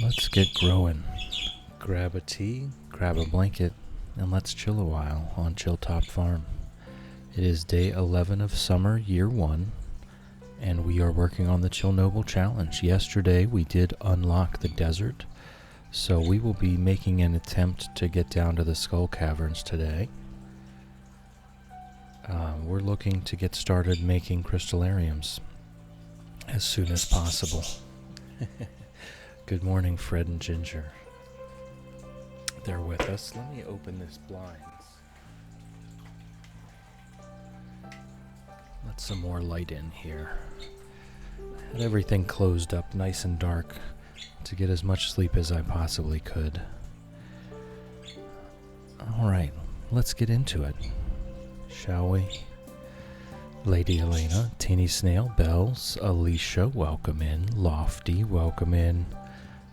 Let's get growing. Grab a tea, grab a blanket, and let's chill a while on Chilltop Farm. It is day 11 of summer, year 1, and we are working on the Chillnobyl challenge. Yesterday we did unlock the desert, so we will be making an attempt to get down to the Skull Caverns today. We're looking to get started making crystallariums as soon as possible. Good morning, Fred and Ginger. They're with us. Let me open this blinds. Let some more light in here. Had everything closed up nice and dark to get as much sleep as I possibly could. Alright, let's get into it, shall we? Lady Elena, Teeny Snail, Bells, Alicia, welcome in. Lofty, welcome in.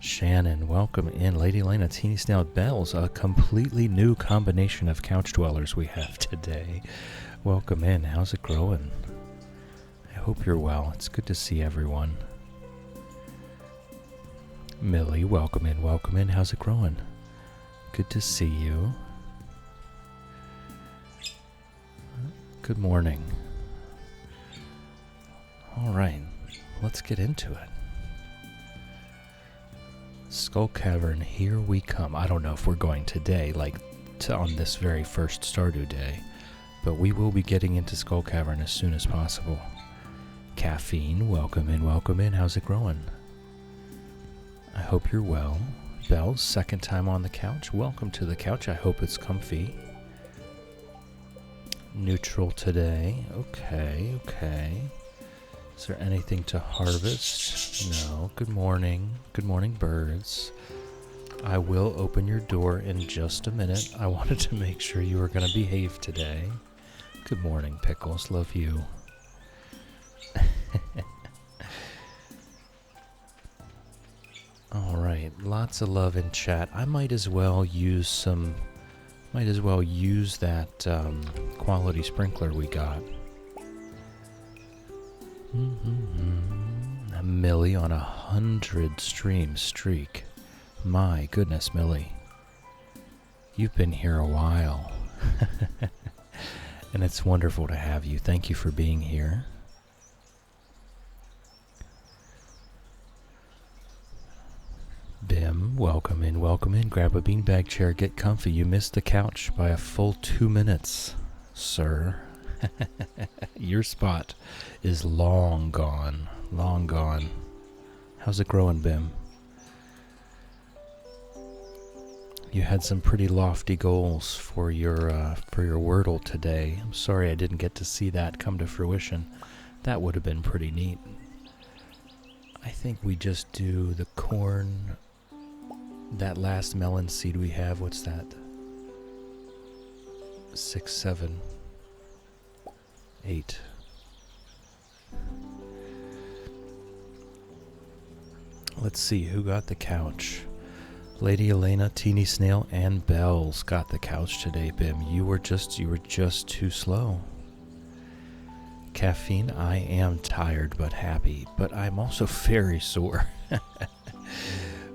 Shannon, welcome in. Lady Elena, Teeny Snail, Bells, a completely new combination of couch dwellers we have today. Welcome in. How's it growing? I hope you're well. It's good to see everyone. Millie, welcome in, welcome in. How's it growing? Good to see you. Good morning. Alright, let's get into it. Skull Cavern, here we come. I don't know if we're going today, on this very first Stardew day, but we will be getting into Skull Cavern as soon as possible. Caffeine, welcome in, welcome in. How's it growing? I hope you're well. Bells, second time on the couch. Welcome to the couch. I hope it's comfy. Neutral today. Okay. Is there anything to harvest? No. Good morning. Good morning, birds. I will open your door in just a minute. I wanted to make sure you were going to behave today. Good morning, Pickles. Love you. Alright, lots of love in chat. I might as well use that quality sprinkler we got. A Millie on 100 stream streak. My goodness, Millie. You've been here a while. And it's wonderful to have you. Thank you for being here. Bim, welcome in, welcome in. Grab a beanbag chair, get comfy. You missed the couch by a full 2 minutes, sir. Your spot is long gone, long gone. How's it growing, Bim? You had some pretty lofty goals for your Wordle today. I'm sorry I didn't get to see that come to fruition. That would have been pretty neat. I think we just do the corn, that last melon seed we have. What's that? 6, 7, 8. Let's see who got the couch. Lady Elena, Teeny Snail, and Bells got the couch today, Bim. You were just too slow. Caffeine, I am tired but happy, but I'm also very sore.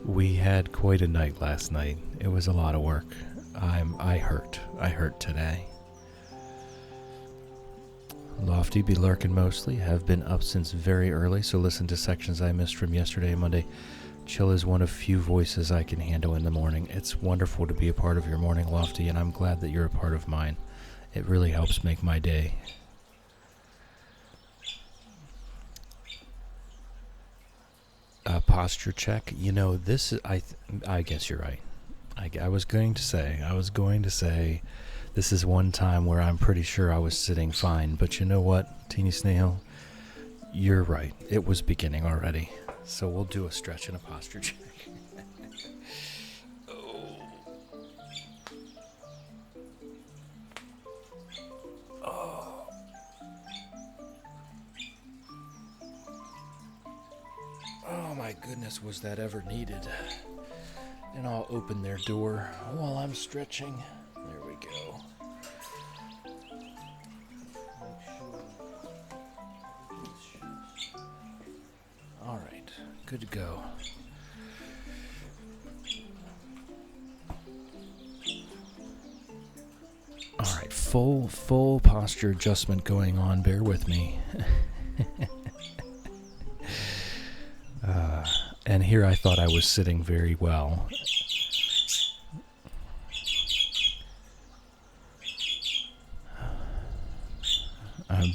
We had quite a night last night. It was a lot of work. I hurt today. Lofty be lurking mostly. Have been up since very early, so listen to sections I missed from yesterday and Monday. Chill is one of few voices I can handle in the morning. It's wonderful to be a part of your morning, Lofty, and I'm glad that you're a part of mine. It really helps make my day. Posture check. You know, this is, I guess you're right. I was going to say, this is one time where I'm pretty sure I was sitting fine, but you know what, Teeny Snail? You're right. It was beginning already. So we'll do a stretch and a posture check. Oh my goodness, was that ever needed? And I'll open their door while I'm stretching. There we go. Alright, good to go. Alright, full posture adjustment going on. Bear with me. And here I thought I was sitting very well.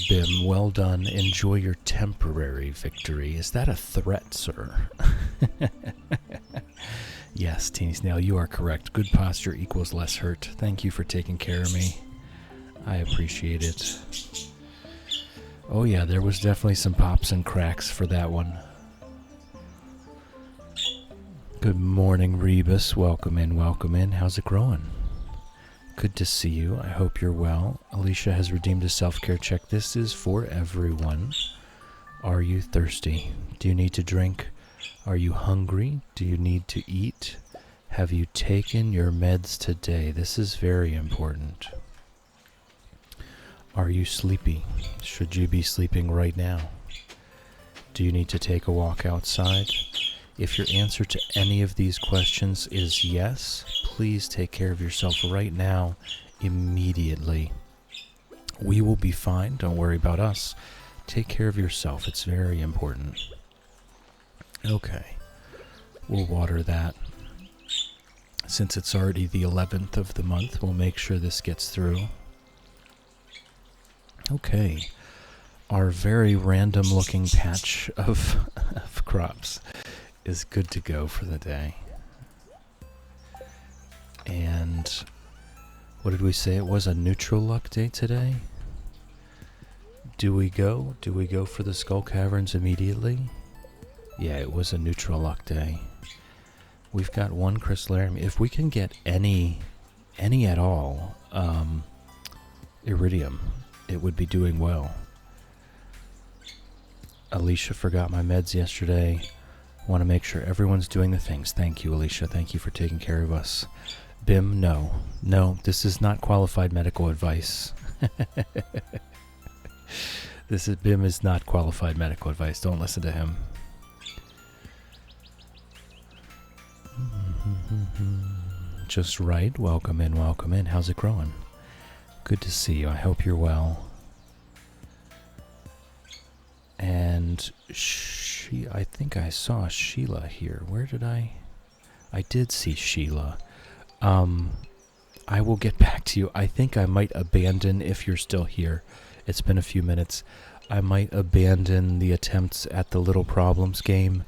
Bim, well done. Enjoy your temporary victory. Is that a threat, sir? Yes, Teeny Snail, you are correct. Good posture equals less hurt. Thank you for taking care of me. I appreciate it. Oh yeah, there was definitely some pops and cracks for that one. Good morning, Rebus. Welcome in, welcome in. How's it growing? Good to see you. I hope you're well. Alicia has redeemed a self-care check. This is for everyone. Are you thirsty? Do you need to drink? Are you hungry? Do you need to eat? Have you taken your meds today? This is very important. Are you sleepy? Should you be sleeping right now? Do you need to take a walk outside? If your answer to any of these questions is yes, please take care of yourself right now, immediately. We will be fine. Don't worry about us. Take care of yourself. It's very important. Okay. We'll water that. Since it's already the 11th of the month, we'll make sure this gets through. Okay. Our very random looking patch of crops is good to go for the day. And what did we say? It was a neutral luck day today? Do we go? Do we go for the Skull Caverns immediately? Yeah, it was a neutral luck day. We've got one crystallarium. If we can get any at all, iridium, it would be doing well. Alicia forgot my meds yesterday. Want to make sure everyone's doing the things. Thank you, Alicia. Thank you for taking care of us. Bim, no. No, this is not qualified medical advice. Bim is not qualified medical advice. Don't listen to him. Just right. Welcome in, welcome in. How's it growing? Good to see you. I hope you're well. And I think I saw Sheila here. Where did I did see Sheila. I will get back to you. I think I might abandon, if you're still here. It's been a few minutes. I might abandon the attempts at the Little Problems game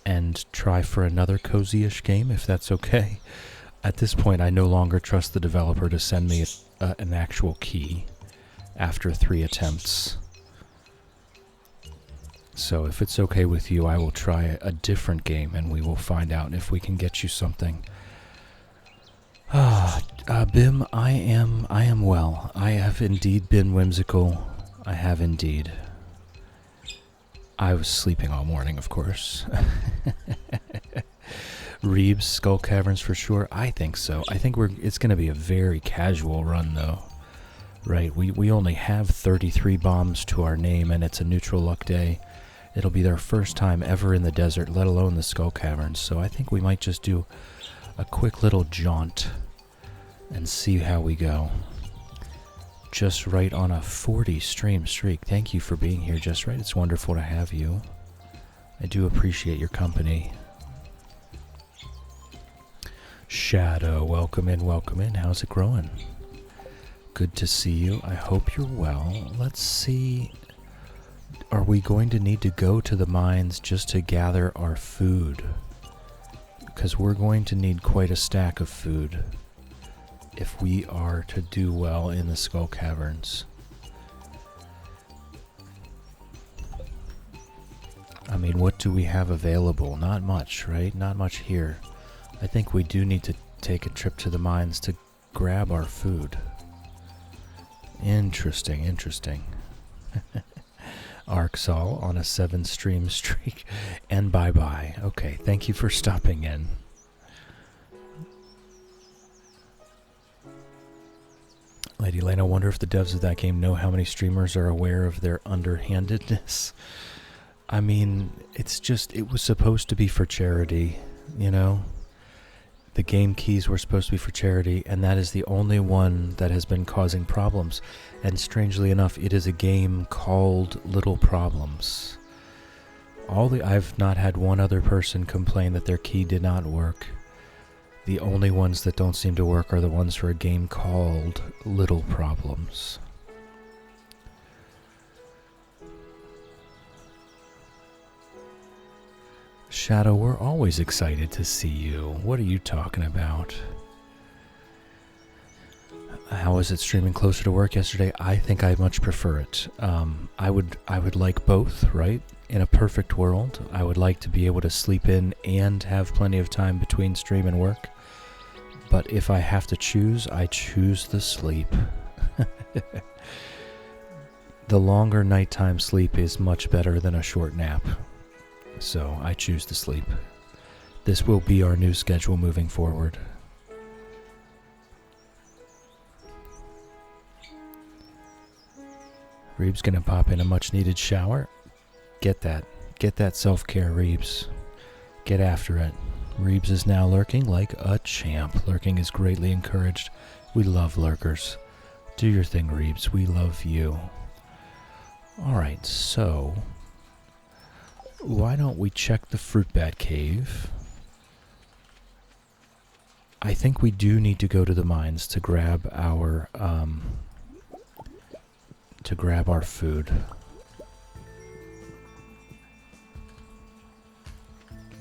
and try for another cozy-ish game, if that's okay. At this point, I no longer trust the developer to send me an actual key after 3 attempts. So if it's okay with you, I will try a different game and we will find out if we can get you something. Bim, I am well. I have indeed been whimsical. I have indeed. I was sleeping all morning, of course. Reeves, Skull Caverns for sure. I think so. I think it's going to be a very casual run, though. Right, we only have 33 bombs to our name, and it's a neutral luck day. It'll be their first time ever in the desert, let alone the Skull Caverns. So I think we might just do a quick little jaunt and see how we go. Just Right on a 40 stream streak. Thank you for being here, Just Right. It's wonderful to have you. I do appreciate your company. Shadow, welcome in, welcome in. How's it growing? Good to see you. I hope you're well. Let's see. Are we going to need to go to the mines just to gather our food? Because we're going to need quite a stack of food if we are to do well in the Skull Caverns. I mean, what do we have available? Not much, right? Not much here. I think we do need to take a trip to the mines to grab our food. Interesting, interesting. Arksol on a 7 stream streak. And bye-bye. Okay, thank you for stopping in. Lady Lane, I wonder if the devs of that game know how many streamers are aware of their underhandedness. I mean, it was supposed to be for charity, you know? The game keys were supposed to be for charity, and that is the only one that has been causing problems. And strangely enough, it is a game called Little Problems. I've not had one other person complain that their key did not work. The only ones that don't seem to work are the ones for a game called Little Problems. Shadow, we're always excited to see you. What are you talking about? How was it streaming closer to work yesterday? I think I much prefer it. I would like both, right? In a perfect world, I would like to be able to sleep in and have plenty of time between stream and work. But if I have to choose, I choose the sleep. The longer nighttime sleep is much better than a short nap. So I choose to sleep. This will be our new schedule moving forward. Reeb's gonna pop in a much needed shower. Get that self-care, Reebs. Get after it. Reebs is now lurking like a champ. Lurking is greatly encouraged. We love lurkers. Do your thing, Reebs. We love you. Alright, so why don't we check the fruit bat cave? I think we do need to go to the mines to grab our food.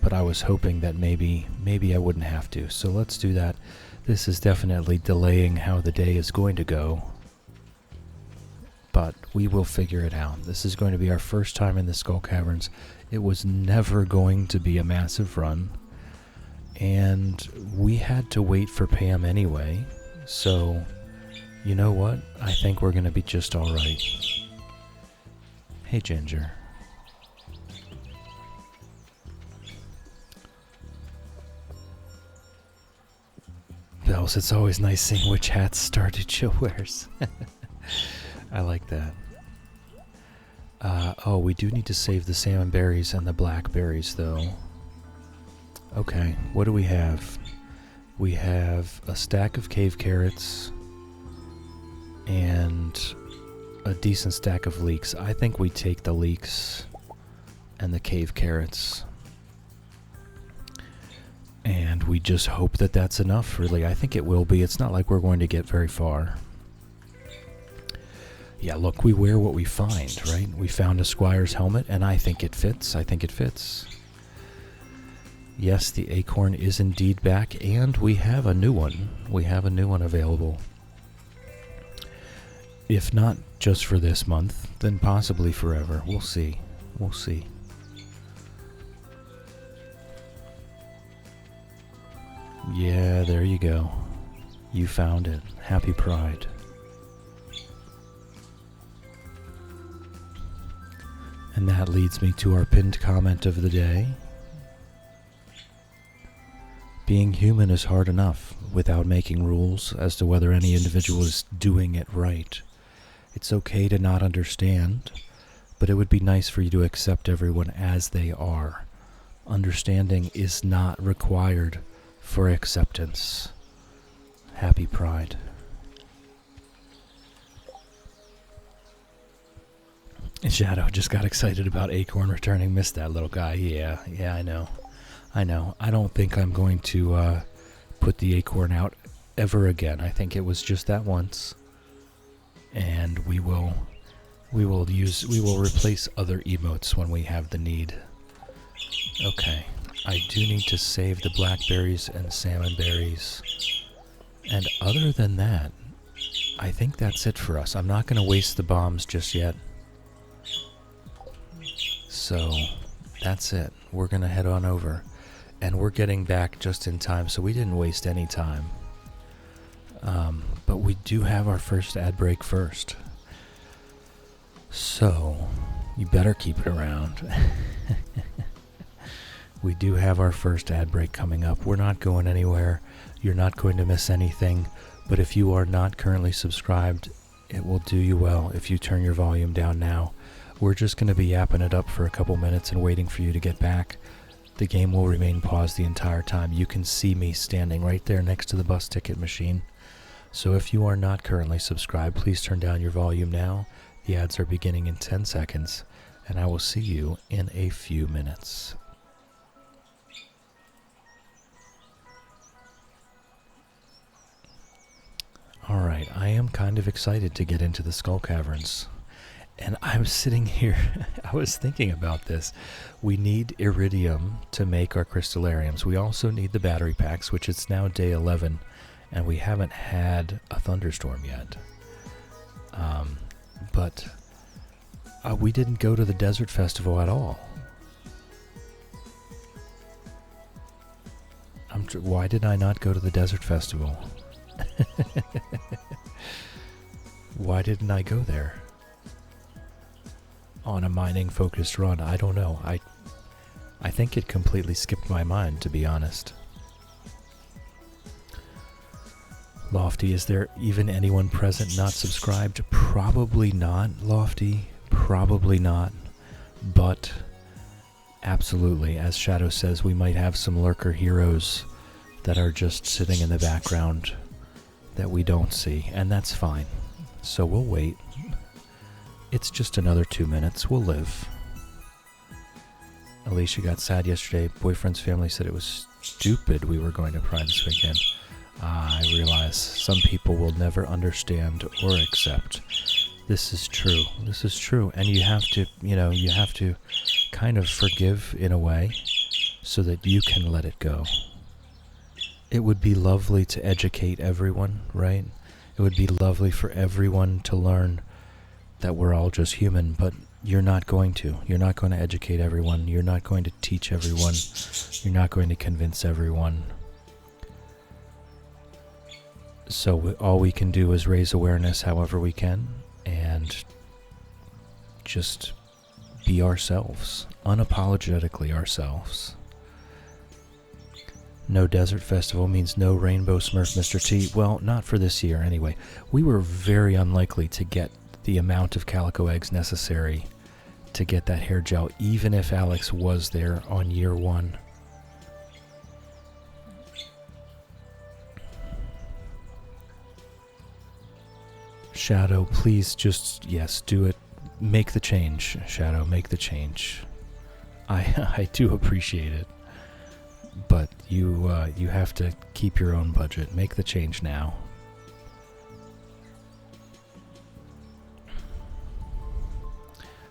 But I was hoping that maybe I wouldn't have to. So let's do that. This is definitely delaying how the day is going to go. But we will figure it out. This is going to be our first time in the Skull Caverns. It was never going to be a massive run. And we had to wait for Pam anyway. So, you know what? I think we're going to be just alright. Hey, Ginger. Bells, it's always nice seeing which hats Stardew Chill wears. I like that. Oh, we do need to save the salmon berries and the blackberries, though. Okay, what do we have? We have a stack of cave carrots and a decent stack of leeks. I think we take the leeks and the cave carrots. And we just hope that that's enough, really. I think it will be. It's not like we're going to get very far. Yeah, look, we wear what we find, right? We found a squire's helmet, and I think it fits. I think it fits. Yes, the acorn is indeed back, and we have a new one. We have a new one available. If not just for this month, then possibly forever. We'll see. We'll see. Yeah, there you go. You found it. Happy Pride. And that leads me to our pinned comment of the day. Being human is hard enough without making rules as to whether any individual is doing it right. It's okay to not understand, but it would be nice for you to accept everyone as they are. Understanding is not required for acceptance. Happy Pride. Shadow just got excited about Acorn returning. Missed that little guy. Yeah, I know. I don't think I'm going to put the Acorn out ever again. I think it was just that once. And we will replace other emotes when we have the need. Okay. I do need to save the blackberries and salmon berries. And other than that, I think that's it for us. I'm not going to waste the bombs just yet. So, that's it. We're going to head on over. And we're getting back just in time, so we didn't waste any time. But we do have our first ad break first. So, you better keep it around. We do have our first ad break coming up. We're not going anywhere. You're not going to miss anything. But if you are not currently subscribed, it will do you well if you turn your volume down now. We're just going to be yapping it up for a couple minutes and waiting for you to get back. The game will remain paused the entire time. You can see me standing right there next to the bus ticket machine. So if you are not currently subscribed, please turn down your volume now. The ads are beginning in 10 seconds, and I will see you in a few minutes. Alright, I am kind of excited to get into the Skull Caverns. And I'm sitting here, I was thinking about this. We need iridium to make our crystallariums. We also need the battery packs, which it's now day 11, and we haven't had a thunderstorm yet. But we didn't go to the desert festival at all. Why did I not go to the desert festival? Why didn't I go there? On a mining focused run, I don't know. I think it completely skipped my mind, to be honest. Lofty, is there even anyone present not subscribed? Probably not, Lofty. Probably not. But absolutely, as Shadow says, we might have some lurker heroes that are just sitting in the background that we don't see, and that's fine. So we'll wait. It's just another 2 minutes. We'll live. Alicia got sad yesterday. Boyfriend's family said it was stupid we were going to Pride this weekend. I realize some people will never understand or accept. This is true. This is true. And you have to, you have to kind of forgive in a way so that you can let it go. It would be lovely to educate everyone, right? It would be lovely for everyone to learn that we're all just human, but you're not going to. You're not going to educate everyone. You're not going to teach everyone. You're not going to convince everyone. So all we can do is raise awareness however we can and just be ourselves, unapologetically ourselves. No desert festival means no rainbow Smurf, Mr. T. Well, not for this year anyway. We were very unlikely to get the amount of calico eggs necessary to get that hair gel, even if Alex was there on year 1. Shadow, please just, yes, do it. Make the change, Shadow, make the change. I do appreciate it. But you have to keep your own budget. Make the change now.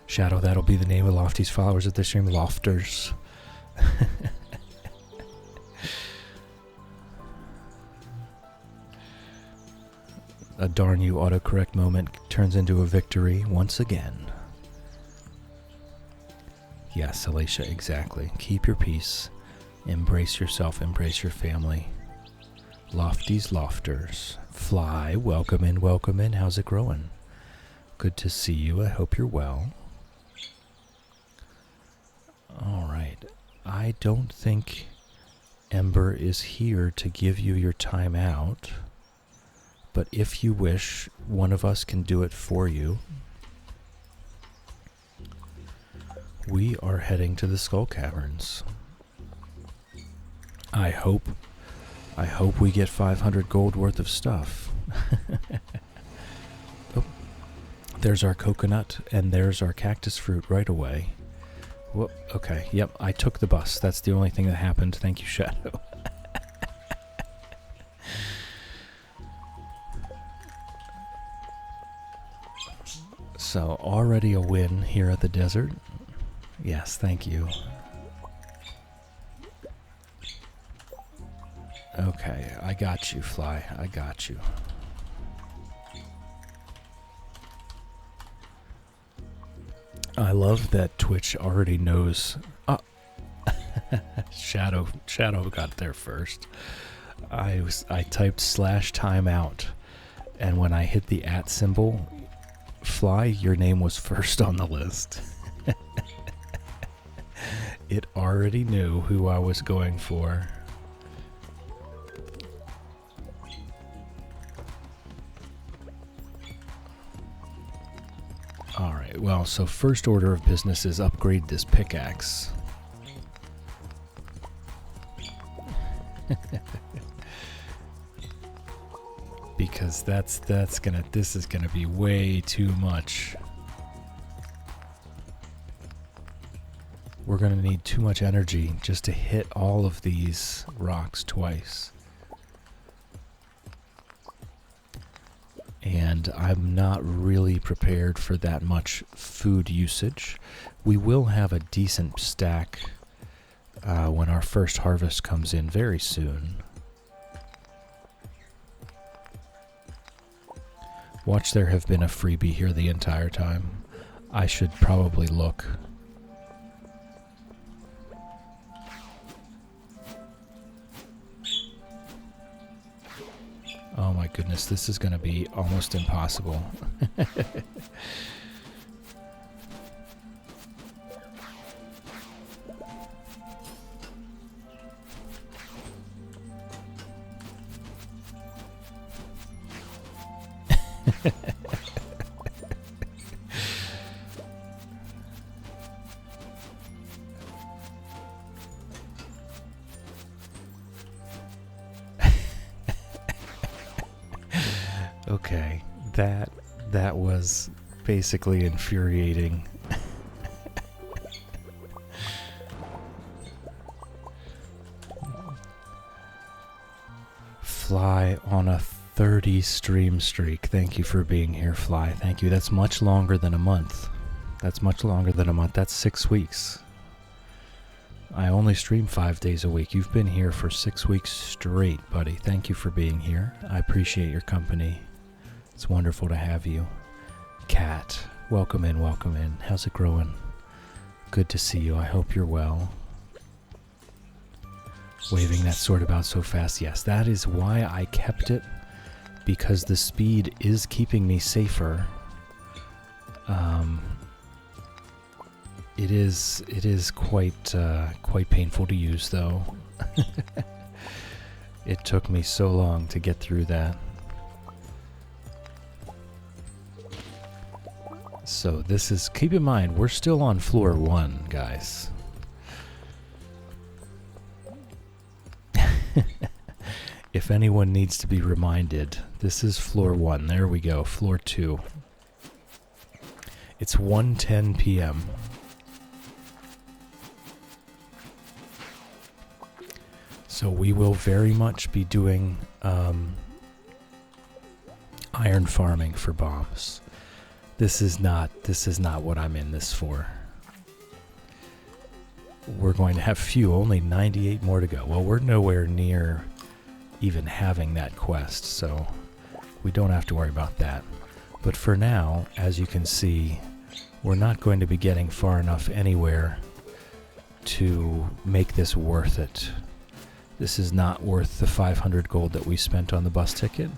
Shadow, that'll be the name of Lofty's followers at this stream, Lofters. A darn you autocorrect moment turns into a victory once again. Yes, Alicia, exactly. Keep your peace. Embrace yourself, embrace your family. Lofty's Lofters. Fly, welcome in, welcome in. How's it growing? Good to see you. I hope you're well. Alright. I don't think Ember is here to give you your time out. But if you wish, one of us can do it for you. We are heading to the Skull Caverns. I hope we get 500 gold worth of stuff. Oh, there's our coconut, and there's our cactus fruit right away. Whoop, okay, yep, I took the bus. That's the only thing that happened. Thank you, Shadow. So, already a win here at the desert. Yes, thank you. Okay, I got you, Fly. I got you. I love that Twitch already knows. Shadow got there first. I typed /timeout, and when I hit the @ symbol, Fly, your name was first on the list. It already knew who I was going for. Alright, well, so first order of business is upgrade this pickaxe. Because this is gonna be way too much. We're gonna need too much energy just to hit all of these rocks twice. And I'm not really prepared for that much food usage. We will have a decent stack when our first harvest comes in very soon. Watch, there have been a freebie here the entire time. I should probably look. Oh my goodness, this is going to be almost impossible. Okay, that was basically infuriating. Fly on a 30 stream streak. Thank you for being here, Fly. Thank you. That's much longer than a month. That's much longer than a month. That's 6 weeks. I only stream 5 days a week. You've been here for 6 weeks straight, buddy. Thank you for being here. I appreciate your company. It's wonderful to have you. Kat, welcome in, welcome in. How's it growing? Good to see you. I hope you're well. Waving that sword about so fast. Yes, that is why I kept it, because the speed is keeping me safer. It is quite painful to use, though. It took me so long to get through that. So this is, keep in mind, we're still on floor 1, guys. If anyone needs to be reminded, this is floor 1. There we go, floor 2. It's 1:10 p.m. So we will very much be doing iron farming for bombs. This is not what I'm in this for. We're going to have only 98 more to go. Well, we're nowhere near even having that quest, so we don't have to worry about that. But for now, as you can see, we're not going to be getting far enough anywhere to make this worth it. This is not worth the 500 gold that we spent on the bus ticket.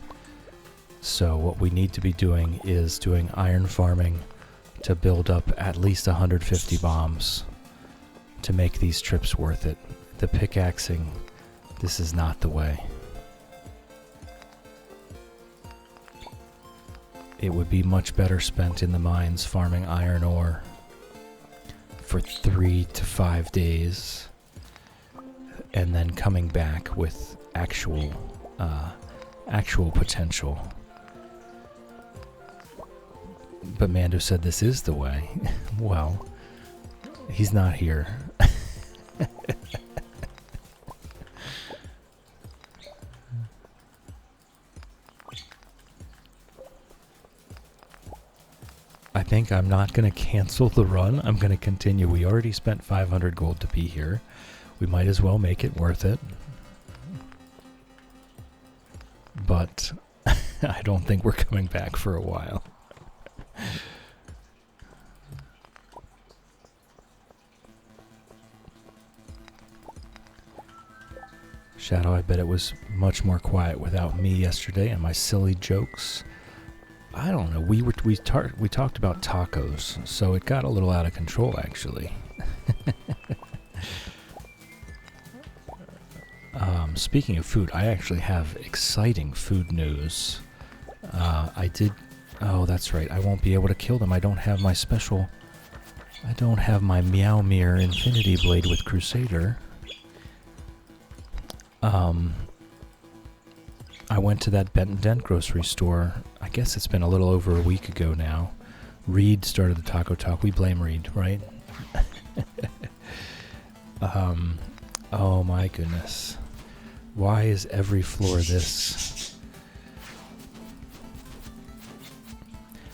So what we need to be doing is doing iron farming to build up at least 150 bombs to make these trips worth it. The pickaxing, this is not the way. It would be much better spent in the mines farming iron ore for 3 to 5 days and then coming back with actual potential. But Mando said this is the way. Well, he's not here. I think I'm not going to cancel the run. I'm going to continue. We already spent 500 gold to be here. We might as well make it worth it. But I don't think we're coming back for a while. Shadow, I bet it was much more quiet without me yesterday and my silly jokes. I don't know. We talked about tacos, so it got a little out of control, actually. Speaking of food, I actually have exciting food news. Oh, that's right. I won't be able to kill them. I don't have my special. I don't have my Meow Mirror Infinity Blade with Crusader. I went to that Benton Dent grocery store. I guess it's been a little over a week ago now. Reed started the Taco Talk. We blame Reed, right? Oh my goodness. Why is every floor this?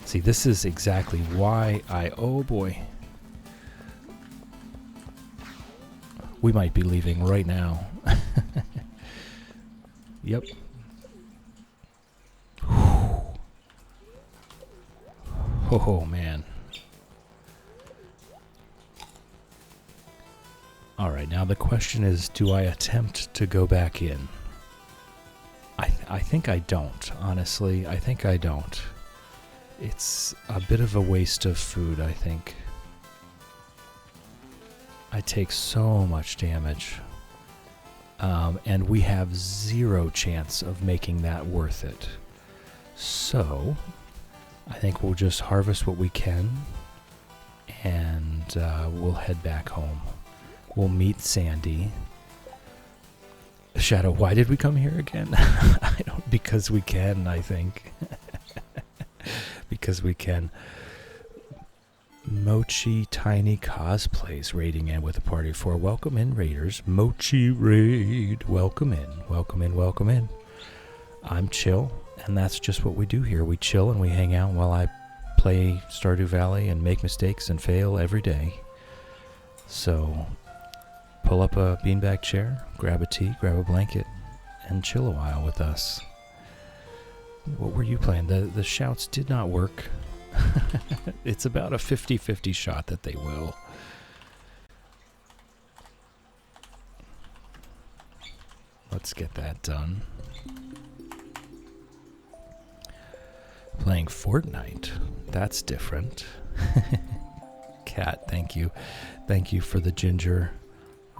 See, this is exactly why oh boy. We might be leaving right now. Yep. Oh man. Alright, now the question is, do I attempt to go back in? I think I don't, honestly. I think I don't. It's a bit of a waste of food, I think. I take so much damage. And we have zero chance of making that worth it. So, I think we'll just harvest what we can, and we'll head back home. We'll meet Sandy. Shadow, why did we come here again? Because we can, I think. Because we can. Mochi Tiny Cosplays raiding in with a party of 4. Welcome in, Raiders. Mochi Raid. Welcome in, welcome in, welcome in. I'm Chill, and that's just what we do here. We chill and we hang out while I play Stardew Valley and make mistakes and fail every day. So, pull up a beanbag chair, grab a tea, grab a blanket, and chill a while with us. What were you playing? The shouts did not work. It's about a 50-50 shot that they will. Let's get that done. Playing Fortnite. That's different. Cat, thank you. Thank you for the ginger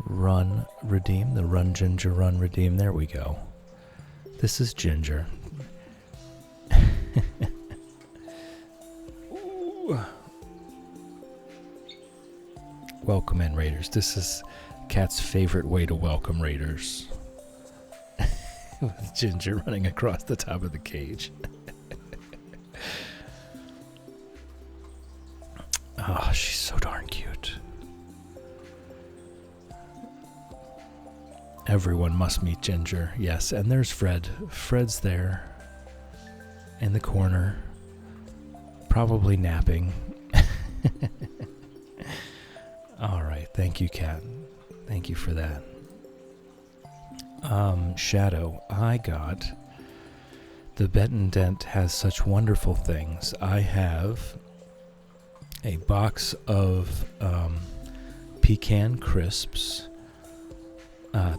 run redeem. The run ginger run redeem. There we go. This is Ginger. Welcome in, Raiders. This is Cat's favorite way to welcome Raiders. With Ginger running across the top of the cage. Oh, she's so darn cute. Everyone must meet Ginger. Yes, and there's Fred. Fred's there in the corner, probably napping. All right, thank you, Cat. Thank you for that. Shadow, I got... The Benton Dent has such wonderful things. I have a box of pecan crisps.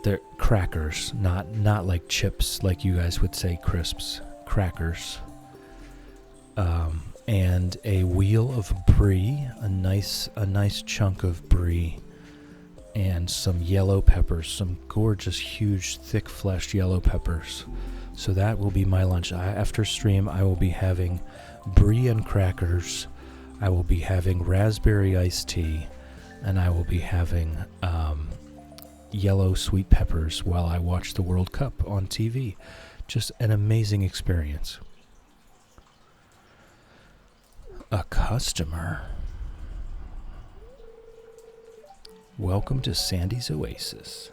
They're crackers, not like chips, like you guys would say crisps. Crackers. And a wheel of brie, a nice chunk of brie, and some yellow peppers, some gorgeous, huge, thick-fleshed yellow peppers. So that will be my lunch. After stream, I will be having brie and crackers. I will be having raspberry iced tea, and I will be having yellow sweet peppers while I watch the World Cup on TV. Just an amazing experience. A customer. Welcome to Sandy's Oasis.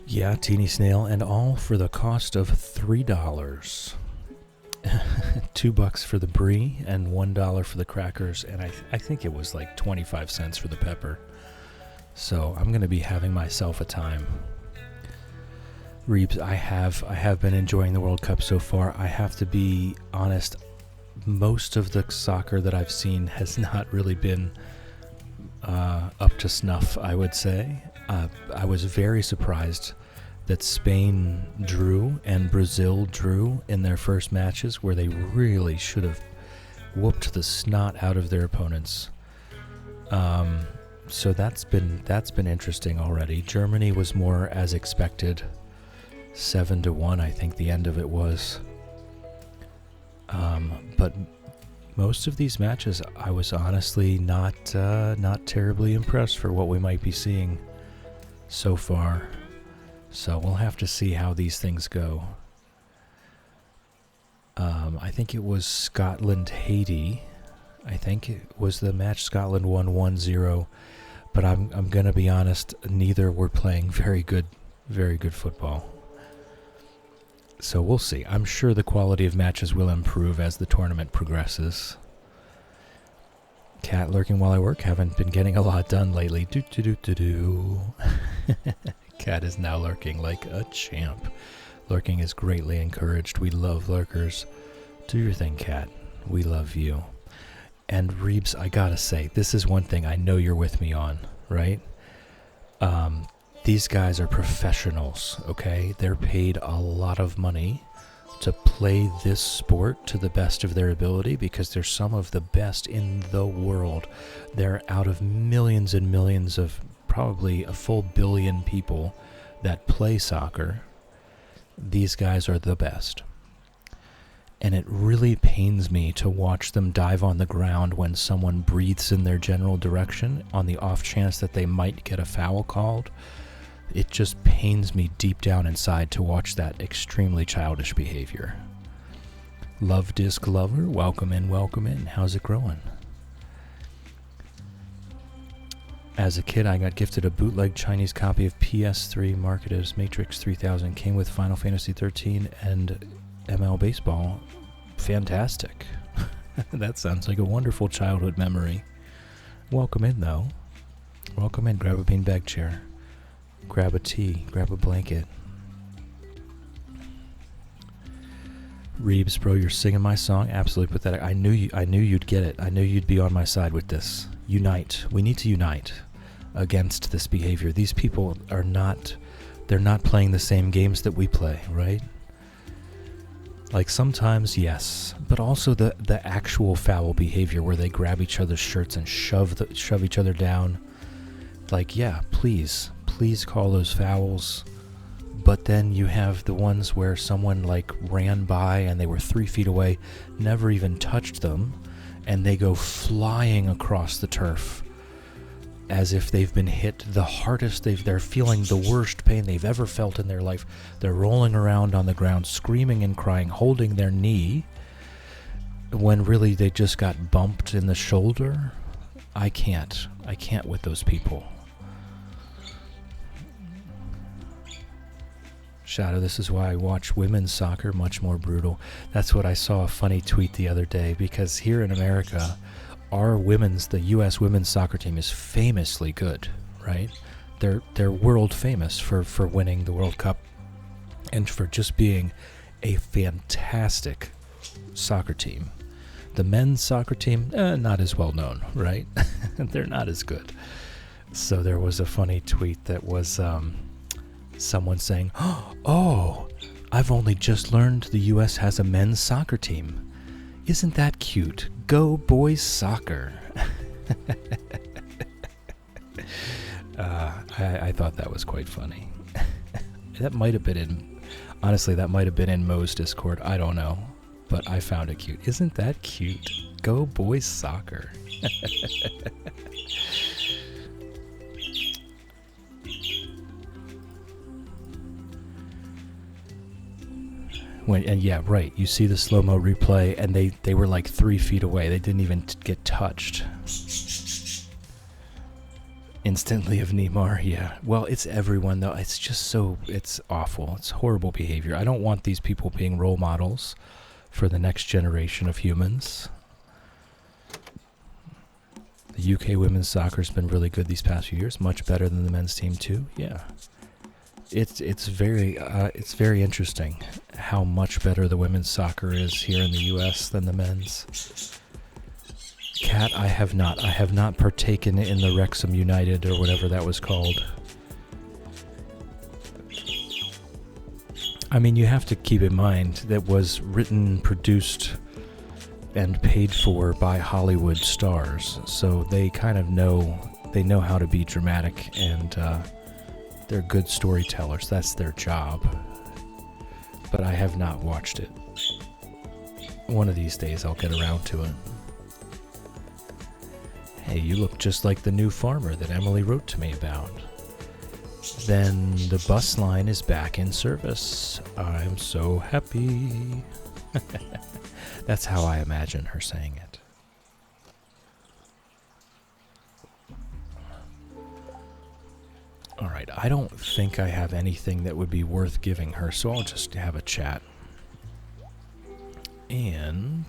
Yeah, Teeny Snail, and all for the cost of $3. $2 for the brie and $1 for the crackers, and I think it was like 25 cents for the pepper. So I'm going to be having myself a time. Reeves, I have been enjoying the World Cup so far. I have to be honest, most of the soccer that I've seen has not really been up to snuff, I would say. I was very surprised that Spain drew and Brazil drew in their first matches, where they really should have whooped the snot out of their opponents. So that's been interesting already. Germany was more as expected. 7-1, I think the end of it was. But most of these matches, I was honestly not terribly impressed for what we might be seeing so far. So we'll have to see how these things go. I think it was Scotland-Haiti. I think it was the match Scotland won 1-0. But I'm going to be honest, neither were playing very good football. So we'll see. I'm sure the quality of matches will improve as the tournament progresses. Cat lurking while I work. Haven't been getting a lot done lately. Cat is now lurking like a champ. Lurking is greatly encouraged. We love lurkers. Do your thing, Cat. We love you. And Reebs, I gotta say, this is one thing I know you're with me on, right? These guys are professionals, okay? They're paid a lot of money to play this sport to the best of their ability because they're some of the best in the world. They're out of millions and millions of, probably a full billion people that play soccer. These guys are the best. And it really pains me to watch them dive on the ground when someone breathes in their general direction on the off chance that they might get a foul called. It just pains me deep down inside to watch that extremely childish behavior. Love Disc Lover, welcome in, welcome in. How's it growing? As a kid, I got gifted a bootleg Chinese copy of PS3 marketed as Matrix 3000. Came with Final Fantasy 13 and ML Baseball. Fantastic. That sounds like a wonderful childhood memory. Welcome in, though. Welcome in. Grab a beanbag chair. Grab a tea. Grab a blanket. Reebs, bro, you're singing my song. Absolutely pathetic. I knew you'd get it. I knew you'd be on my side with this. Unite. We need to unite against this behavior. These people are not... They're not playing the same games that we play, right? Like sometimes, yes, but also the actual foul behavior where they grab each other's shirts and shove each other down. Like, yeah, please call those fouls. But then you have the ones where someone like ran by and they were 3 feet away, never even touched them, and they go flying across the turf as if they've been hit the hardest. They're feeling the worst pain they've ever felt in their life. They're rolling around on the ground, screaming and crying, holding their knee, when really they just got bumped in the shoulder. I can't with those people. Shadow, this is why I watch women's soccer, much more brutal. That's what I saw a funny tweet the other day, because here in America, the U.S. women's soccer team is famously good, right? They're world famous for winning the World Cup and for just being a fantastic soccer team. The men's soccer team, not as well known, right? They're not as good. So there was a funny tweet that was someone saying, "Oh, I've only just learned the U.S. has a men's soccer team. Isn't that cute? Go boys soccer." I thought that was quite funny. That might have been in Mo's Discord. I don't know, but I found it cute. Isn't that cute? Go boys soccer. Yeah, right. You see the slow-mo replay, and they were like 3 feet away. They didn't even get touched. Instantly of Neymar, yeah. Well, it's everyone, though. It's just it's awful. It's horrible behavior. I don't want these people being role models for the next generation of humans. The UK women's soccer's been really good these past few years. Much better than the men's team, too. Yeah. It's very interesting how much better the women's soccer is here in the U.S. than the men's. Cat, I have not partaken in the Wrexham United or whatever that was called. I mean, you have to keep in mind that was written, produced, and paid for by Hollywood stars, so they kind of know how to be dramatic, and they're good storytellers. That's their job. But I have not watched it. One of these days I'll get around to it. Hey, you look just like the new farmer that Emily wrote to me about. Then the bus line is back in service. I'm so happy. That's how I imagine her saying it. Alright, I don't think I have anything that would be worth giving her, so I'll just have a chat. And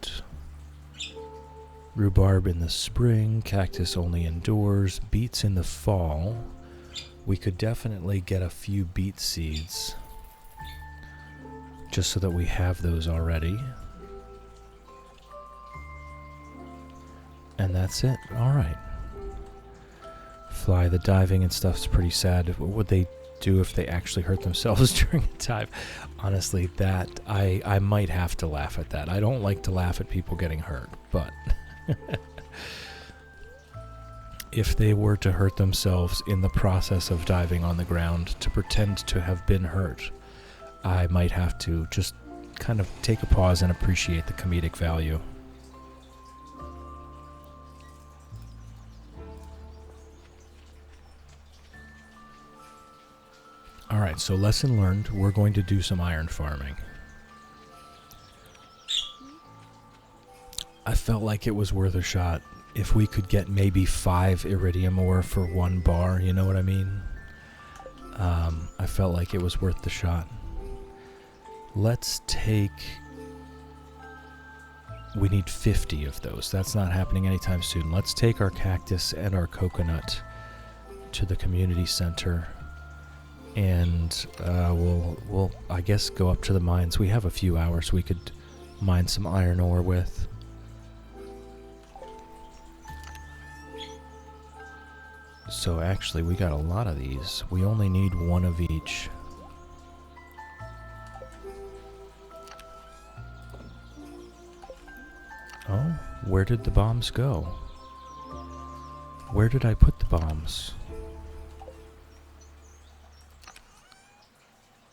rhubarb in the spring, cactus only indoors, beets in the fall. We could definitely get a few beet seeds, just so that we have those already. And that's it. Alright. Fly, the diving and stuff's pretty sad. What would they do if they actually hurt themselves during a dive? Honestly, that, I might have to laugh at that. I don't like to laugh at people getting hurt, but if they were to hurt themselves in the process of diving on the ground to pretend to have been hurt, I might have to just kind of take a pause and appreciate the comedic value. Alright, so lesson learned, we're going to do some iron farming. I felt like it was worth a shot. If we could get maybe 5 iridium ore for 1 bar, you know what I mean? I felt like it was worth the shot. Let's take... We need 50 of those. That's not happening anytime soon. Let's take our cactus and our coconut to the community center. And we'll, I guess, go up to the mines. We have a few hours we could mine some iron ore with. So actually, we got a lot of these. We only need 1 of each. Oh, where did the bombs go? Where did I put the bombs?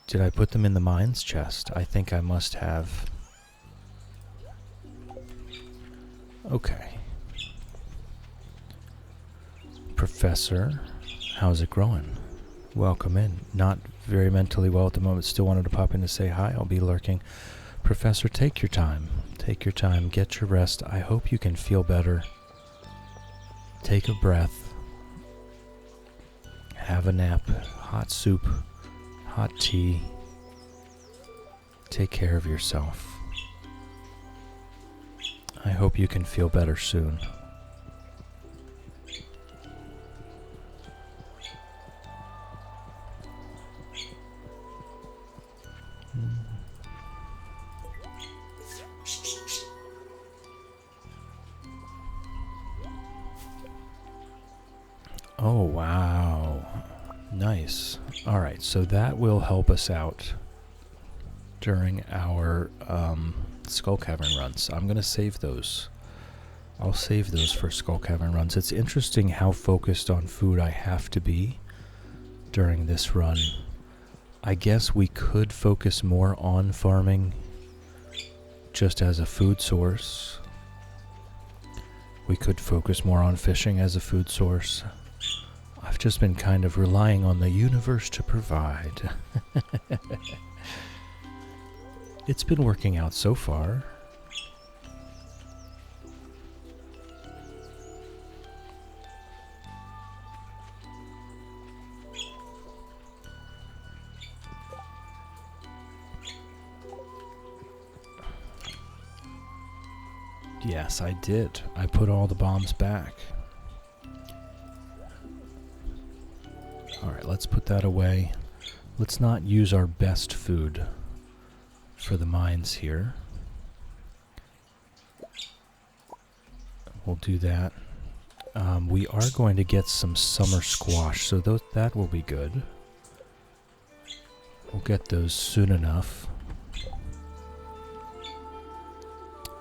Did I put them in the mines chest? I think I must have. Okay. Professor, how's it growing? Welcome in. Not very mentally well at the moment. Still wanted to pop in to say hi. I'll be lurking. Professor, take your time. Take your time. Get your rest. I hope you can feel better. Take a breath. Have a nap. Hot soup. Hot tea. Take care of yourself. I hope you can feel better soon. Oh, wow. Nice. Alright, so that will help us out during our Skull Cavern runs. I'm going to save those. I'll save those for Skull Cavern runs. It's interesting how focused on food I have to be during this run. I guess we could focus more on farming just as a food source. We could focus more on fishing as a food source. I've just been kind of relying on the universe to provide. It's been working out so far. Yes, I did. I put all the bombs back. Alright, let's put that away. Let's not use our best food for the mines here. We'll do that. We are going to get some summer squash, so that will be good. We'll get those soon enough.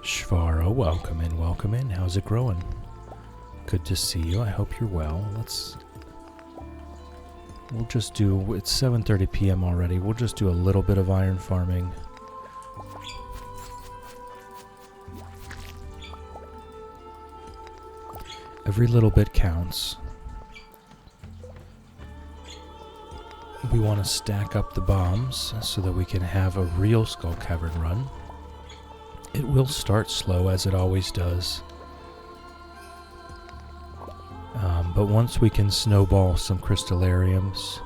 Shvara, welcome in, welcome in. How's it growing? Good to see you. I hope you're well. We'll just do, it's 7:30 p.m. already. We'll just do a little bit of iron farming. Every little bit counts. We want to stack up the bombs so that we can have a real Skull Cavern run. It will start slow, as it always does. But once we can snowball some crystallariums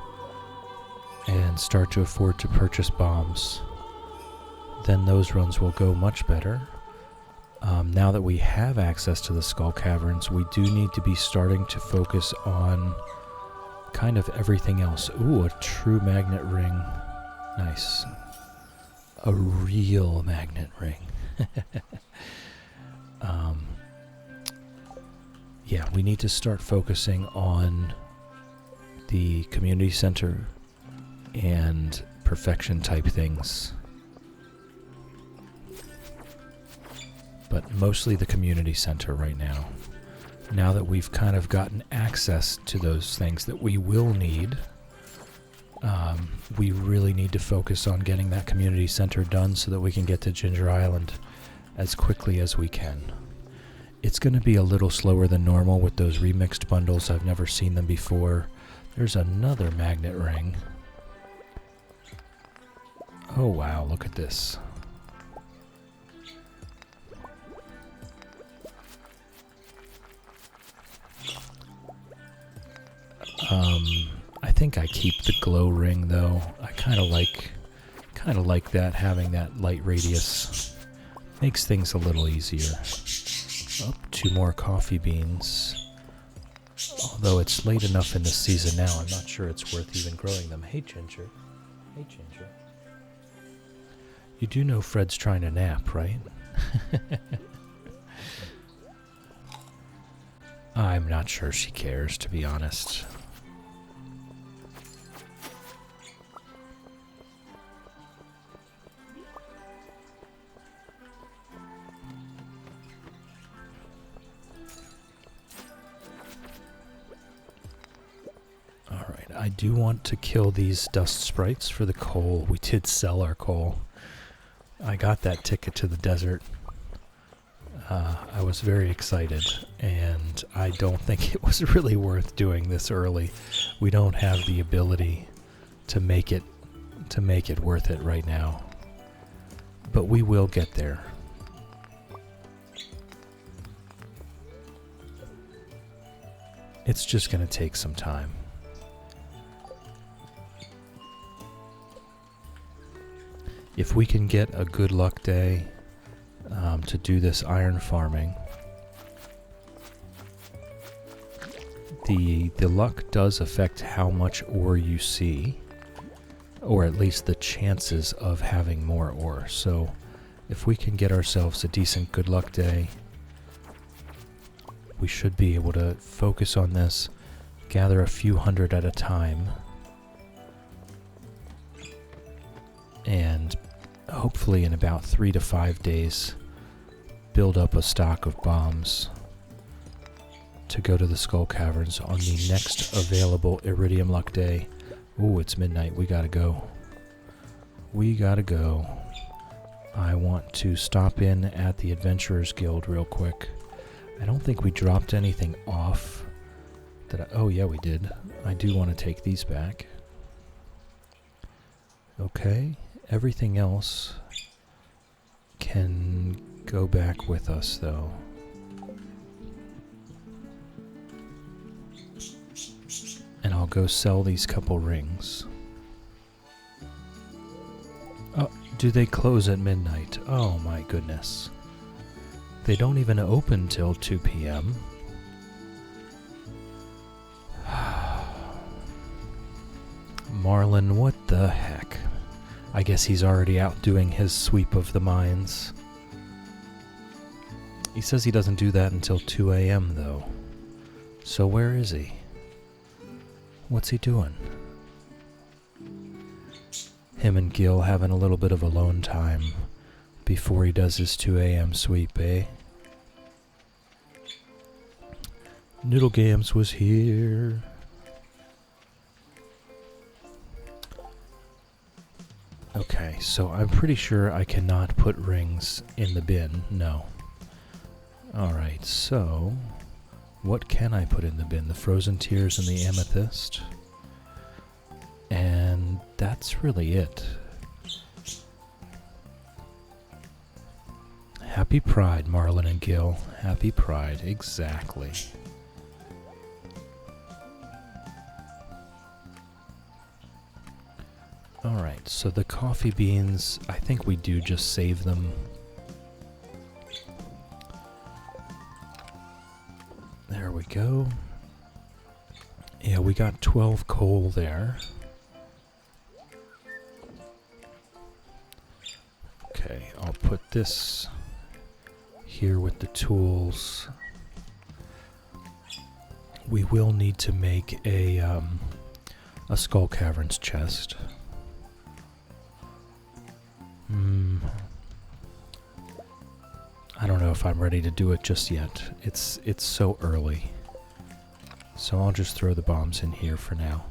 and start to afford to purchase bombs, then those runs will go much better. Now that we have access to the Skull Caverns, we do need to be starting to focus on kind of everything else. Ooh, a true magnet ring. Nice. A real magnet ring. Yeah, we need to start focusing on the community center and perfection type things. But mostly the community center right now. Now that we've kind of gotten access to those things that we will need, we really need to focus on getting that community center done so that we can get to Ginger Island as quickly as we can. It's going to be a little slower than normal with those remixed bundles. I've never seen them before. There's another magnet ring. Oh wow, look at this. I think I keep the glow ring though. I kind of like that, having that light radius. Makes things a little easier. Oh, 2 more coffee beans. Although it's late enough in the season now, I'm not sure it's worth even growing them. Hey, Ginger. Hey, Ginger. You do know Fred's trying to nap, right? I'm not sure she cares, to be honest. I do want to kill these dust sprites for the coal. We did sell our coal. I got that ticket to the desert. I was very excited, and I don't think it was really worth doing this early. We don't have the ability to make it worth it right now. But we will get there. It's just going to take some time. If we can get a good luck day to do this iron farming, the luck does affect how much ore you see, or at least the chances of having more ore. So if we can get ourselves a decent good luck day, we should be able to focus on this, gather a few hundred at a time, and hopefully in about 3 to 5 days build up a stock of bombs to go to the Skull Caverns on the next available Iridium Luck Day. Ooh, it's midnight. We gotta go. We gotta go. I want to stop in at the Adventurers Guild real quick. I don't think we dropped anything off. Oh yeah, we did. I do want to take these back. Okay. Everything else can go back with us, though. And I'll go sell these couple rings. Oh, do they close at midnight? Oh my goodness. They don't even open till 2 p.m. Marlin, what the heck? I guess he's already out doing his sweep of the mines. He says he doesn't do that until 2 a.m. though. So where is he? What's he doing? Him and Gil having a little bit of alone time before he does his 2 a.m. sweep, eh? Noodle Gams was here. Okay, so I'm pretty sure I cannot put rings in the bin. No. Alright, so What can I put in the bin? The frozen tears and the amethyst. And that's really it. Happy Pride, Marlon and Gil. Happy Pride, exactly. Alright, so the coffee beans, I think we do just save them. There we go. Yeah, we got 12 coal there. Okay, I'll put this here with the tools. We will need to make a Skull Caverns chest. I don't know if I'm ready to do it just yet. It's so early. So I'll just throw the bombs in here for now.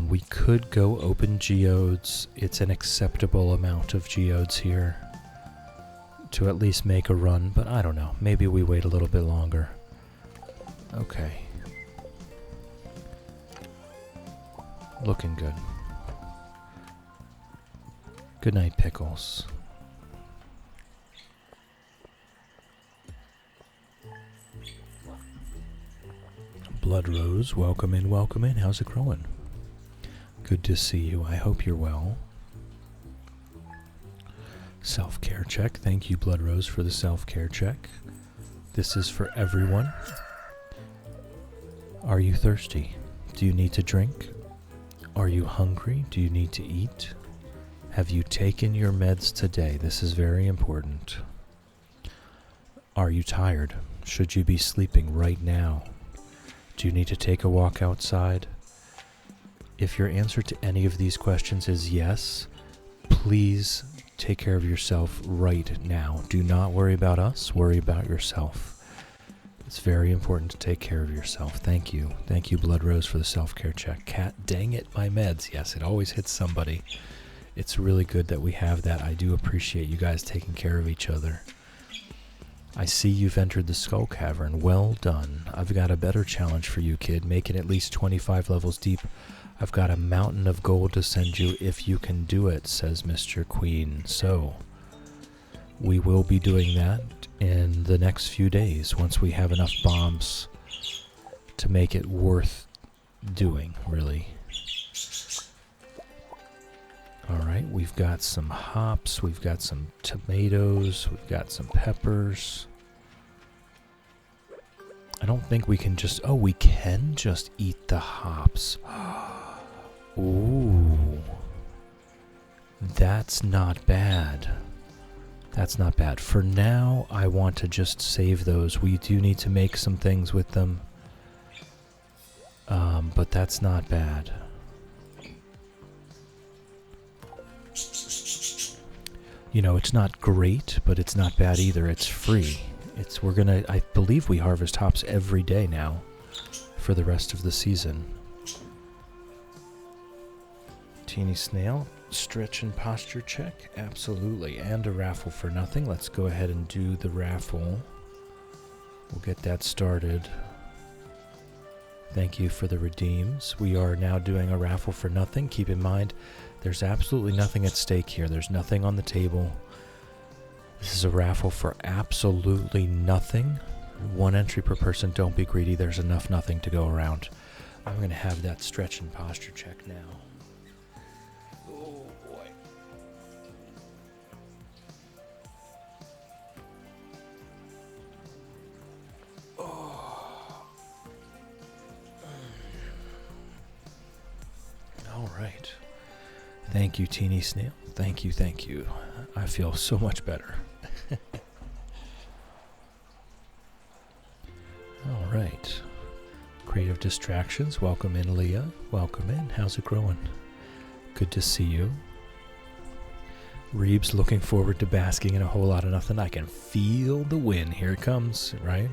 We could go open geodes. It's an acceptable amount of geodes here to at least make a run, but I don't know. Maybe we wait a little bit longer. Okay. Looking good. Good night, Pickles. Blood Rose, welcome in, welcome in. How's it growing? Good to see you. I hope you're well. Self-care check. Thank you, Blood Rose, for the self-care check. This is for everyone. Are you thirsty? Do you need to drink? Are you hungry? Do you need to eat? Have you taken your meds today? This is very important. Are you tired? Should you be sleeping right now? Do you need to take a walk outside? If your answer to any of these questions is yes, please take care of yourself right now. Do not worry about us, worry about yourself. It's very important to take care of yourself. Thank you. Thank you, Blood Rose, for the self-care check. Cat, dang it, my meds. Yes, it always hits somebody. It's really good that we have that. I do appreciate you guys taking care of each other. I see you've entered the Skull Cavern. Well done. I've got a better challenge for you, kid. Make it at least 25 levels deep. I've got a mountain of gold to send you if you can do it, says Mr. Queen. So, we will be doing that in the next few days once we have enough bombs to make it worth doing, really. Alright, we've got some hops, we've got some tomatoes, we've got some peppers. I don't think we can just... Oh, we can just eat the hops. Ooh. That's not bad. That's not bad. For now, I want to just save those. We do need to make some things with them. But that's not bad. You know, it's not great, but it's not bad either. It's free. I believe we harvest hops every day now for the rest of the season. Teeny Snail, stretch and posture check? Absolutely. And a raffle for nothing. Let's go ahead and do the raffle. We'll get that started. Thank you for the redeems. We are now doing a raffle for nothing. Keep in mind, there's absolutely nothing at stake here. There's nothing on the table. This is a raffle for absolutely nothing. 1 entry per person. Don't be greedy. There's enough nothing to go around. I'm going to have that stretch and posture check now. Oh, boy. Oh. All right. Thank you, Teeny Snail. Thank you, thank you. I feel so much better. All right. Creative Distractions. Welcome in, Leah. Welcome in. How's it growing? Good to see you. Reeb's looking forward to basking in a whole lot of nothing. I can feel the wind. Here it comes, right?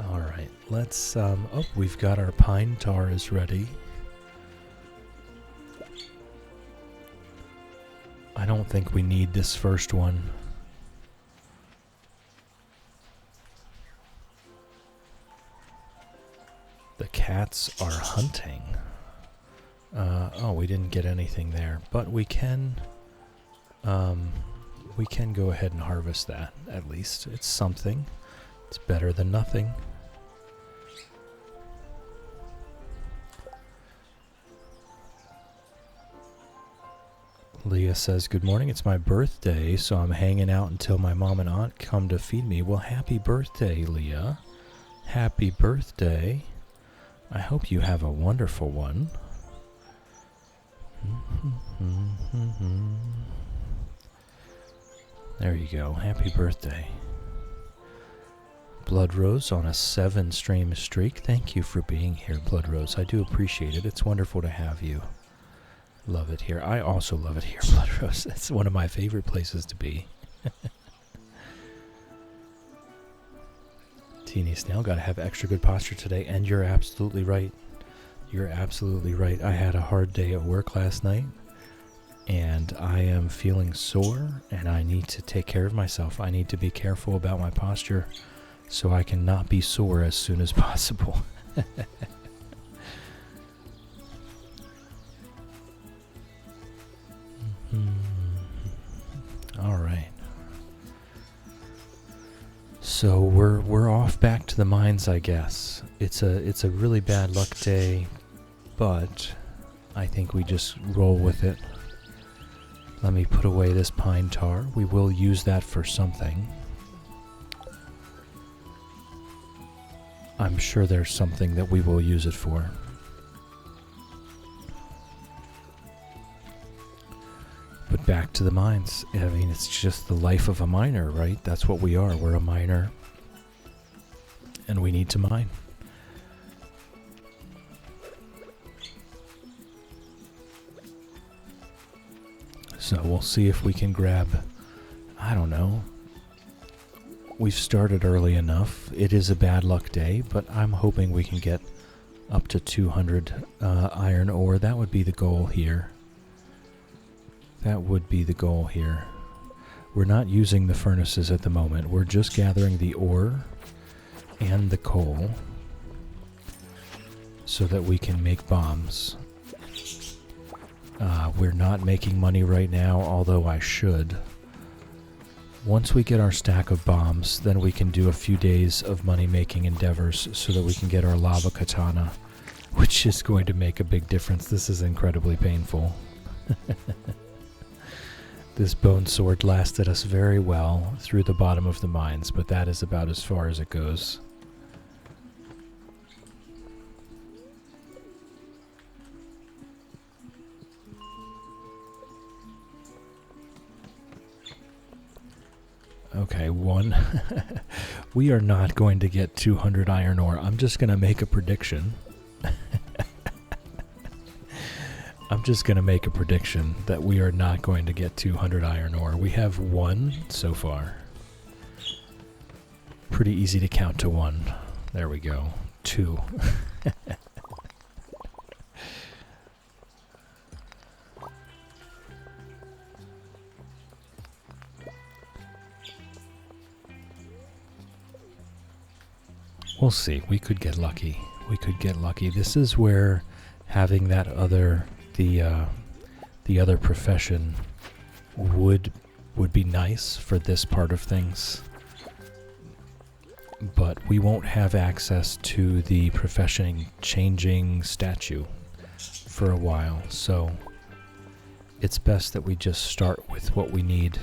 All right. Let's, oh, we've got our pine tar is ready. I don't think we need this first one. The cats are hunting. Oh, we didn't get anything there, but we can go ahead and harvest that, at least. It's something. It's better than nothing. Leah says, good morning, it's my birthday, so I'm hanging out until my mom and aunt come to feed me. Well, happy birthday, Leah. Happy birthday. I hope you have a wonderful one. There you go. Happy birthday. Blood Rose on a 7-stream streak. Thank you for being here, Blood Rose. I do appreciate it. It's wonderful to have you. Love it here. I also love it here, Blood Rose. It's one of my favorite places to be. Teeny Snail, gotta have extra good posture today, and you're absolutely right. You're absolutely right. I had a hard day at work last night, and I am feeling sore, and I need to take care of myself. I need to be careful about my posture so I can not be sore as soon as possible. All right. So we're off back to the mines, I guess. It's a really bad luck day, but I think we just roll with it. Let me put away this pine tar. We will use that for something. I'm sure there's something that we will use it for. But back to the mines. I mean, it's just the life of a miner, right? That's what we are. We're a miner. And we need to mine. So we'll see if we can grab, I don't know. We've started early enough. It is a bad luck day, but I'm hoping we can get up to 200 iron ore. That would be the goal here. That would be the goal here. We're not using the furnaces at the moment. We're just gathering the ore and the coal so that we can make bombs. We're not making money right now, although I should. Once we get our stack of bombs, then we can do a few days of money-making endeavors so that we can get our lava katana, which is going to make a big difference. This is incredibly painful. This bone sword lasted us very well through the bottom of the mines, but that is about as far as it goes. Okay, one. We are not going to get 200 iron ore. I'm just going to make a prediction. I'm just going to make a prediction that we are not going to get 200 iron ore. We have one so far. Pretty easy to count to one. There we go. 2. We'll see. We could get lucky. We could get lucky. This is where having that other the other profession would be nice for this part of things. But we won't have access to the profession changing statue for a while, so it's best that we just start with what we need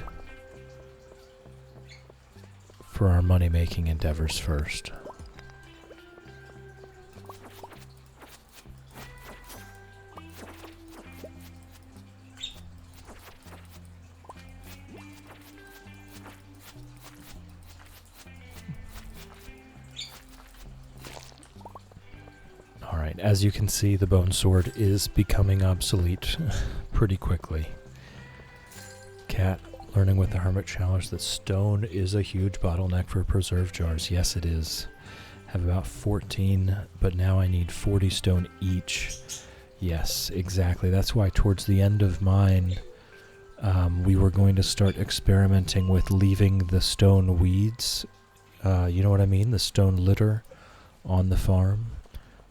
for our money-making endeavors first. As you can see, the bone sword is becoming obsolete pretty quickly. Cat learning with the Hermit Challenge that stone is a huge bottleneck for preserve jars. Yes, it is. Have about 14, but now I need 40 stone each. Yes, exactly. That's why towards the end of mine, we were going to start experimenting with leaving the stone weeds, you know what I mean? The stone litter on the farm.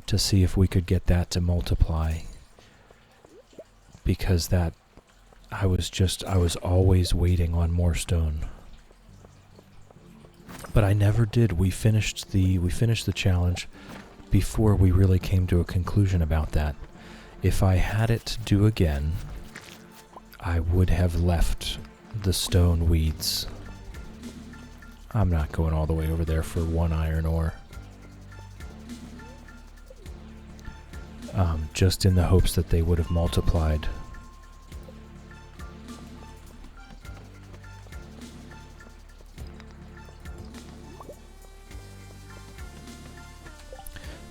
to see if we could get that to multiply. Because that, I was always waiting on more stone. But I never did. We finished the challenge before we really came to a conclusion about that. If I had it to do again, I would have left the stone weeds. I'm not going all the way over there for 1 iron ore. Just in the hopes that they would have multiplied.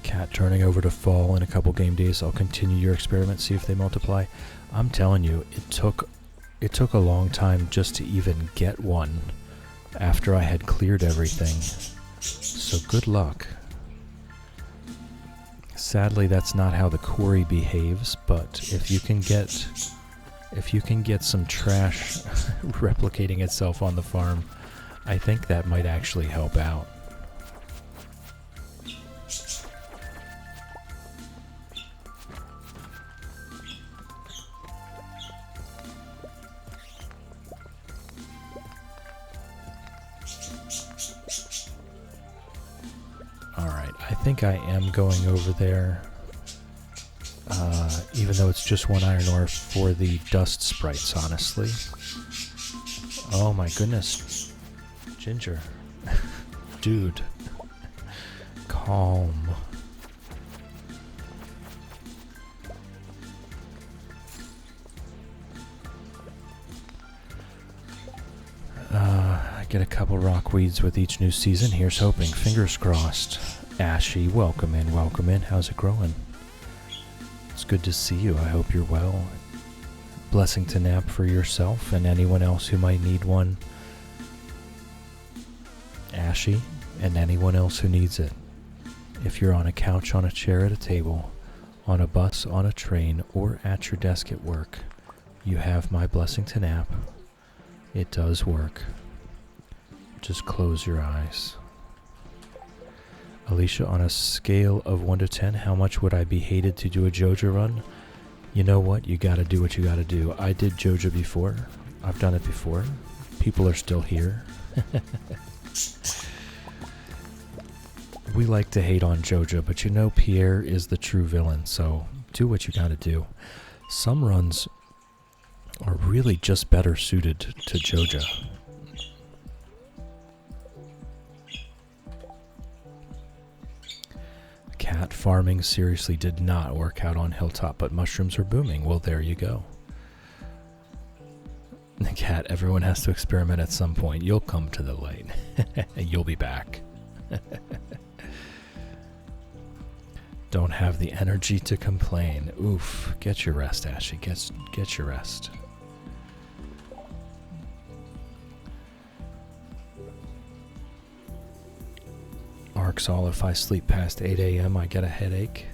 Cat turning over to fall in a couple game days. I'll continue your experiment, see if they multiply. I'm telling you, it took a long time just to even get one after I had cleared everything. So good luck. Sadly, that's not how the quarry behaves, but if you can get some trash replicating itself on the farm, I think that might actually help out. I think I am going over there, even though it's just 1 iron ore, for the dust sprites, honestly. Oh my goodness. Ginger. Dude. Calm. I get a couple rockweeds with each new season. Here's hoping. Fingers crossed. Ashy, welcome in, welcome in. How's it growing? It's good to see you. I hope you're well. Blessing to nap for yourself and anyone else who might need one. Ashy, and anyone else who needs it. If you're on a couch, on a chair, at a table, on a bus, on a train, or at your desk at work, you have my blessing to nap. It does work. Just close your eyes. Alicia, on a scale of 1 to 10, how much would I be hated to do a Joja run? You know what? You gotta do what you gotta do. I did Joja before. I've done it before. People are still here. We like to hate on Joja, but you know Pierre is the true villain, so do what you gotta do. Some runs are really just better suited to Joja. Cat farming seriously did not work out on Hilltop, but mushrooms are booming. Well, there you go. Cat, everyone has to experiment at some point. You'll come to the light. You'll be back. Don't have the energy to complain. Oof. Get your rest, Ashy. Get your rest. Arxall, if I sleep past 8 a.m. I get a headache.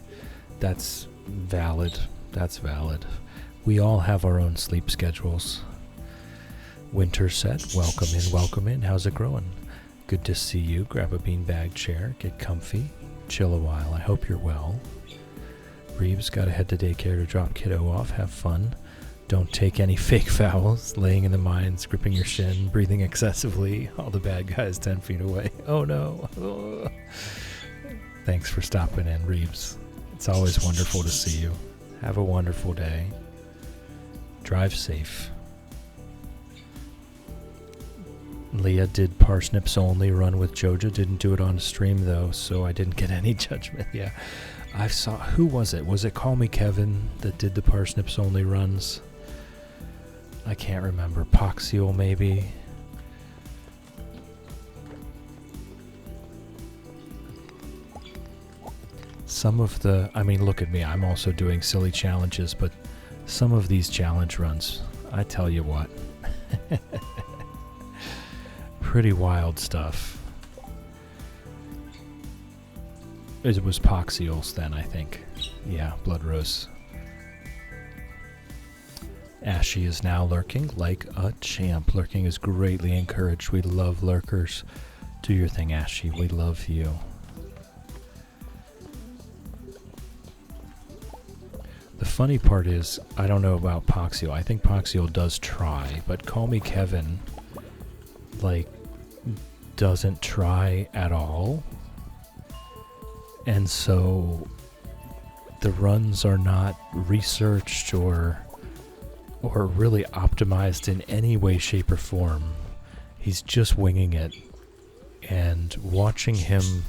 That's valid. That's valid. We all have our own sleep schedules. Winter set, welcome in. How's it growing? Good to see you. Grab a beanbag chair, get comfy, chill a while. I hope you're well. Reeves, gotta head to daycare to drop kiddo off. Have fun. Don't take any fake fouls. Laying in the mines, gripping your shin, breathing excessively. All the bad guys 10 feet away. Oh no. Oh. Thanks for stopping in, Reeves. It's always wonderful to see you. Have a wonderful day. Drive safe. Leah did parsnips only run with Joja. Didn't do it on stream though, so I didn't get any judgment. Yeah. I saw, who was it? Was it Call Me Kevin that did the parsnips only runs? I can't remember. Poxiel maybe. Some of the, I mean, look at me. I'm also doing silly challenges, but some of these challenge runs, I tell you what. Pretty wild stuff. It was Poxiels then, I think. Yeah, Blood Rose. Ashy is now lurking like a champ. Lurking is greatly encouraged. We love lurkers. Do your thing, Ashy. We love you. The funny part is, I don't know about Poxio. I think Poxio does try, but Call Me Kevin, like, doesn't try at all. And so the runs are not researched or really optimized in any way, shape, or form. He's just winging it, and watching him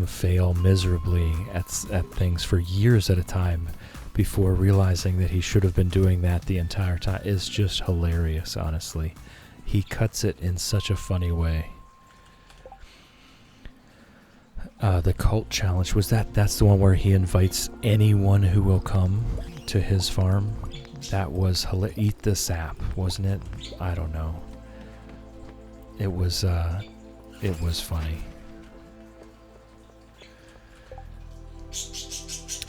fail miserably at things for years at a time before realizing that he should have been doing that the entire time is just hilarious, honestly. He cuts it in such a funny way. The cult challenge, that's the one where he invites anyone who will come to his farm? That was Eat the Sap, wasn't it? I don't know. It was funny.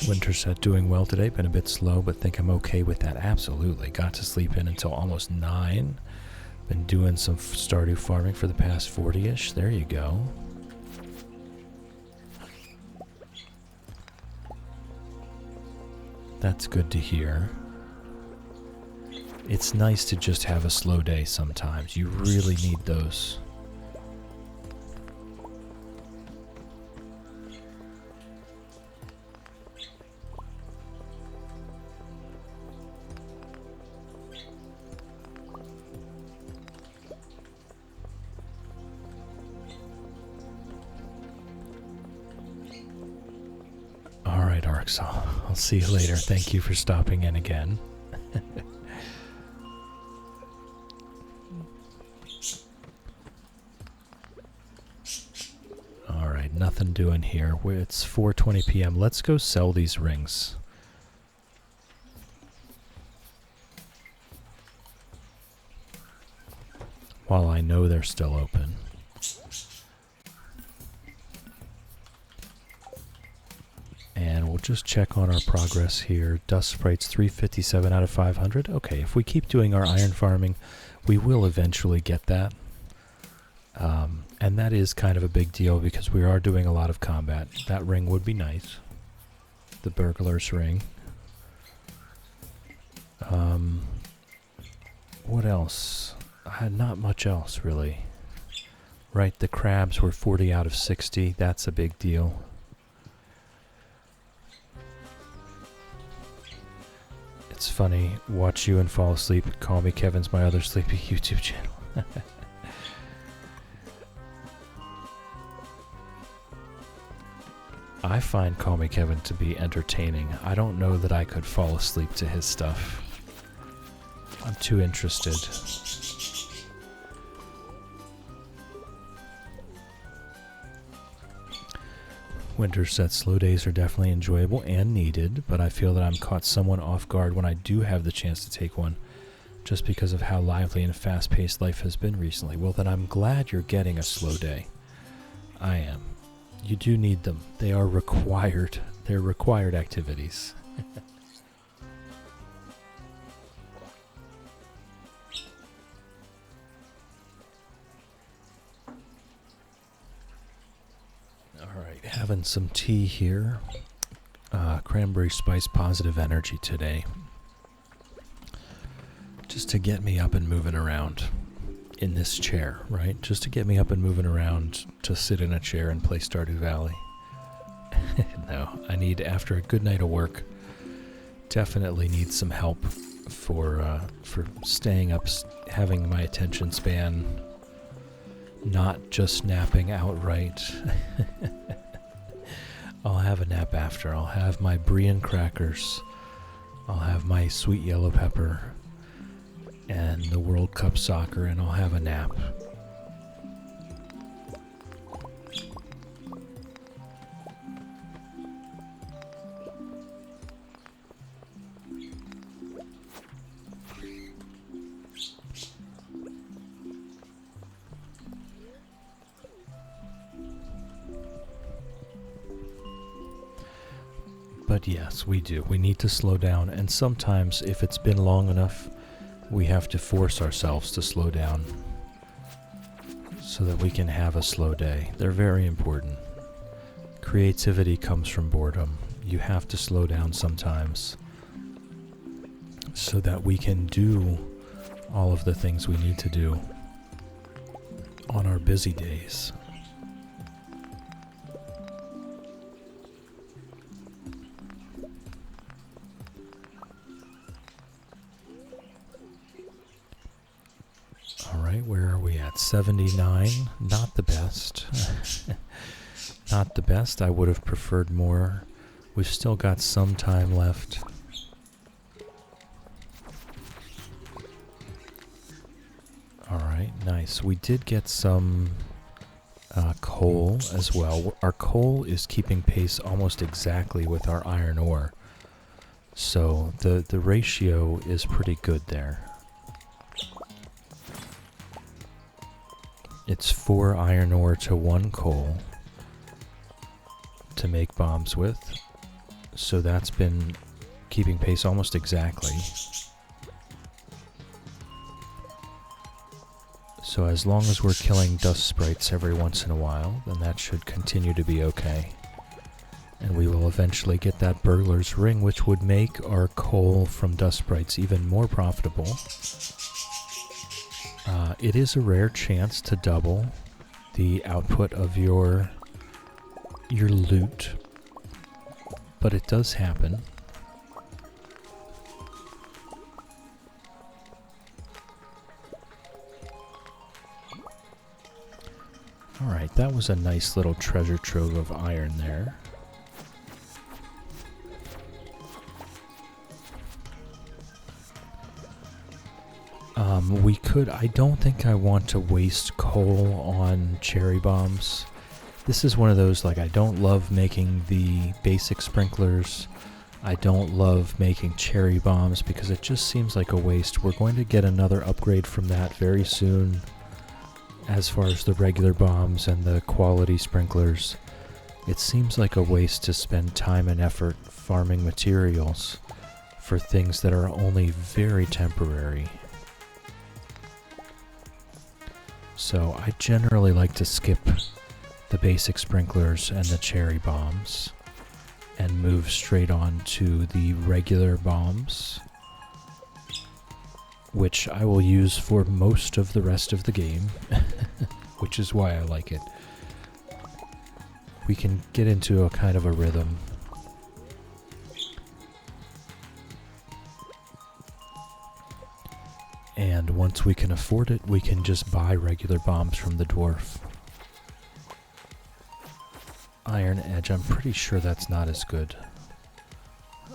Winter said, doing well today, been a bit slow, but think I'm okay with that. Absolutely. Got to sleep in until almost 9. Been doing some Stardew farming for the past 40-ish. There you go. That's good to hear. It's nice to just have a slow day sometimes. You really need those. All right, Arx, I'll see you later. Thank you for stopping in again. Alright, nothing doing here. It's 4:20 p.m. Let's go sell these rings. While I know they're still open. And we'll just check on our progress here. Dust Sprites 357 out of 500. Okay, if we keep doing our iron farming, we will eventually get that. And that is kind of a big deal because we are doing a lot of combat. That ring would be nice. The burglar's ring. What else? Not much else, really. Right, the crabs were 40 out of 60. That's a big deal. It's funny, watch you and fall asleep. Call Me Kevin's my other sleepy YouTube channel. I find Call Me Kevin to be entertaining. I don't know that I could fall asleep to his stuff. I'm too interested. Winter said slow days are definitely enjoyable and needed, but I feel that I'm caught somewhat off guard when I do have the chance to take one, just because of how lively and fast-paced life has been recently. Well, then I'm glad you're getting a slow day. I am. You do need them. They are required. They're required activities. Alright, having some tea here. Cranberry spice positive energy today. Just to get me up and moving around in this chair, right? Just to get me up and moving around to sit in a chair and play Stardew Valley. No, I need, after a good night of work, definitely need some help for staying up, having my attention span not just napping outright. I'll have a nap after. I'll have my brie and crackers. I'll have my sweet yellow pepper and the World Cup soccer, and I'll have a nap. But yes, we do. We need to slow down, and sometimes, if it's been long enough, we have to force ourselves to slow down so that we can have a slow day. They're very important. Creativity comes from boredom. you have to slow down sometimes so that we can do all of the things we need to do on our busy days. Alright, where are we at? 79. Not the best. Not the best. I would have preferred more. We've still got some time left. Alright, nice. We did get some coal as well. Our coal is keeping pace almost exactly with our iron ore. So the ratio is pretty good there. It's 4 iron ore to 1 coal to make bombs with. So that's been keeping pace almost exactly. So as long as we're killing dust sprites every once in a while, then that should continue to be okay. And we will eventually get that burglar's ring, which would make our coal from dust sprites even more profitable. It is a rare chance to double the output of your loot, but it does happen. Alright, that was a nice little treasure trove of iron there. We could, I don't think I want to waste coal on cherry bombs. This is one of those, like, I don't love making the basic sprinklers. I don't love making cherry bombs because it just seems like a waste. We're going to get another upgrade from that very soon as far as the regular bombs and the quality sprinklers. It seems like a waste to spend time and effort farming materials for things that are only very temporary. So I generally like to skip the basic sprinklers and the cherry bombs and move straight on to the regular bombs, which I will use for most of the rest of the game, which is why I like it. We can get into a kind of a rhythm. And once we can afford it, we can just buy regular bombs from the dwarf. Iron Edge, I'm pretty sure that's not as good.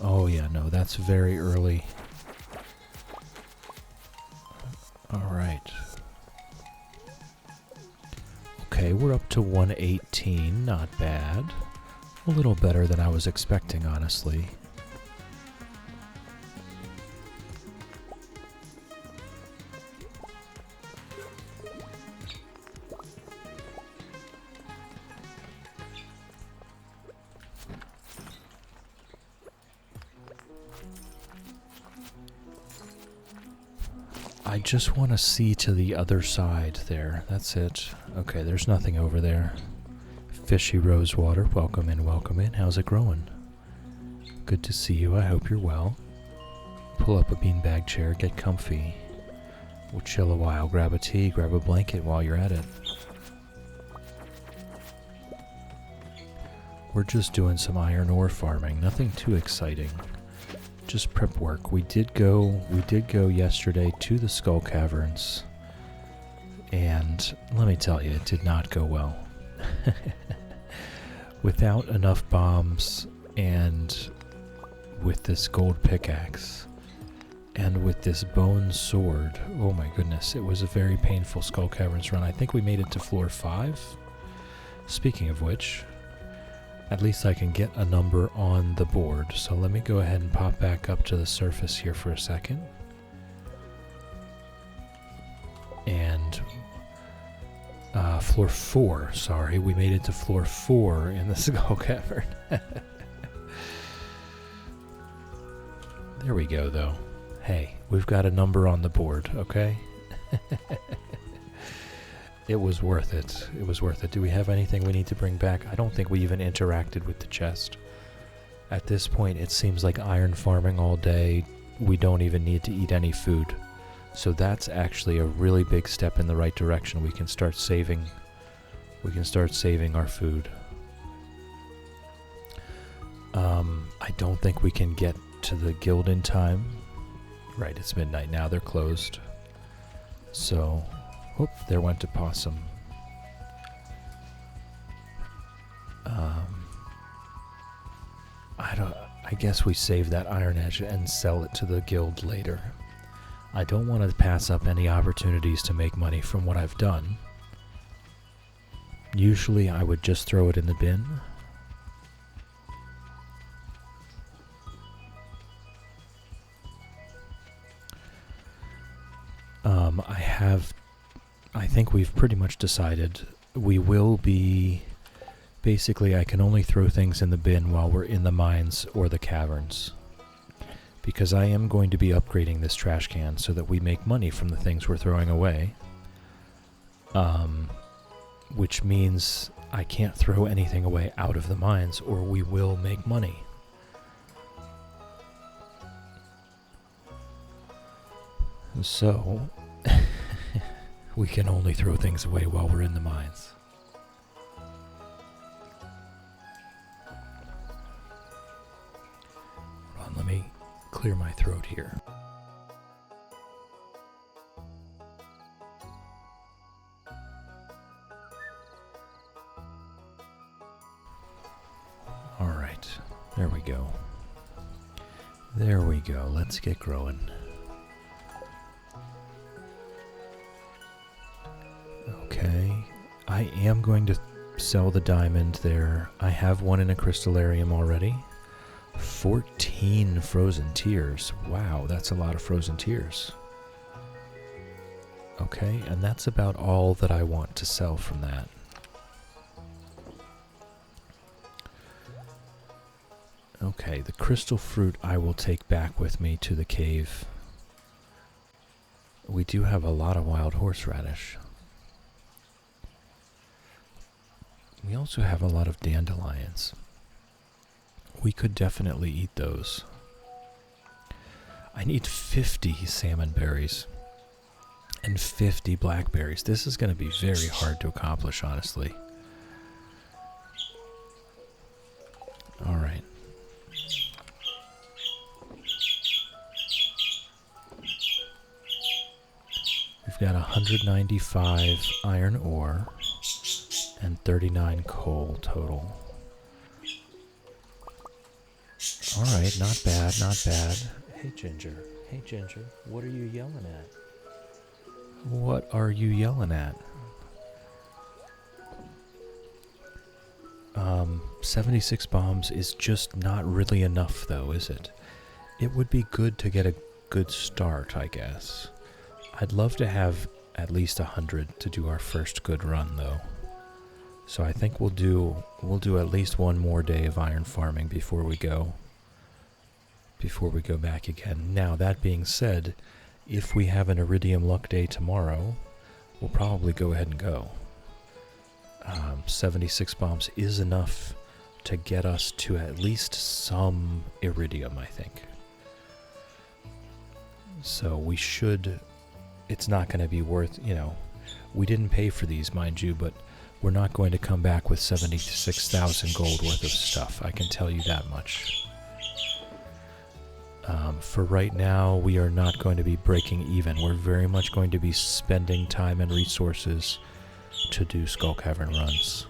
Oh yeah, no, that's very early. Alright. Okay, we're up to 118, not bad. A little better than I was expecting, honestly. I just want to see to the other side there. That's it. Okay, there's nothing over there. Fishy Rosewater, welcome in, welcome in. How's it growing? Good to see you. I hope you're well. Pull up a beanbag chair, get comfy. We'll chill a while, grab a tea, grab a blanket while you're at it. We're just doing some iron ore farming, nothing too exciting. Just prep work. We did go yesterday to the Skull Caverns, and let me tell you, it did not go well. Without enough bombs, and with this gold pickaxe, and with this bone sword, oh my goodness, it was a very painful Skull Caverns run. I think we made it to floor 5. Speaking of which, at least I can get a number on the board. So let me go ahead and pop back up to the surface here for a second. And floor 4, sorry, we made it to floor 4 in the Skull Cavern. There we go, though. Hey, we've got a number on the board, okay? It was worth it. It was worth it. Do we have anything we need to bring back? I don't think we even interacted with the chest. At this point, it seems like iron farming all day. We don't even need to eat any food. So that's actually a really big step in the right direction. We can start saving our food. I don't think we can get to the guild in time. Right, it's midnight now, they're closed. So, whoop, there went a possum. I guess we save that iron edge and sell it to the guild later. I don't want to pass up any opportunities to make money from what I've done. Usually I would just throw it in the bin. I think we've pretty much decided we will be... Basically, I can only throw things in the bin while we're in the mines or the caverns. Because I am going to be upgrading this trash can so that we make money from the things we're throwing away. Which means I can't throw anything away out of the mines or we will make money. So, we can only throw things away while we're in the mines. Hold on, let me clear my throat here. Alright, there we go. There we go, let's get growing. Okay, I am going to sell the diamond there. I have one in a crystallarium already. 14 frozen tears. Wow, that's a lot of frozen tears. Okay, and that's about all that I want to sell from that. Okay, the crystal fruit I will take back with me to the cave. We do have a lot of wild horseradish. We also have a lot of dandelions. We could definitely eat those. I need 50 salmon berries and 50 blackberries. This is going to be very hard to accomplish, honestly. All right. We've got 195 iron ore and 39 coal total. Alright, not bad, not bad. Hey Ginger, what are you yelling at? What are you yelling at? 76 bombs is just not really enough though, is it? It would be good to get a good start, I guess. I'd love to have at least 100 to do our first good run though. So I think we'll do at least one more day of iron farming before we go back again. Now that being said, if we have an iridium luck day tomorrow, we'll probably go ahead and go. 76 bombs is enough to get us to at least some iridium, I think. So we should, it's not going to be worth, we didn't pay for these, mind you, but we're not going to come back with 76,000 gold worth of stuff. I can tell you that much. For right now, we are not going to be breaking even. We're very much going to be spending time and resources to do Skull Cavern runs.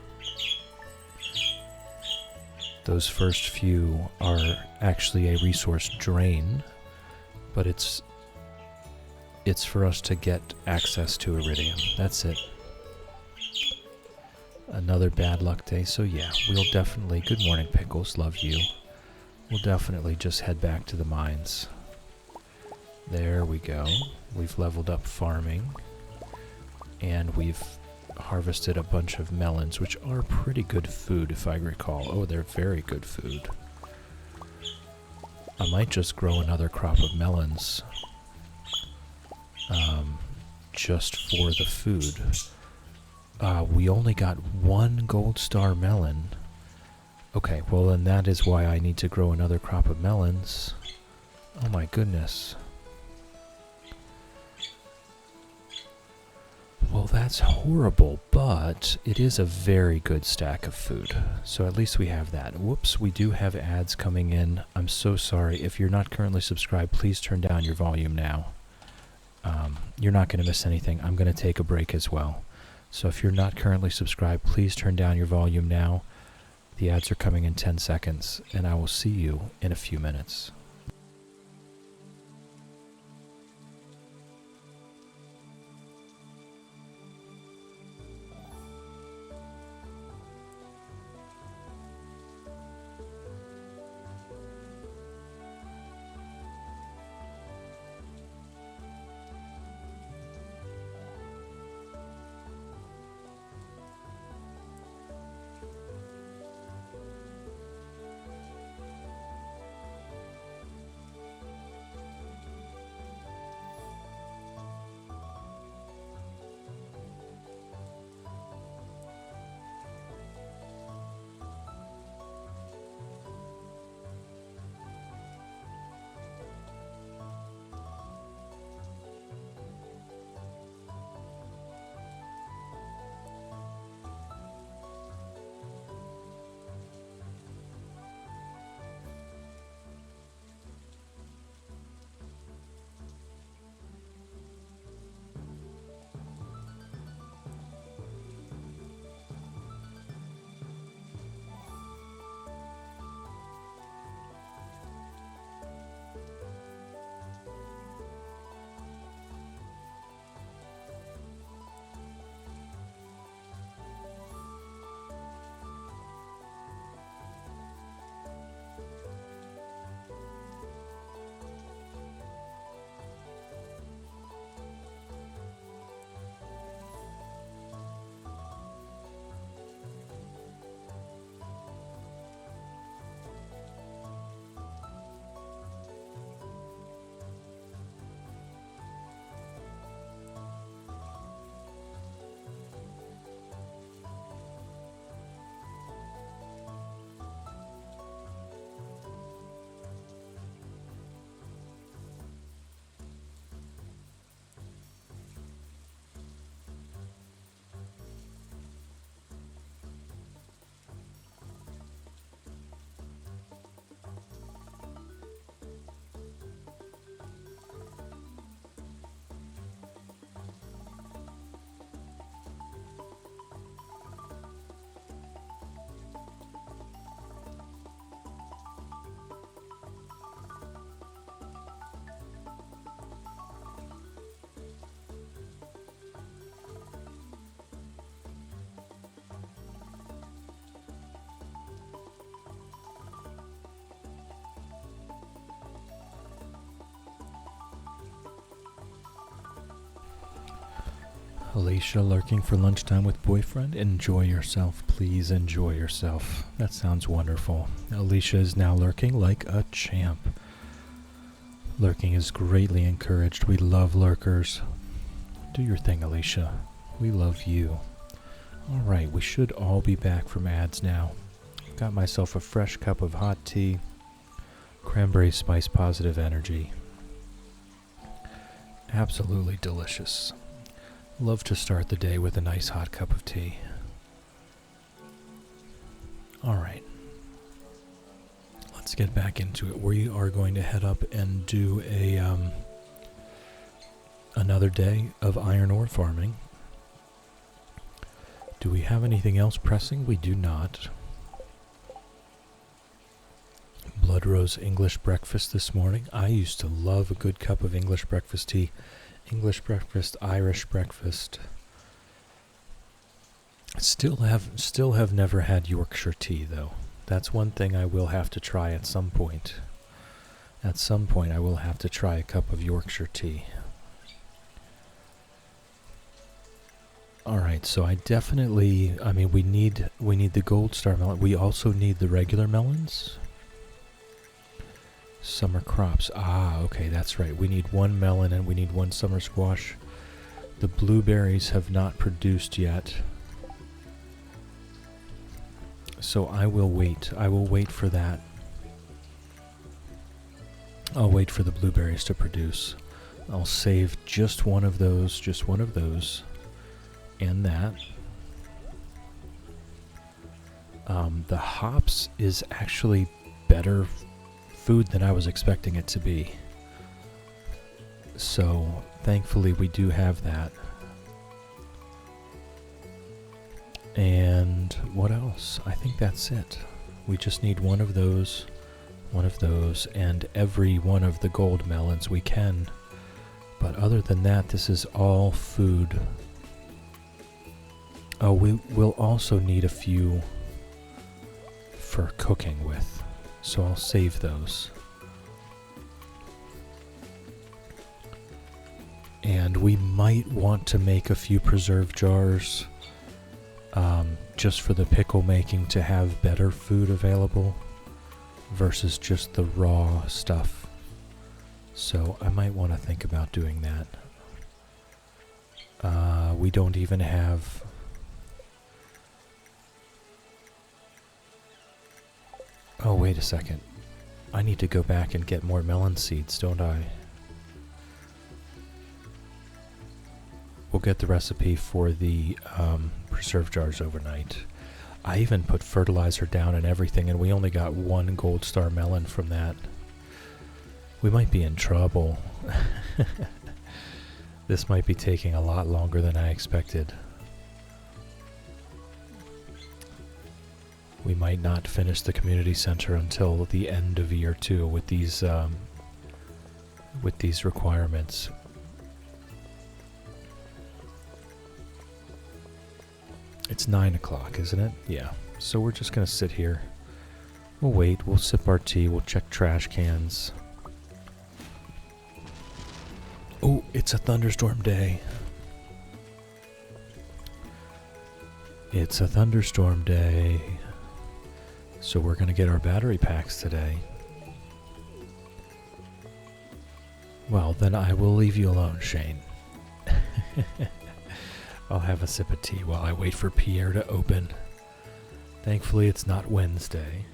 Those first few are actually a resource drain, but it's for us to get access to iridium. That's it. Another bad luck day, so yeah, we'll definitely... Good morning, Pickles, love you. We'll definitely just head back to the mines. There we go. We've leveled up farming. And we've harvested a bunch of melons, which are pretty good food, if I recall. Oh, they're very good food. I might just grow another crop of melons. Just for the food. We only got one gold star melon, Okay, well then that is why I need to grow another crop of melons. Oh my goodness. Well, that's horrible, but it is a very good stack of food. So at least we have that. Whoops, we do have ads coming in. I'm so sorry. If you're not currently subscribed, please turn down your volume now. You're not going to miss anything. I'm going to take a break as well. So if you're not currently subscribed, please turn down your volume now. The ads are coming in 10 seconds, and I will see you in a few minutes. Alicia lurking for lunchtime with boyfriend. Enjoy yourself. Please enjoy yourself. That sounds wonderful. Alicia is now lurking like a champ. Lurking is greatly encouraged. We love lurkers. Do your thing, Alicia. We love you. Alright, we should all be back from ads now. Got myself a fresh cup of hot tea. Cranberry spice positive energy. Absolutely delicious. Love to start the day with a nice hot cup of tea. Alright. Let's get back into it. We are going to head up and do a another day of iron ore farming. Do we have anything else pressing? We do not. Blood Rose English breakfast this morning. I used to love a good cup of English breakfast tea. English breakfast, Irish breakfast. Still have never had Yorkshire tea though. That's one thing I will have to try at some point. At some point I will have to try a cup of Yorkshire tea. Alright, so I mean we need the gold star melon. We also need the regular melons. Summer crops. Ah, okay, that's right. We need one melon and we need one summer squash. The blueberries have not produced yet. So I will wait. I will wait for that. I'll wait for the blueberries to produce. I'll save just one of those, and that. The hops is actually better food than I was expecting it to be. So thankfully we do have that. And what else? I think that's it. We just need one of those, and every one of the gold melons we can. But other than that, this is all food. Oh, we will also need a few for cooking with, so I'll save those. And we might want to make a few preserve jars, just for the pickle making, to have better food available versus just the raw stuff. So I might want to think about doing that. We don't even have... Oh, wait a second. I need to go back and get more melon seeds, don't I? We'll get the recipe for the preserve jars overnight. I even put fertilizer down and everything, and we only got one gold star melon from that. We might be in trouble. This might be taking a lot longer than I expected. We might not finish the community center until the end of year 2 with these requirements. It's 9 o'clock, isn't it? Yeah. So we're just gonna sit here. We'll wait, we'll sip our tea, we'll check trash cans. Oh, it's a thunderstorm day. It's a thunderstorm day. So we're gonna get our battery packs today. Well, then I will leave you alone, Shane. I'll have a sip of tea while I wait for Pierre to open. Thankfully, it's not Wednesday.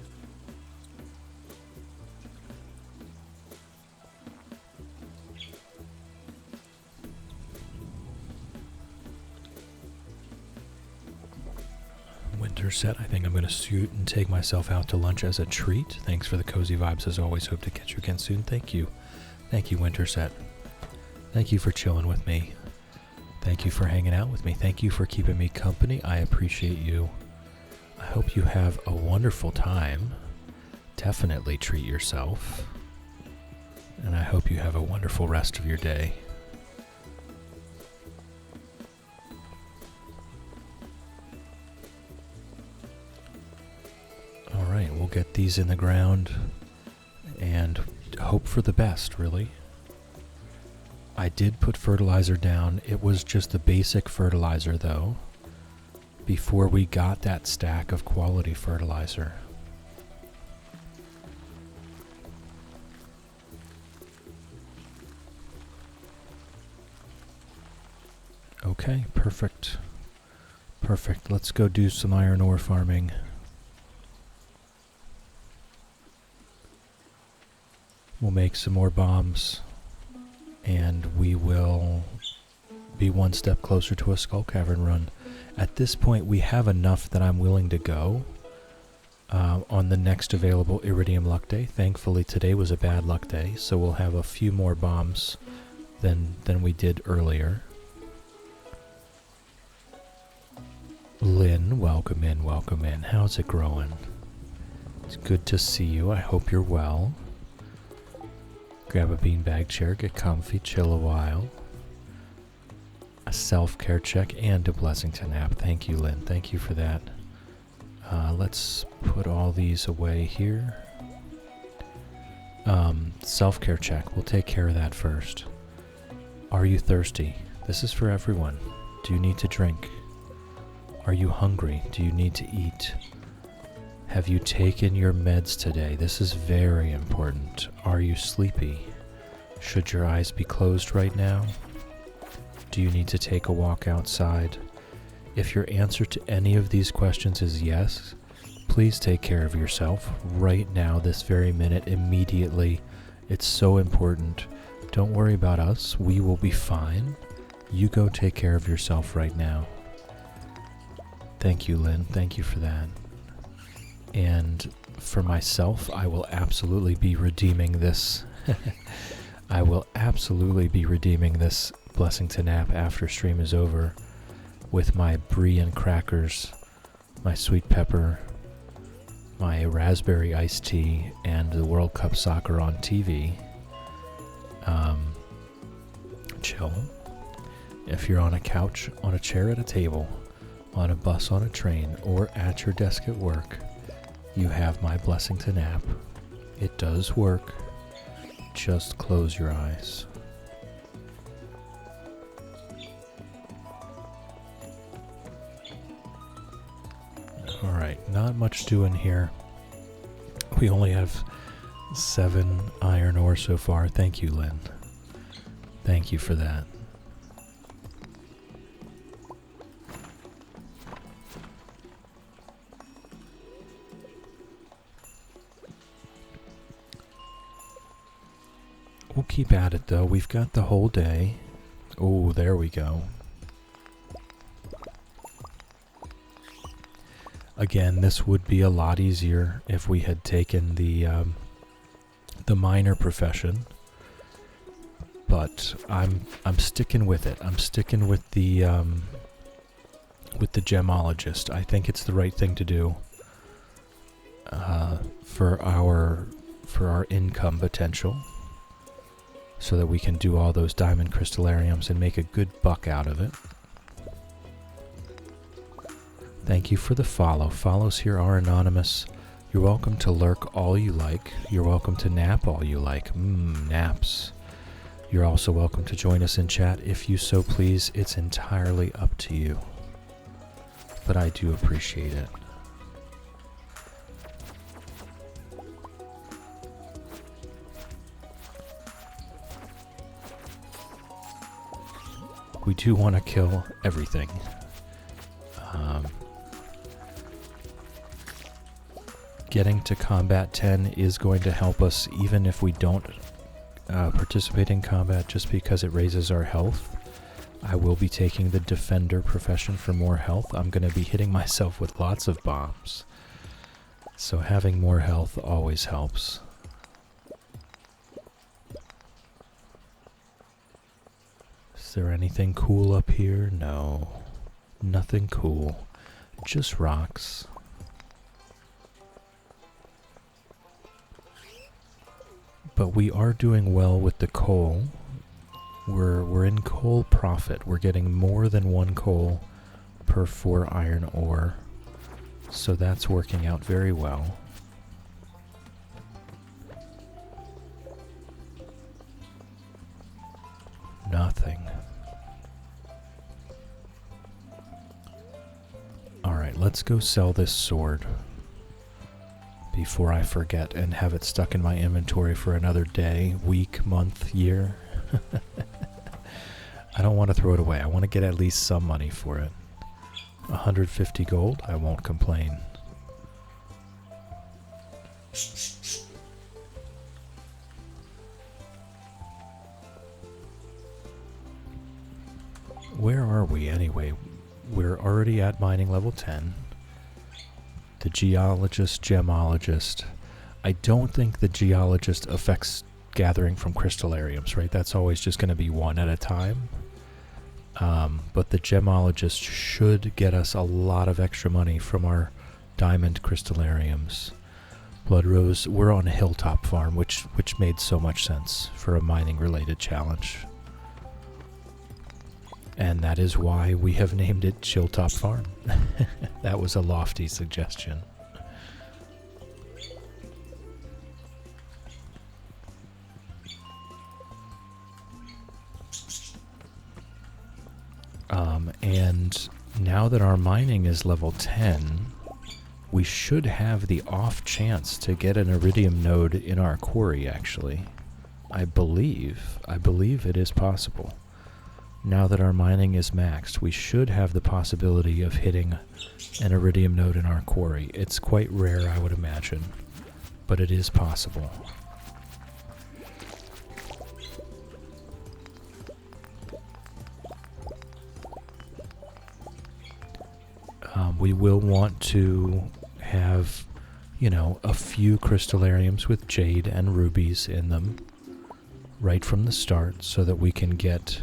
Winter set. I think I'm going to suit and take myself out to lunch as a treat. Thanks for the cozy vibes as always. Hope to catch you again soon. Thank you. Thank you, Winter set. Thank you for chilling with me. Thank you for hanging out with me. Thank you for keeping me company. I appreciate you. I hope you have a wonderful time. Definitely treat yourself. And I hope you have a wonderful rest of your day. Alright, we'll get these in the ground and hope for the best, really. I did put fertilizer down. It was just the basic fertilizer, though, before we got that stack of quality fertilizer. Okay, perfect. Perfect. Let's go do some iron ore farming. We'll make some more bombs. And we will be one step closer to a Skull Cavern run. At this point, we have enough that I'm willing to go on the next available Iridium Luck Day. Thankfully, today was a bad luck day, so we'll have a few more bombs than we did earlier. Lynn, welcome in, welcome in. How's it growing? It's good to see you. I hope you're well. Grab a beanbag chair, get comfy, chill a while. A self-care check and a Blessington app. Thank you, Lynn. Thank you for that. Let's put all these away here. Self-care check. We'll take care of that first. Are you thirsty? This is for everyone. Do you need to drink? Are you hungry? Do you need to eat? Have you taken your meds today? This is very important. Are you sleepy? Should your eyes be closed right now? Do you need to take a walk outside? If your answer to any of these questions is yes, please take care of yourself right now, this very minute, immediately. It's so important. Don't worry about us. We will be fine. You go take care of yourself right now. Thank you, Lynn. Thank you for that. And for myself, I will absolutely be redeeming this. I will absolutely be redeeming this blessing to nap after stream is over with my brie and crackers, my sweet pepper, my raspberry iced tea, and the World Cup soccer on TV. Chill. If you're on a couch, on a chair at a table, on a bus, on a train, or at your desk at work, you have my blessing to nap. It does work. Just close your eyes. Alright, not much doing here. We only have 7 iron ore so far. Thank you, Lynn. Thank you for that. We'll keep at it though. We've got the whole day. Oh, there we go. Again, this would be a lot easier if we had taken the miner profession. But I'm sticking with it. I'm sticking with the gemologist. I think it's the right thing to do for our income potential, so that we can do all those diamond crystallariums and make a good buck out of it. Thank you for the follow. Follows here are anonymous. You're welcome to lurk all you like. You're welcome to nap all you like. Naps. You're also welcome to join us in chat if you so please. It's entirely up to you. But I do appreciate it. We do want to kill everything. Getting to combat 10 is going to help us even if we don't participate in combat, just because it raises our health. I will be taking the defender profession for more health. I'm going to be hitting myself with lots of bombs. So having more health always helps. Is there anything cool up here? No. Nothing cool. Just rocks. But we are doing well with the coal. We're in coal profit. We're getting more than 1 coal per 4 iron ore. So that's working out very well. Nothing. Alright, let's go sell this sword before I forget and have it stuck in my inventory for another day, week, month, year. I don't want to throw it away. I want to get at least some money for it. 150 gold, I won't complain. Where are we anyway? We're already at mining level 10. The geologist, gemologist. I don't think the geologist affects gathering from crystallariums, right? That's always just going to be 1 at a time. But the gemologist should get us a lot of extra money from our diamond crystallariums. Blood Rose, we're on a hilltop farm, which made so much sense for a mining-related challenge. And that is why we have named it Chilltop Farm. That was a lofty suggestion. And now that our mining is level 10, we should have the off chance to get an iridium node in our quarry, actually. I believe it is possible. now that our mining is maxed, we should have the possibility of hitting an iridium node in our quarry. It's quite rare, I would imagine, but it is possible. We will want to have, you know, a few crystallariums with jade and rubies in them right from the start so that we can get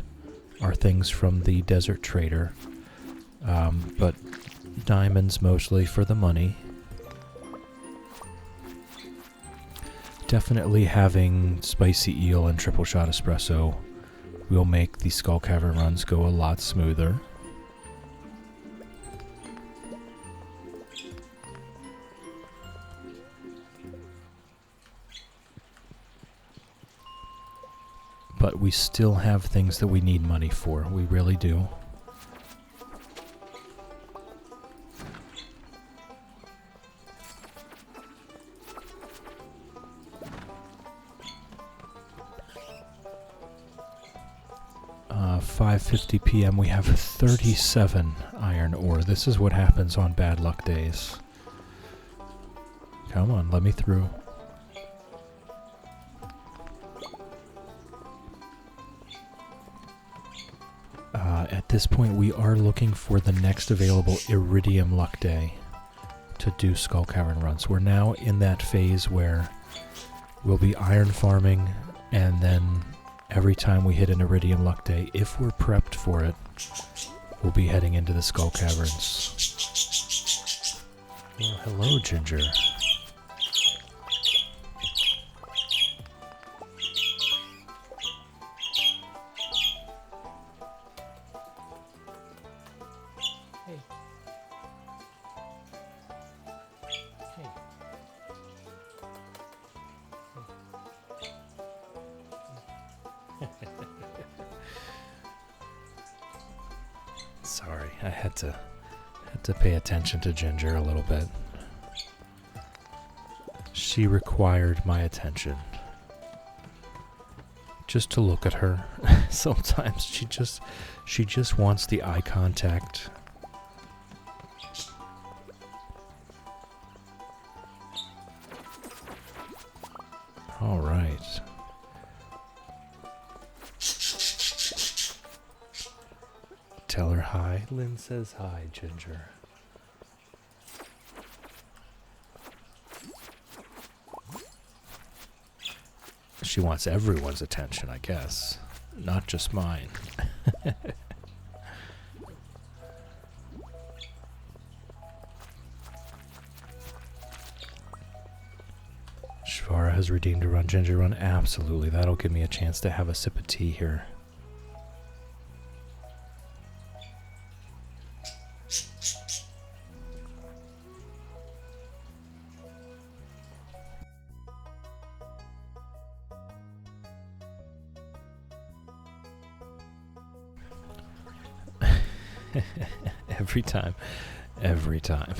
our things from the desert trader. But diamonds mostly for the money. Definitely having spicy eel and triple shot espresso will make the Skull Cavern runs go a lot smoother. But we still have things that we need money for. We really do. Uh, 5:50 p.m. we have 37 iron ore. This is what happens on bad luck days. Come on, let me through. At this point, we are looking for the next available Iridium Luck Day to do Skull Cavern runs. We're now in that phase where we'll be iron farming, and then every time we hit an Iridium Luck Day, if we're prepped for it, we'll be heading into the Skull Caverns. Well, hello, Ginger. Sorry, I had to pay attention to Ginger a little bit. She required my attention. Just to look at her. Sometimes she just wants the eye contact. All right. Tell her hi. Lynn says hi, Ginger. She wants everyone's attention, I guess. Not just mine. Shvara has redeemed a run. Ginger run. Absolutely. That'll give me a chance to have a sip of tea here. Every time.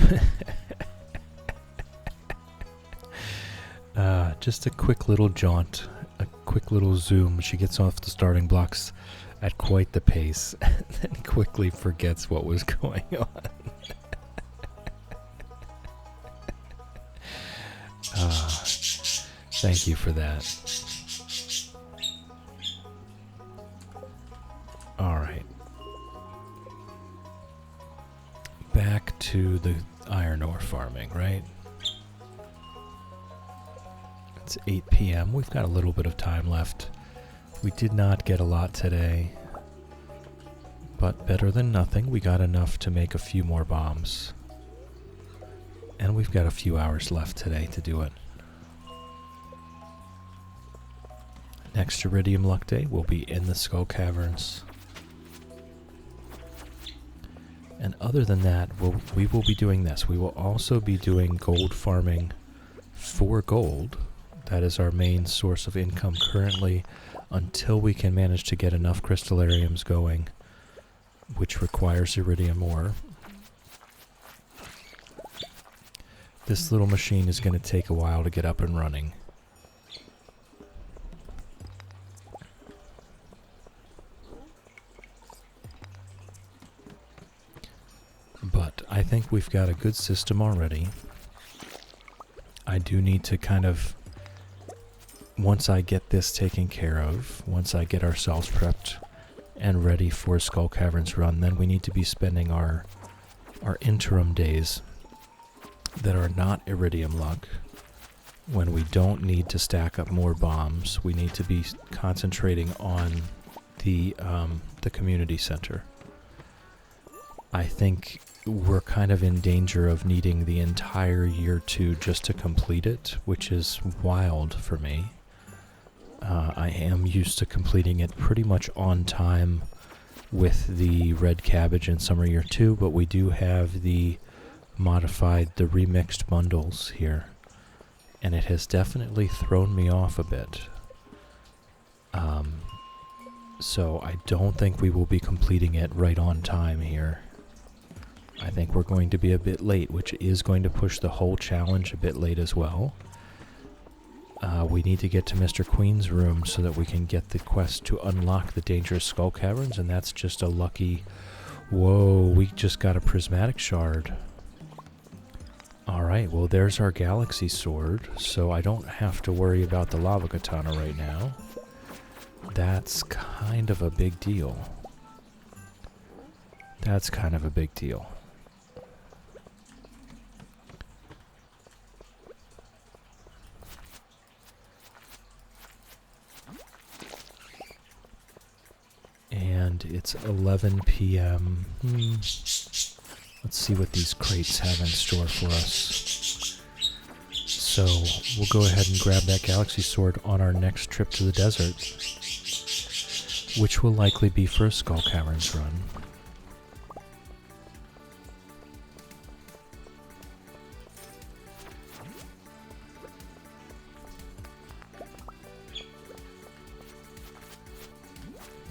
Just a quick little jaunt, a quick little zoom. She gets off the starting blocks at quite the pace and then quickly forgets what was going on. Thank you for that. Alright. Back to the iron ore farming, right? It's 8 p.m. We've got a little bit of time left. We did not get a lot today, but better than nothing. We got enough to make a few more bombs. And we've got a few hours left today to do it. Next Iridium Luck Day will be in the Skull Caverns. And other than that, we will be doing this. We will also be doing gold farming for gold. That is our main source of income currently until we can manage to get enough crystallariums going, which requires iridium ore. This little machine is going to take a while to get up and running. think we've got a good system already. I do need to kind of, once I get this taken care of, once I get ourselves prepped and ready for Skull Caverns run, then we need to be spending our interim days that are not Iridium luck. When we don't need to stack up more bombs, we need to be concentrating on the community center. I think we're kind of in danger of needing the entire year 2 just to complete it, which is wild for me. I am used to completing it pretty much on time with the red cabbage in summer year 2, but we do have the remixed bundles here, and it has definitely thrown me off a bit. So I don't think we will be completing it right on time here. I think we're going to be a bit late, which is going to push the whole challenge a bit late as well. We need to get to Mr. Queen's room so that we can get the quest to unlock the dangerous skull caverns, and that's just a lucky... Whoa, we just got a prismatic shard. Alright, well there's our galaxy sword, so I don't have to worry about the lava katana right now. That's kind of a big deal. That's kind of a big deal. And it's 11 p.m. Let's see what these crates have in store for us. So we'll go ahead and grab that galaxy sword on our next trip to the desert, which will likely be for a Skull Caverns run.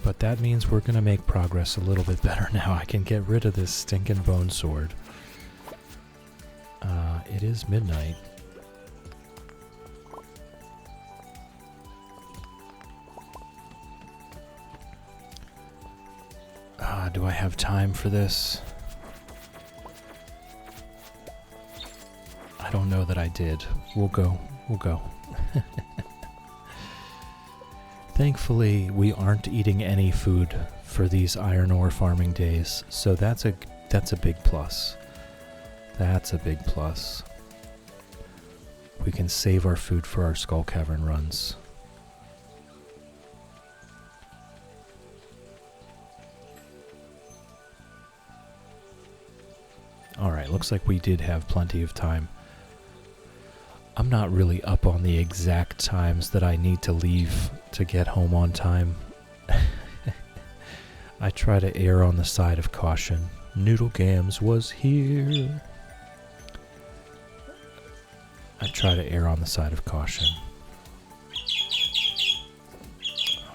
But that means we're going to make progress a little bit better now. I can get rid of this stinking bone sword. It is midnight. Do I have time for this? I don't know that I did. We'll go. We'll go. Thankfully, we aren't eating any food for these iron ore farming days, so that's a big plus. That's a big plus. We can save our food for our Skull Cavern runs. Alright, looks like we did have plenty of time. I'm not really up on the exact times that I need to leave to get home on time. I try to err on the side of caution. Noodle Gams was here. I try to err on the side of caution.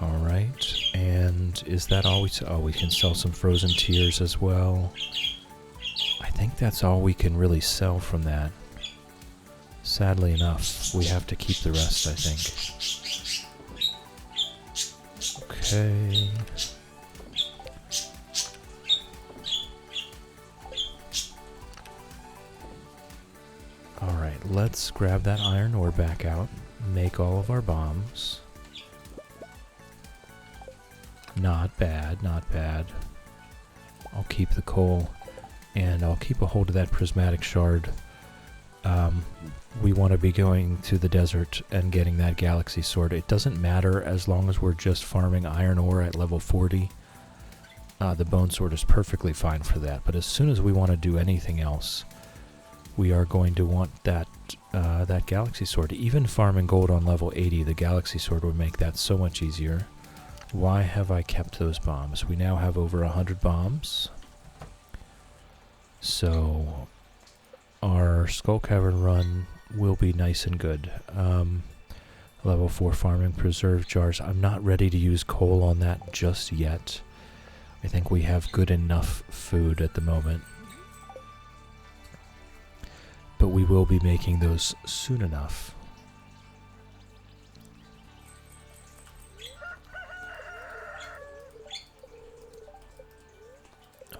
Alright, and is that all we... Oh, we can sell some frozen tears as well. I think that's all we can really sell from that. Sadly enough, we have to keep the rest, I think. Okay. Alright, let's grab that iron ore back out, make all of our bombs. Not bad, not bad. I'll keep the coal, and I'll keep a hold of that prismatic shard. We want to be going to the desert and getting that galaxy sword. It doesn't matter as long as we're just farming iron ore at level 40. The bone sword is perfectly fine for that, but as soon as we want to do anything else, we are going to want that that galaxy sword. Even farming gold on level 80, the galaxy sword would make that so much easier. Why have I kept those bombs? We now have over 100 bombs. So our Skull Cavern run will be nice and good. Level 4 farming preserve jars. I'm not ready to use coal on that just yet. I think we have good enough food at the moment. But we will be making those soon enough.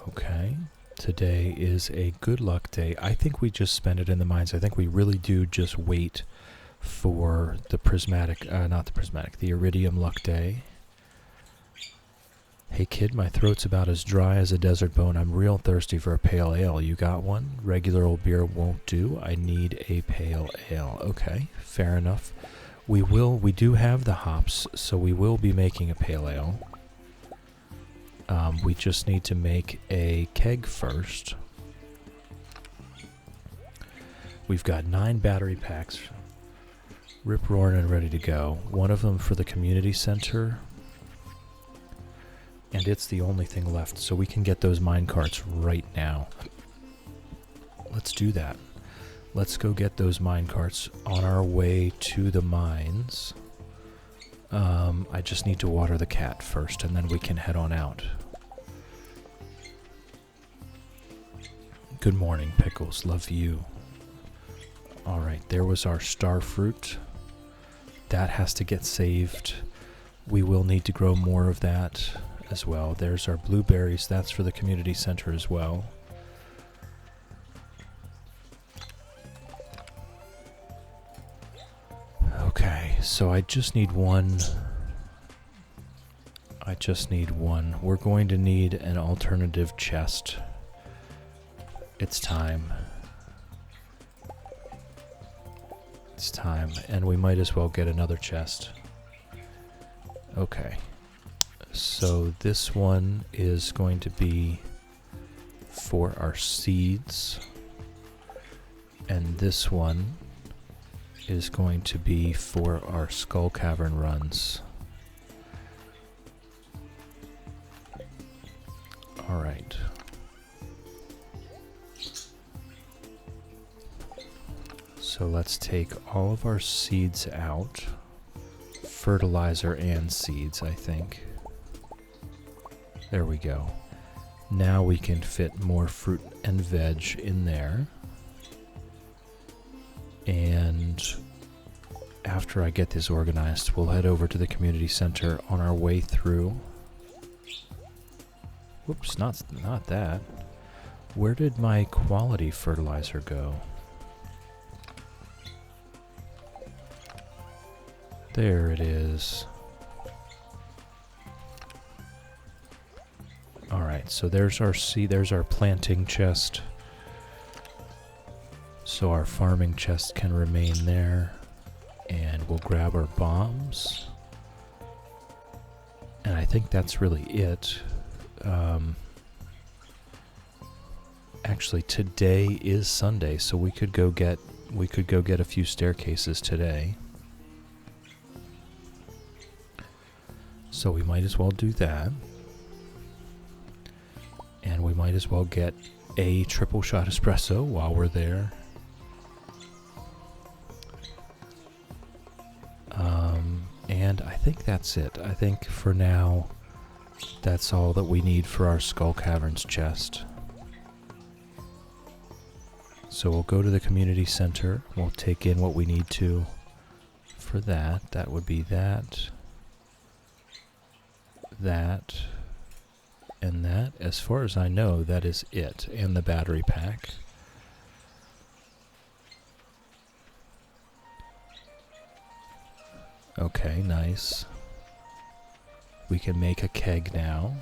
Okay. Today is a good luck day. I think we just spend it in the mines. I think we really do just wait for the the iridium luck day. Hey kid, my throat's about as dry as a desert bone. I'm real thirsty for a pale ale. You got one? Regular old beer won't do. I need a pale ale. Okay, fair enough. We do have the hops, so we will be making a pale ale. We just need to make a keg first. We've got 9 battery packs, rip-roaring and ready to go. One of them for the community center. And it's the only thing left, so we can get those mine carts right now. Let's do that. Let's go get those mine carts on our way to the mines. I just need to water the cat first, and then we can head on out. Good morning, Pickles. Love you. Alright, there was our star fruit. That has to get saved. We will need to grow more of that as well. There's our blueberries. That's for the community center as well. Okay, so I just need one. We're going to need an alternative chest. It's time. It's time, and we might as well get another chest. Okay. So this one is going to be for our seeds, and this one is going to be for our skull cavern runs. Alright. So let's take all of our seeds out. Fertilizer and seeds, I think. There we go. Now we can fit more fruit and veg in there. And after I get this organized, we'll head over to the community center on our way through. Whoops, not that. Where did my quality fertilizer go? There it is. Alright, so there's our there's our planting chest. So our farming chest can remain there. And we'll grab our bombs. And I think that's really it. Actually, today is Sunday, so we could go get a few staircases today. So we might as well do that. And we might as well get a triple shot espresso while we're there. And I think that's it. I think for now, that's all that we need for our Skull Caverns chest. So we'll go to the community center. We'll take in what we need to for that. That would be that, that, and that. As far as I know, that is it. And the battery pack. Okay, nice. We can make a keg now.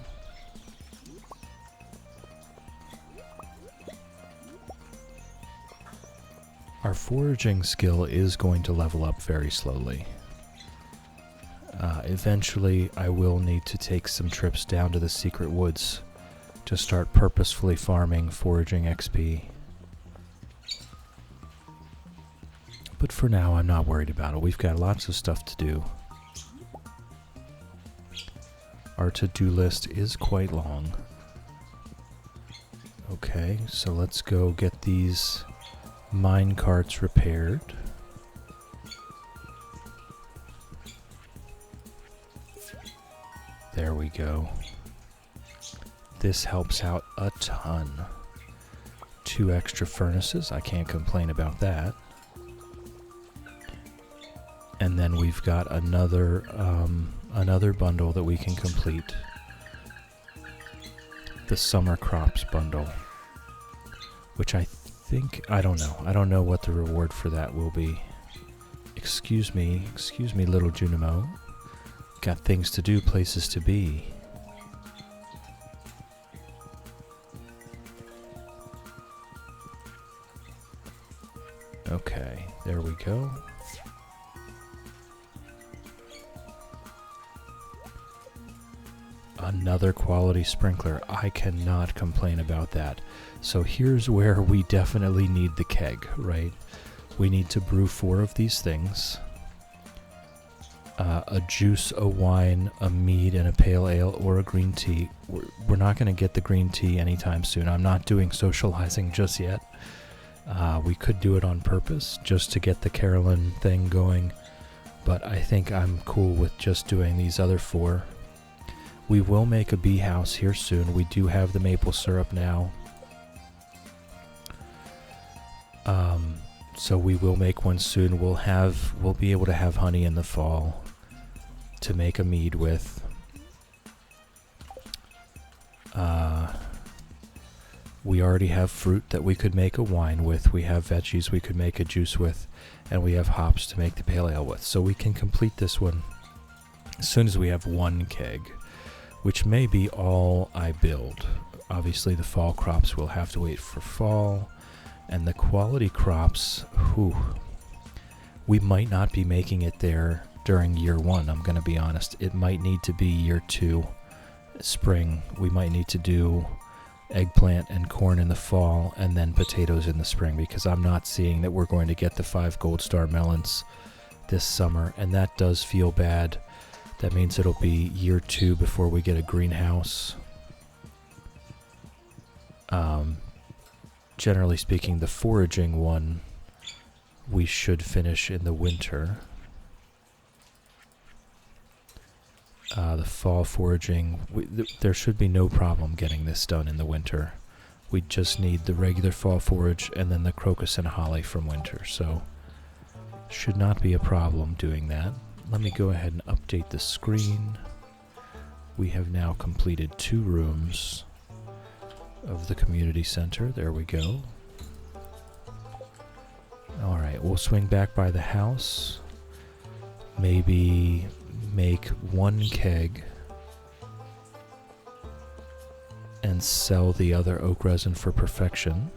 Our foraging skill is going to level up very slowly. Eventually, I will need to take some trips down to the secret woods to start purposefully farming foraging XP. But for now, I'm not worried about it. We've got lots of stuff to do. Our to-do list is quite long. Okay, so let's go get these mine carts repaired. There we go. This helps out a ton. 2 extra furnaces, I can't complain about that. And then we've got another bundle that we can complete. The summer crops bundle. which I think, I don't know. I don't know what the reward for that will be. Excuse me, little Junimo. Got things to do, places to be. Okay, there we go. Another quality sprinkler. I cannot complain about that. So here's where we definitely need the keg, right? We need to brew 4 of these things. A juice, a wine, a mead, and a pale ale, or a green tea. We're not going to get the green tea anytime soon. I'm not doing socializing just yet. We could do it on purpose just to get the Carolyn thing going, but I think I'm cool with just doing these other 4. We will make a bee house here soon. We do have the maple syrup now. So we will make one soon. We'll be able to have honey in the fall to make a mead with. We already have fruit that we could make a wine with. We have veggies we could make a juice with. And we have hops to make the pale ale with. So we can complete this one as soon as we have 1 keg, which may be all I build. Obviously the fall crops will have to wait for fall. And the quality crops, we might not be making it there during year 1, I'm going to be honest. It might need to be year 2, spring. We might need to do eggplant and corn in the fall and then potatoes in the spring, because I'm not seeing that we're going to get the 5 gold star melons this summer, and that does feel bad. That means it'll be year 2 before we get a greenhouse. Generally speaking, the foraging one we should finish in the winter. The fall foraging, there should be no problem getting this done in the winter. We just need the regular fall forage and then the crocus and holly from winter, so should not be a problem doing that. Let me go ahead and update the screen. We have now completed 2 rooms of the community center. There we go. Alright, we'll swing back by the house. Maybe make 1 keg and sell the other oak resin for perfection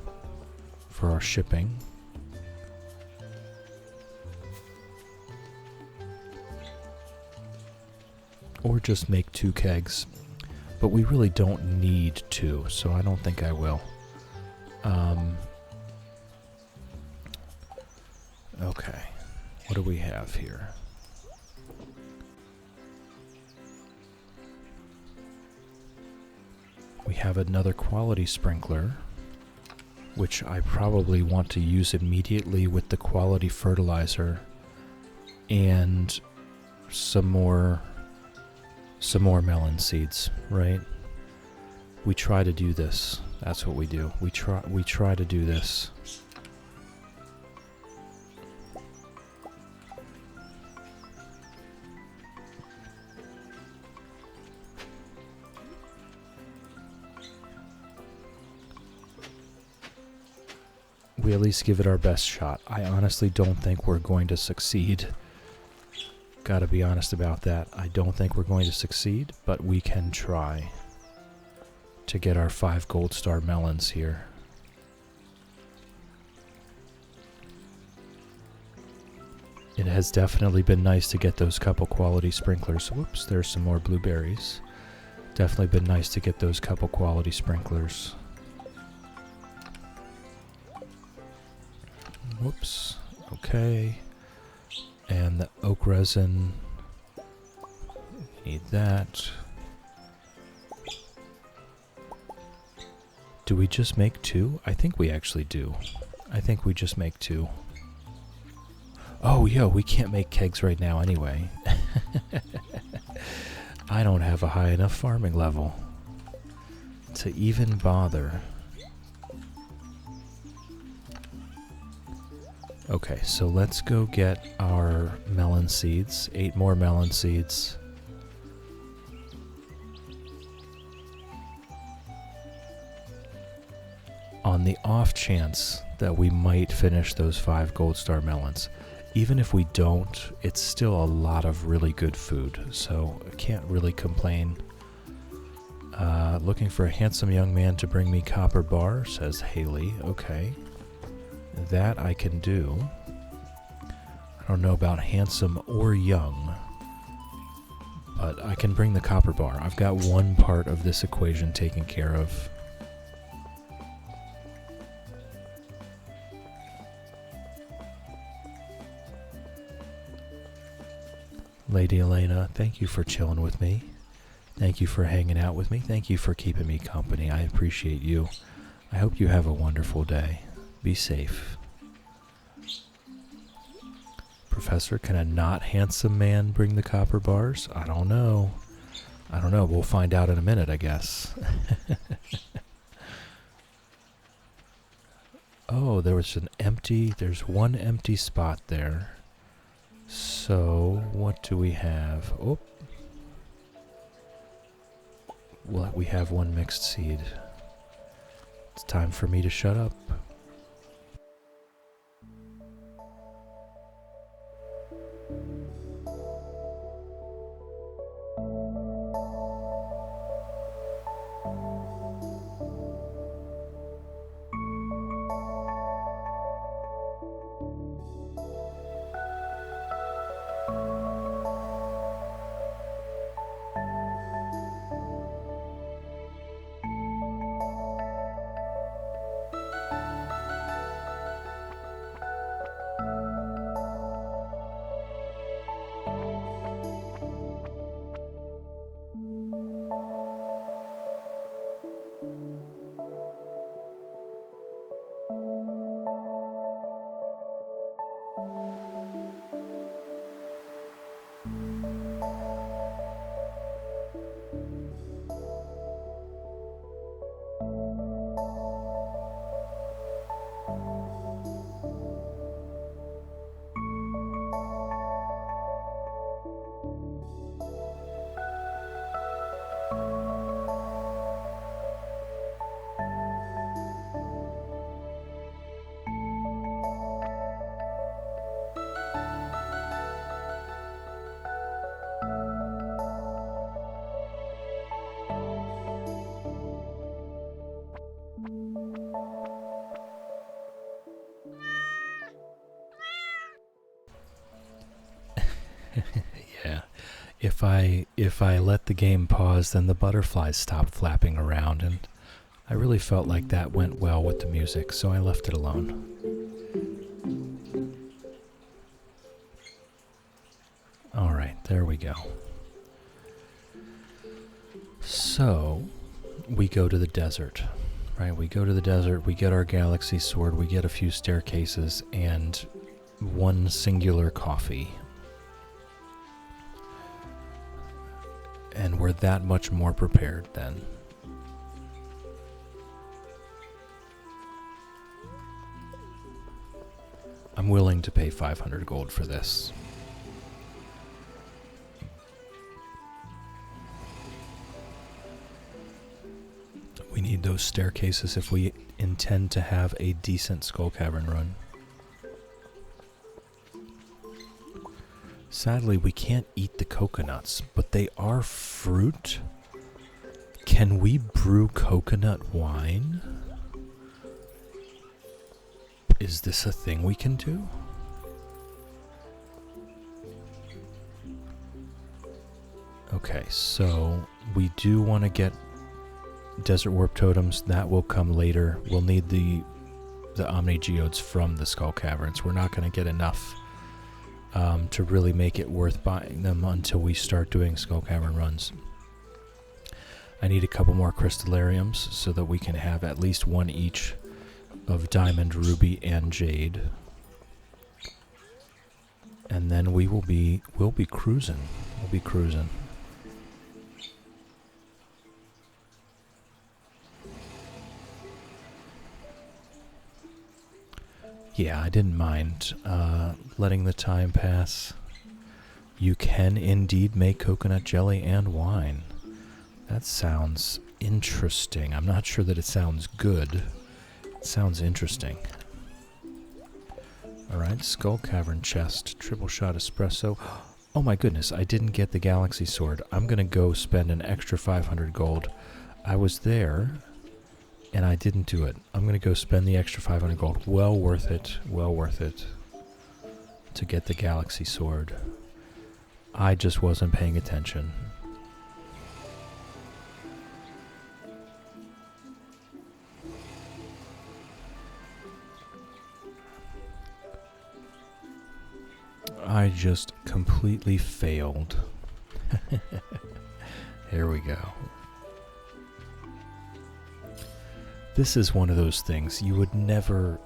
for our shipping. Or just make 2 kegs. But we really don't need 2, so I don't think I will. Okay, what do we have here? We have another quality sprinkler, which I probably want to use immediately with the quality fertilizer and some more melon seeds, right? We try to do this. That's what we do. We try to do this. We at least give it our best shot. I honestly don't think we're going to succeed. Gotta be honest about that. I don't think we're going to succeed, but we can try to get our 5 gold star melons here. It has definitely been nice to get those couple quality sprinklers. Whoops, there's some more blueberries. Definitely been nice to get those couple quality sprinklers. Whoops, okay. And the oak resin, need that. Do we just make 2? I think we actually do. I think we just make 2. Oh, yo, we can't make kegs right now anyway. I don't have a high enough farming level to even bother. Okay, so let's go get our melon seeds. 8 more melon seeds. on the off chance that we might finish those 5 gold star melons. Even if we don't, it's still a lot of really good food, so I can't really complain. Looking for a handsome young man to bring me copper bar, says Haley. Okay. That I can do. I don't know about handsome or young, but I can bring the copper bar. I've got one part of this equation taken care of. Lady Elena, thank you for chilling with me. Thank you for hanging out with me. Thank you for keeping me company. I appreciate you. I hope you have a wonderful day. Be safe. Professor, can a not handsome man bring the copper bars? I don't know. I don't know. We'll find out in a minute, I guess. Oh, there's one empty spot there. So, what do we have? Oh. Well, we have one mixed seed. It's time for me to shut up. Yeah. If I let the game pause, then the butterflies stop flapping around, and I really felt like that went well with the music, so I left it alone. Alright, there we go. So, we go to the desert. Right, we go to the desert, we get our galaxy sword, we get a few staircases, and one singular coffee. And we're that much more prepared then. I'm willing to pay 500 gold for this. We need those staircases if we intend to have a decent Skull Cavern run. Sadly, we can't eat the coconuts, but they are fruit. Can we brew coconut wine? Is this a thing we can do? Okay, so we do want to get Desert Warp Totems. That will come later. We'll need the Omni Geodes from the Skull Caverns. We're not going to get enough to really make it worth buying them until we start doing Skull Cavern runs. I need a couple more Crystallariums so that we can have at least one each of Diamond, Ruby, and Jade. And then we'll be cruising. We'll be cruising. Yeah, I didn't mind letting the time pass. You can indeed make coconut jelly and wine. That sounds interesting. I'm not sure that it sounds good. Sounds interesting. Alright, Skull Cavern chest, triple shot espresso. Oh my goodness, I didn't get the Galaxy Sword. I'm gonna go spend an extra 500 gold. I was there, and I didn't do it. I'm gonna go spend the extra 500 gold. Well worth it to get the Galaxy Sword. I just wasn't paying attention. I just completely failed. Here we go. This is one of those things you would never,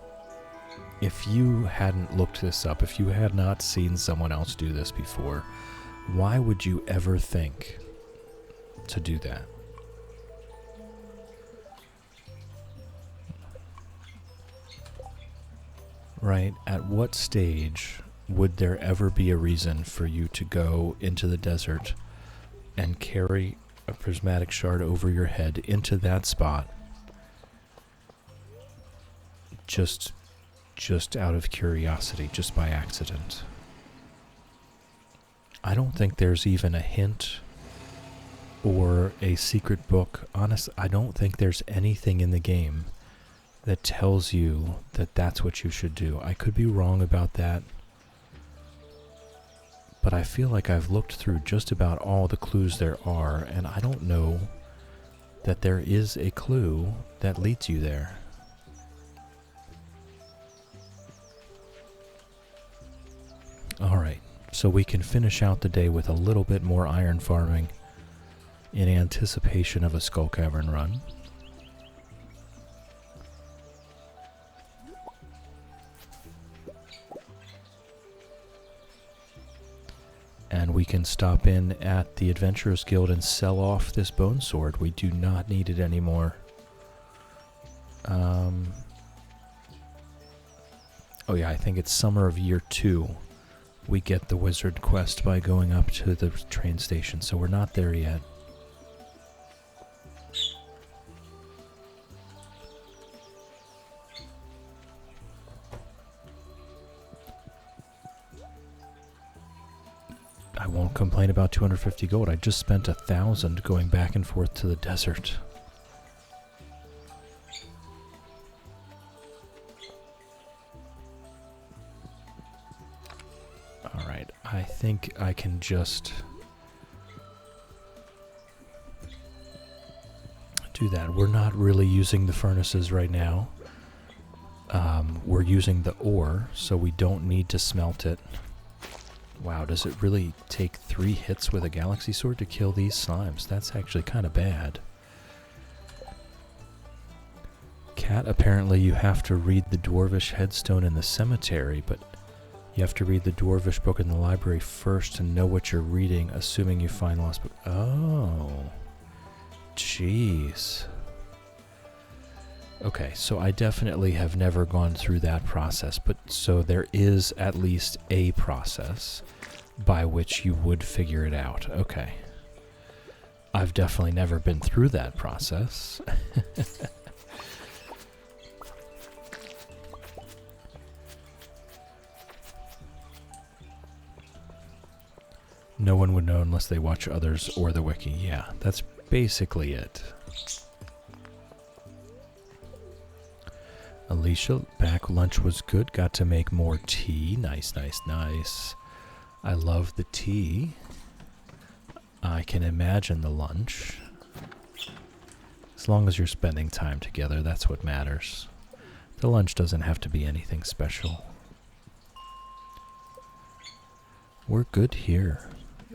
if you hadn't looked this up, if you had not seen someone else do this before, why would you ever think to do that? Right? At what stage would there ever be a reason for you to go into the desert and carry a prismatic shard over your head into that spot just out of curiosity, just by accident? I don't think there's even a hint or a secret book. Honestly, I don't think there's anything in the game that tells you that that's what you should do. I could be wrong about that, but I feel like I've looked through just about all the clues there are, and I don't know that there is a clue that leads you there. Alright, so we can finish out the day with a little bit more iron farming in anticipation of a Skull Cavern run. And we can stop in at the Adventurers Guild and sell off this bone sword. We do not need it anymore. Oh yeah, I think it's summer of year 2. We get the wizard quest by going up to the train station, so we're not there yet. I won't complain about 250 gold. I just spent 1,000 going back and forth to the desert. Alright, I think I can just do that. We're not really using the furnaces right now. We're using the ore, so we don't need to smelt it. Wow, does it really take 3 hits with a Galaxy Sword to kill these slimes? That's actually kind of bad. Cat, apparently you have to read the Dwarvish headstone in the cemetery, but you have to read the Dwarvish book in the library first to know what you're reading, assuming you find lost book. Oh. Jeez. Okay, so I definitely have never gone through that process, but so there is at least a process by which you would figure it out. Okay. I've definitely never been through that process. No one would know unless they watch others or the wiki. Yeah, that's basically it. Alicia, back lunch was good. Got to make more tea. Nice, nice, nice. I love the tea. I can imagine the lunch. As long as you're spending time together, that's what matters. The lunch doesn't have to be anything special. We're good here.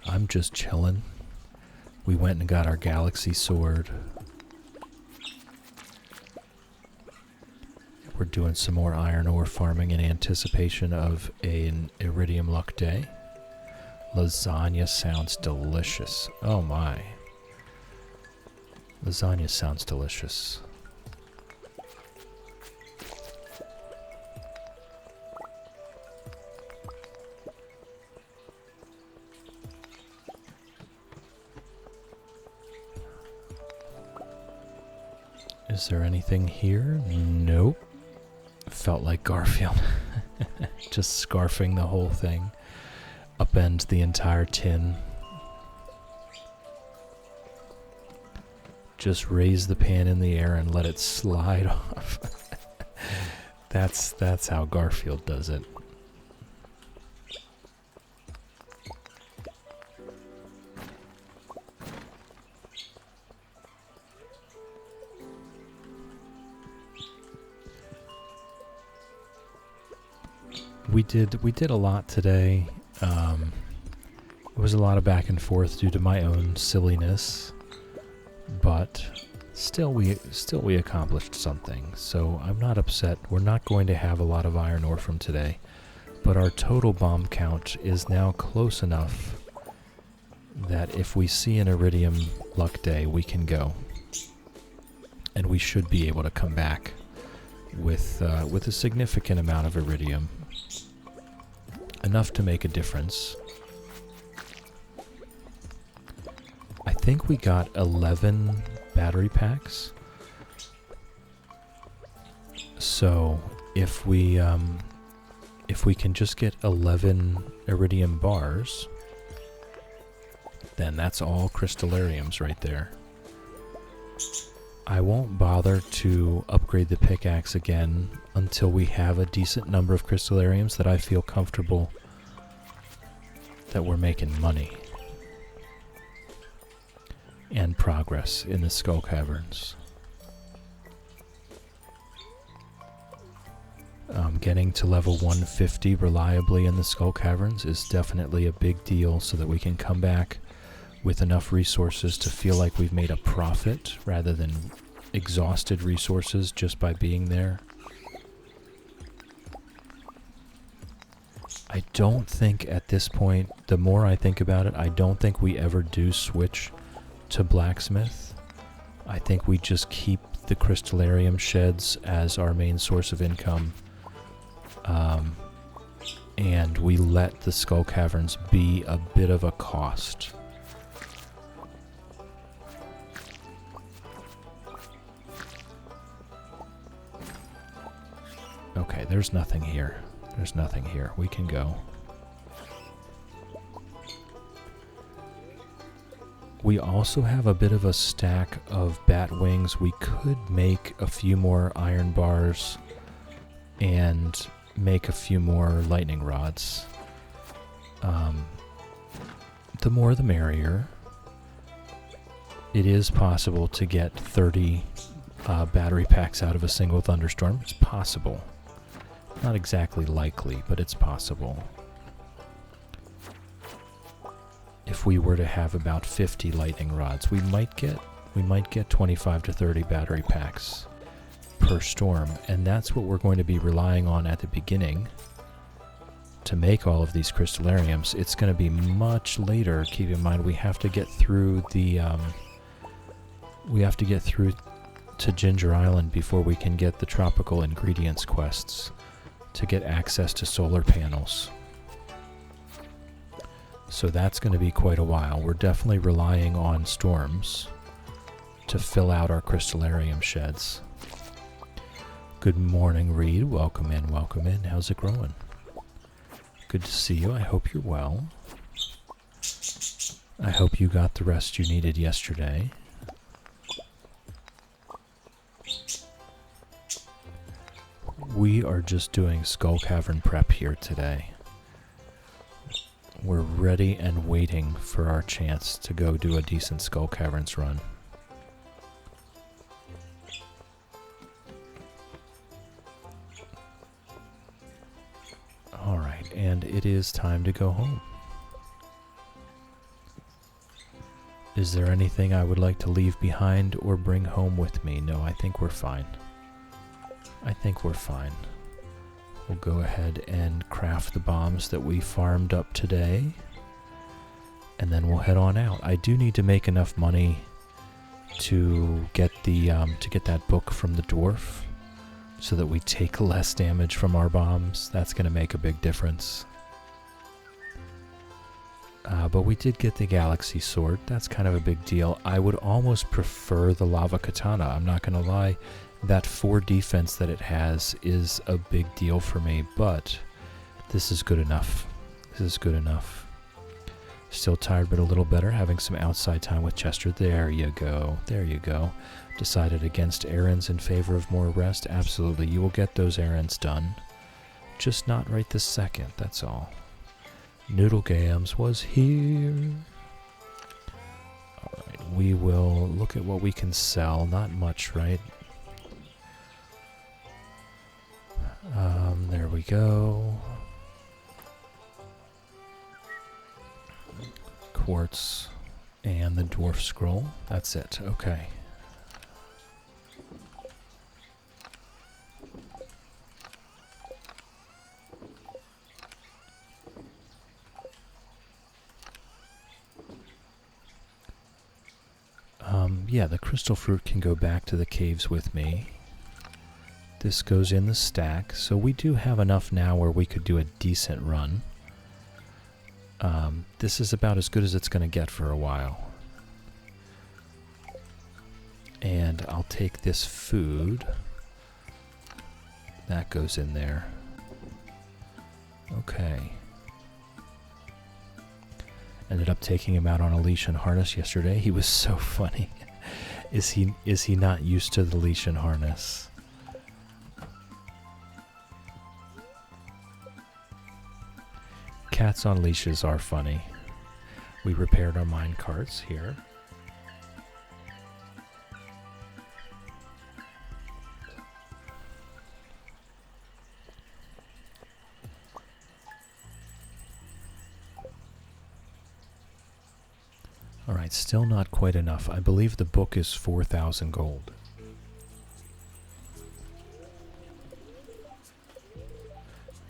I'm just chilling. We went and got our Galaxy Sword. We're doing some more iron ore farming in anticipation of an Iridium Luck Day. Lasagna sounds delicious. Oh my. Lasagna sounds delicious. Is there anything here? Nope. felt like Garfield. Just scarfing the whole thing. Upend the entire tin. Just raise the pan in the air and let it slide off. That's how Garfield does it. We did a lot today. It was a lot of back and forth due to my own silliness, but still we accomplished something. So I'm not upset. We're not going to have a lot of iron ore from today, but our total bomb count is now close enough that if we see an iridium luck day, we can go, and we should be able to come back with a significant amount of iridium. Enough to make a difference. I think we got 11 battery packs. So if we can just get 11 iridium bars, then that's all crystallariums right there. I won't bother to upgrade the pickaxe again until we have a decent number of crystallariums that I feel comfortable that we're making money and progress in the skull caverns. Getting to level 150 reliably in the skull caverns is definitely a big deal so that we can come back with enough resources to feel like we've made a profit rather than exhausted resources just by being there. I don't think at this point, the more I think about it, I don't think we ever do switch to blacksmith. I think we just keep the crystallarium sheds as our main source of income. And we let the skull caverns be a bit of a cost. Okay, there's nothing here. There's nothing here. We can go. We also have a bit of a stack of bat wings. We could make a few more iron bars and make a few more lightning rods. The more the merrier. It is possible to get 30 battery packs out of a single thunderstorm. It's possible. Not exactly likely, but it's possible. If we were to have about 50 lightning rods, we might get 25 to 30 battery packs per storm, and that's what we're going to be relying on at the beginning to make all of these crystallariums. It's going to be much later. Keep in mind we have to get through the to Ginger Island before we can get the tropical ingredients quests to get access to solar panels. So that's going to be quite a while. We're definitely relying on storms to fill out our crystallarium sheds. Good morning, Reed. Welcome in, welcome in. How's it growing? Good to see you. I hope you're well. I hope you got the rest you needed yesterday. We are just doing skull cavern prep here today. We're ready and waiting for our chance to go do a decent skull caverns run. Alright, and it is time to go home. Is there anything I would like to leave behind or bring home with me? No, I think we're fine. I think we're fine. We'll go ahead and craft the bombs that we farmed up today, and then we'll head on out. I do need to make enough money to get that book from the dwarf, so that we take less damage from our bombs. That's going to make a big difference. But we did get the Galaxy Sword. That's kind of a big deal. I would almost prefer the Lava Katana. I'm not going to lie. That 4 defense that it has is a big deal for me, but this is good enough. This is good enough. Still tired, but a little better. Having some outside time with Chester. There you go. There you go. Decided against errands in favor of more rest. Absolutely. You will get those errands done. Just not right this second, that's all. Noodle Gams was here. Alright, we will look at what we can sell. Not much, right? There we go. Quartz and the dwarf scroll. That's it. Okay. Yeah, the crystal fruit can go back to the caves with me. This goes in the stack, so we do have enough now where we could do a decent run. This is about as good as it's going to get for a while. And I'll take this food. That goes in there. Okay. Ended up taking him out on a leash and harness yesterday. He was so funny. Is he not used to the leash and harness? Cats on leashes are funny. We repaired our mine carts here. Alright, still not quite enough. I believe the book is 4,000 gold.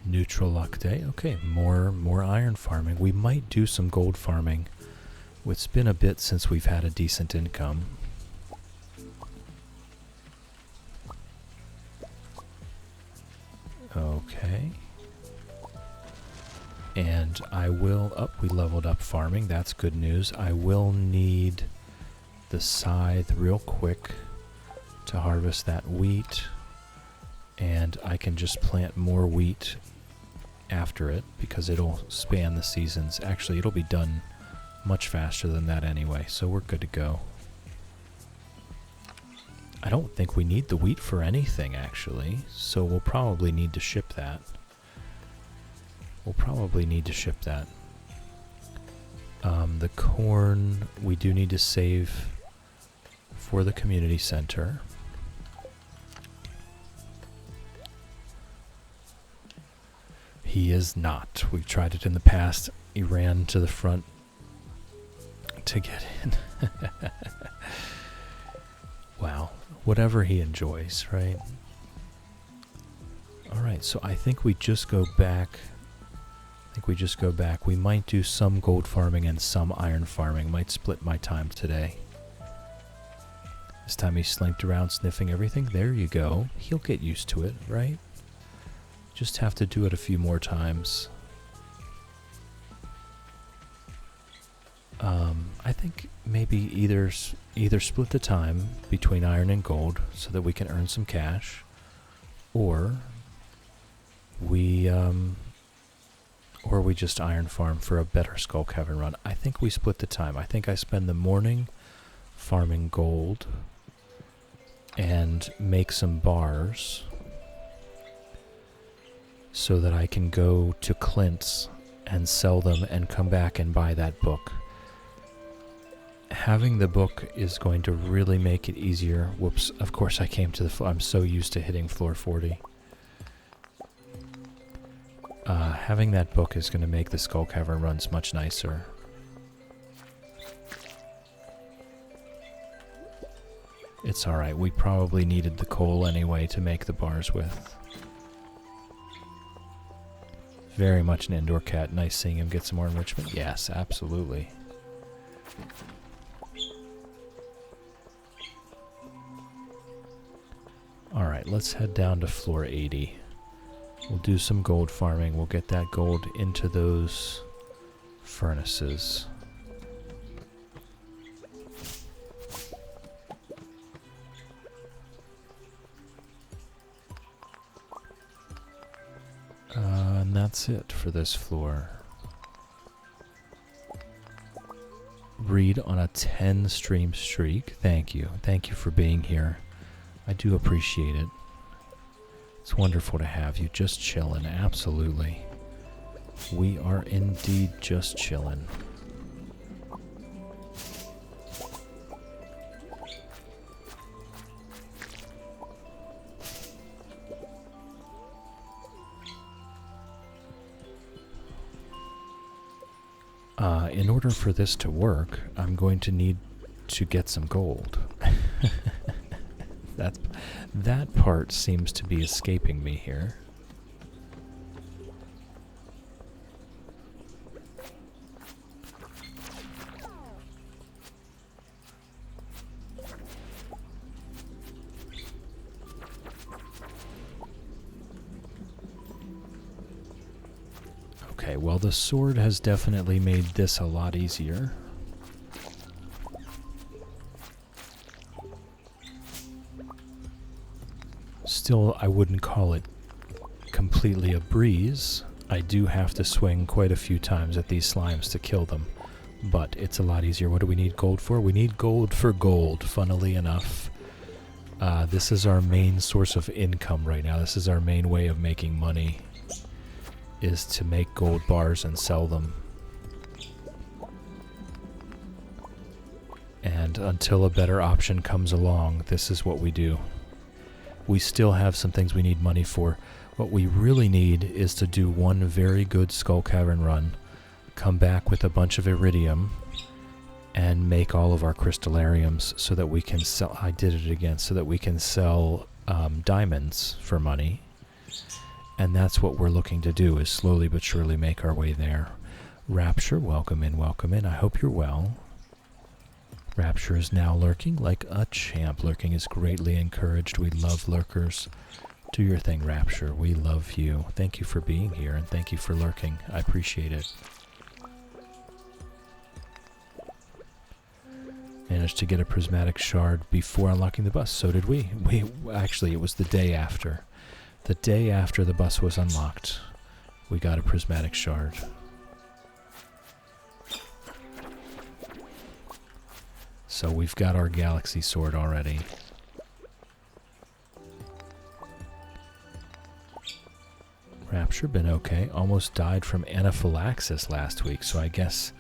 Neutral luck day. Okay, more iron farming. We might do some gold farming. It's been a bit since we've had a decent income. Okay. And I will... we leveled up farming. That's good news. I will need the scythe real quick to harvest that wheat. And I can just plant more wheat after it because it'll span the seasons. Actually, it'll be done much faster than that anyway, so we're good to go. I don't think we need the wheat for anything, actually, so we'll probably need to ship that. The corn we do need to save for the community center. He is not. We've tried it in the past. He ran to the front to get in. Wow. Whatever he enjoys, right? Alright, so I think we just go back. We might do some gold farming and some iron farming. Might split my time today. This time he slinked around sniffing everything. There you go. He'll get used to it, right? Just have to do it a few more times. I think maybe either split the time between iron and gold so that we can earn some cash, or we just iron farm for a better Skull Cavern run. I think we split the time. I think I spend the morning farming gold and make some bars so that I can go to Clint's and sell them and come back and buy that book. Having the book is going to really make it easier. Whoops, of course I came to the floor. I'm so used to hitting floor 40. Having that book is going to make the Skull Cavern runs much nicer. It's alright, we probably needed the coal anyway to make the bars with. Very much an indoor cat. Nice seeing him get some more enrichment. Yes, absolutely. Alright, let's head down to floor 80. We'll do some gold farming. We'll get that gold into those furnaces. And that's it for this floor. Read on a 10 stream streak. Thank you. Thank you for being here. I do appreciate it. It's wonderful to have you just chilling. Absolutely. We are indeed just chilling. In order for this to work, I'm going to need to get some gold. That part seems to be escaping me here. Okay, well, the sword has definitely made this a lot easier. Still, I wouldn't call it completely a breeze. I do have to swing quite a few times at these slimes to kill them, but it's a lot easier. What do we need gold for? We need gold for gold, funnily enough. This is our main source of income right now. This is our main way of making money, is to make gold bars and sell them. And until a better option comes along, this is what we do. We still have some things we need money for. What we really need is to do one very good Skull Cavern run, come back with a bunch of iridium, and make all of our crystallariums so that we can sell... I did it again. So that we can sell diamonds for money. And that's what we're looking to do, is slowly but surely make our way there. Rapture, welcome in, welcome in. I hope you're well. Rapture is now lurking like a champ. Lurking is greatly encouraged. We love lurkers. Do your thing, Rapture. We love you. Thank you for being here, and thank you for lurking. I appreciate it. Managed to get a prismatic shard before unlocking the bus. So did we. Actually, it was the day after. The day after the bus was unlocked, we got a prismatic shard. So we've got our galaxy sword already. Rapture been okay. Almost died from anaphylaxis last week, so I guess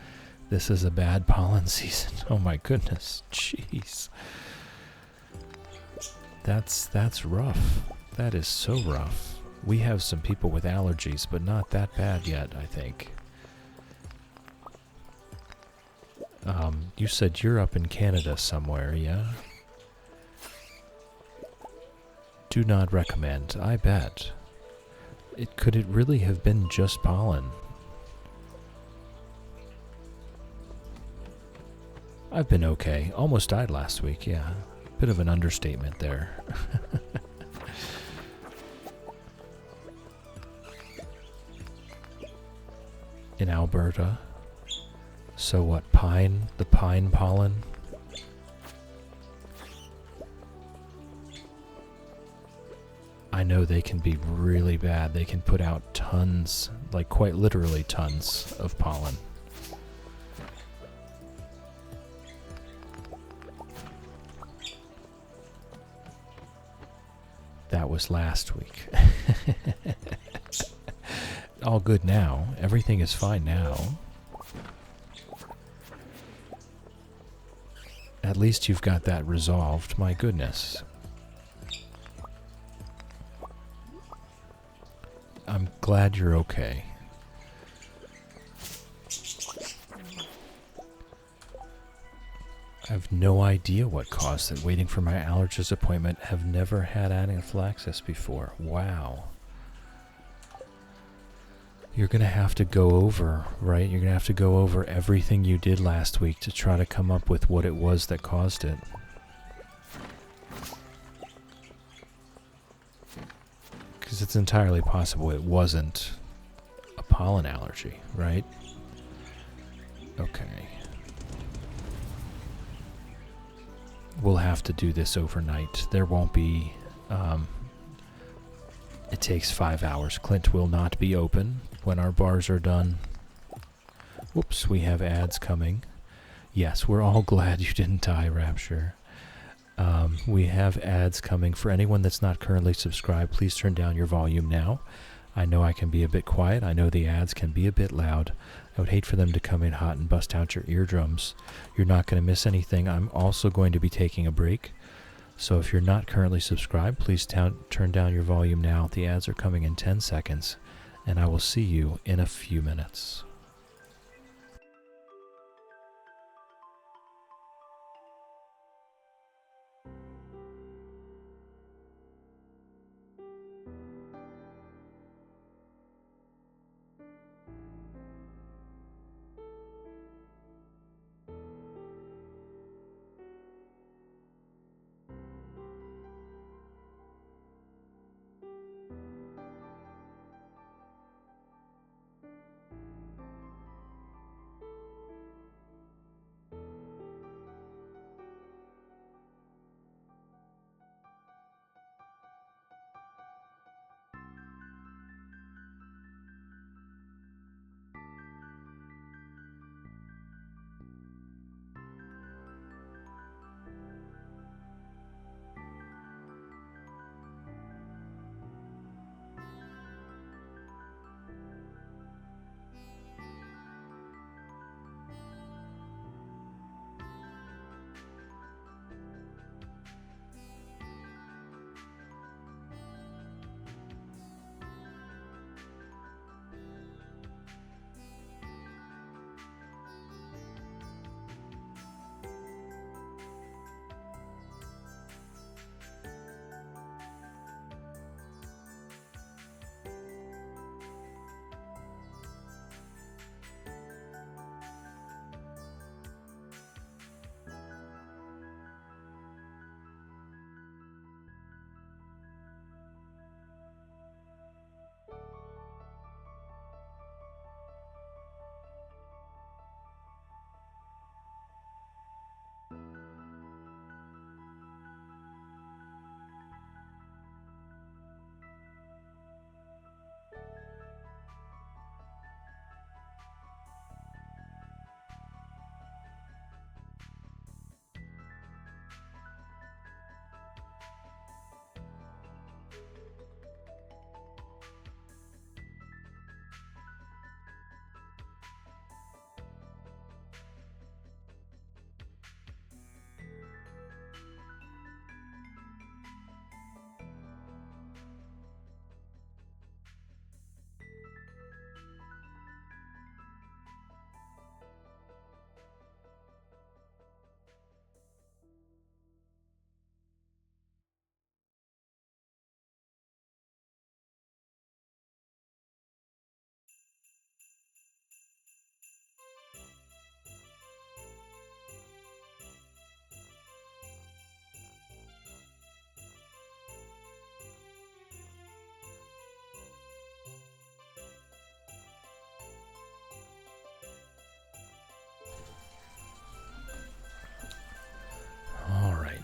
this is a bad pollen season. Oh my goodness. Jeez. That's rough. That is so rough. We have some people with allergies, but not that bad yet, I think. You said you're up in Canada somewhere, yeah? Do not recommend, I bet. Could it really have been just pollen? I've been okay. Almost died last week, yeah. Bit of an understatement there. In Alberta. So what, pine? The pine pollen? I know they can be really bad. They can put out tons, like quite literally tons of pollen. That was last week. All good now. Everything is fine now. At least you've got that resolved. My goodness. I'm glad you're okay. I have no idea what caused it. Waiting for my allergist appointment. Have never had anaphylaxis before. Wow. You're going to have to go over, right? You're going to have to go over everything you did last week to try to come up with what it was that caused it. Because it's entirely possible it wasn't a pollen allergy, right? Okay. We'll have to do this overnight. There won't be... it takes 5 hours. Clint will not be open when our bars are done. Whoops, we have ads coming. Yes, we're all glad you didn't die, Rapture. We have ads coming. For anyone that's not currently subscribed, please turn down your volume now. I know I can be a bit quiet. I know the ads can be a bit loud. I would hate for them to come in hot and bust out your eardrums. You're not going to miss anything. I'm also going to be taking a break. So if you're not currently subscribed, please turn down your volume now. The ads are coming in 10 seconds, and I will see you in a few minutes.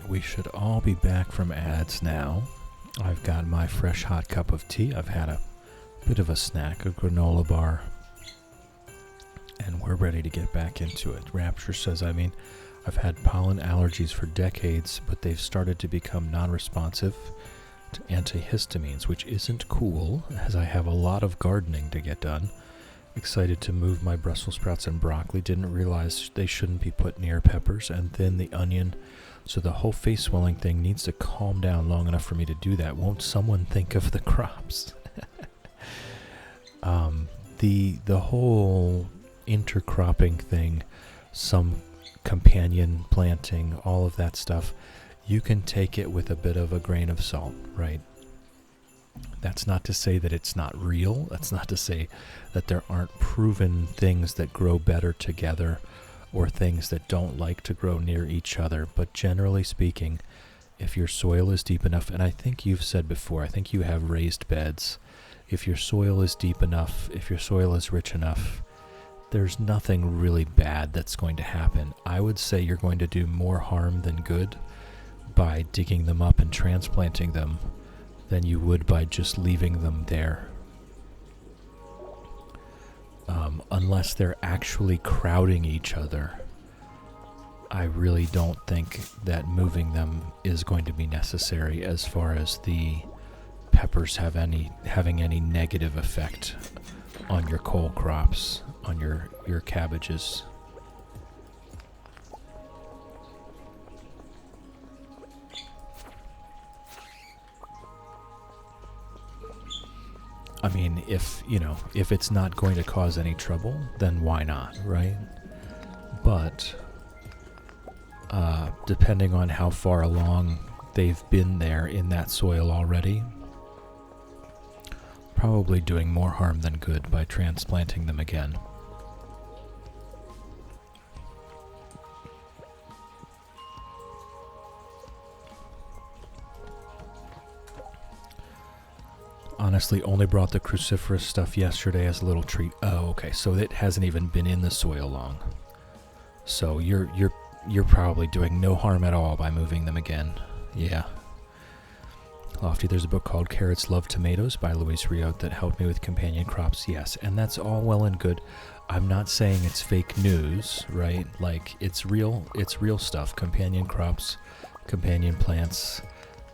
We should all be back from ads now. I've got my fresh hot cup of tea. I've had a bit of a snack, a granola bar, and we're ready to get back into it. Rapture says, I've had pollen allergies for decades, but they've started to become non-responsive to antihistamines, which isn't cool, as I have a lot of gardening to get done. Excited to move my Brussels sprouts and broccoli. Didn't realize they shouldn't be put near peppers, and then the onion. So the whole face swelling thing needs to calm down long enough for me to do that. Won't someone think of the crops? The whole intercropping thing, some companion planting, all of that stuff, you can take it with a bit of a grain of salt, right? That's not to say that it's not real. That's not to say that there aren't proven things that grow better together or things that don't like to grow near each other. But generally speaking, if your soil is deep enough, and I think you've said before, I think you have raised beds. If your soil is deep enough, if your soil is rich enough, there's nothing really bad that's going to happen. I would say you're going to do more harm than good by digging them up and transplanting them than you would by just leaving them there. Unless they're actually crowding each other, I really don't think that moving them is going to be necessary as far as the peppers having any negative effect on your cole crops, on your cabbages. I mean, if it's not going to cause any trouble, then why not, right? But depending on how far along they've been there in that soil already, probably doing more harm than good by transplanting them again. Honestly, only brought the cruciferous stuff yesterday as a little treat. Oh, okay, so it hasn't even been in the soil long. So you're probably doing no harm at all by moving them again. Yeah. Lofty, there's a book called Carrots Love Tomatoes by Luis Riot that helped me with companion crops. Yes, and that's all well and good. I'm not saying it's fake news, right? Like, it's real stuff. Companion crops, companion plants,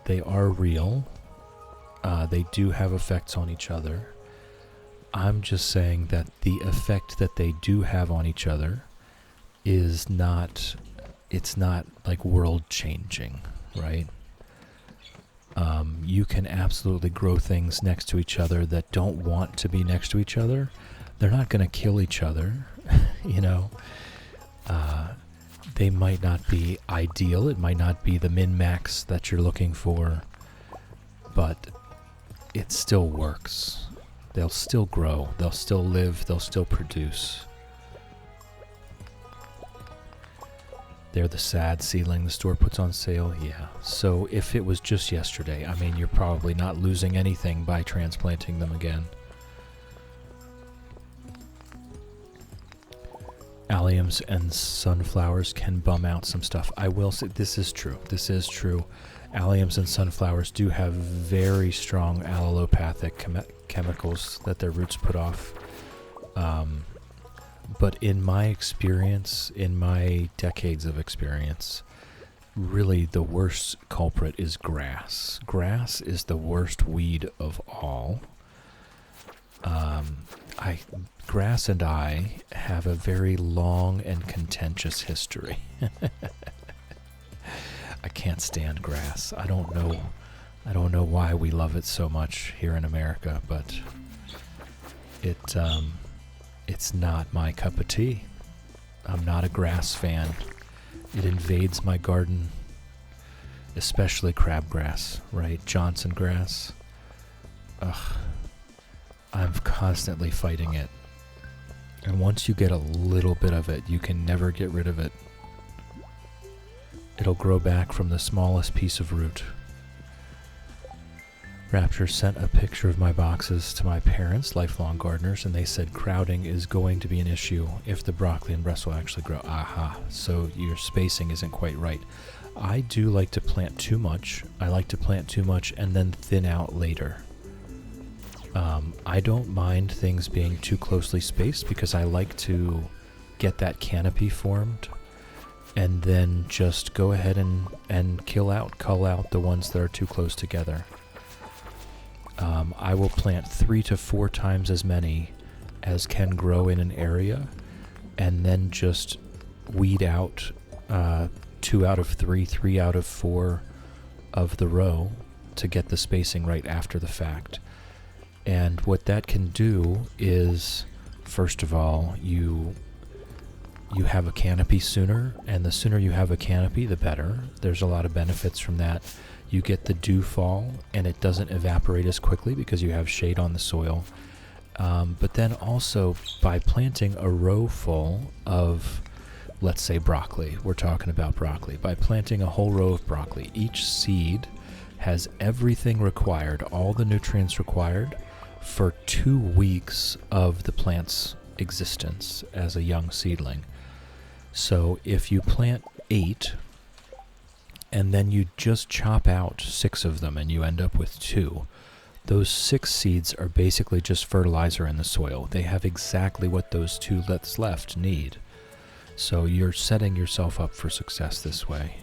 they are real. They do have effects on each other. I'm just saying that the effect that they do have on each other is not, it's not like world changing, right? You can absolutely grow things next to each other that don't want to be next to each other. They're not going to kill each other, They might not be ideal. It might not be the min-max that you're looking for, but it still works. They'll still grow. They'll still live. They'll still produce. They're the sad seedling the store puts on sale. Yeah. So if it was just yesterday, I mean, you're probably not losing anything by transplanting them again. Alliums and sunflowers can bum out some stuff. I will say this is true. This is true. Alliums and sunflowers do have very strong allelopathic chemicals that their roots put off. But in my experience, in my decades of experience, really the worst culprit is grass. Grass is the worst weed of all. Grass and I have a very long and contentious history. I can't stand grass. I don't know why we love it so much here in America, but it's not my cup of tea. I'm not a grass fan. It invades my garden, especially crabgrass, right? Johnson grass. Ugh. I'm constantly fighting it. And once you get a little bit of it, you can never get rid of it. It'll grow back from the smallest piece of root. Rapture sent a picture of my boxes to my parents, lifelong gardeners, and they said crowding is going to be an issue if the broccoli and Brussels actually grow. Aha, so your spacing isn't quite right. I do like to plant too much. I like to plant too much and then thin out later. I don't mind things being too closely spaced because I like to get that canopy formed and then just go ahead and cull out the ones that are too close together. I will plant 3 to 4 times as many as can grow in an area and then just weed out 2 out of 3, 3 out of 4 of the row to get the spacing right after the fact. And what that can do is, first of all, you have a canopy sooner, and the sooner you have a canopy, the better. There's a lot of benefits from that. You get the dew fall, and it doesn't evaporate as quickly because you have shade on the soil. But then also, by planting a row full of, let's say, broccoli, we're talking about broccoli. By planting a whole row of broccoli, each seed has everything required, all the nutrients required, for 2 weeks of the plant's existence as a young seedling. So if you plant 8 and then you just chop out 6 of them and you end up with 2, those 6 seeds are basically just fertilizer in the soil. They have exactly what those 2 that's left need. So you're setting yourself up for success this way.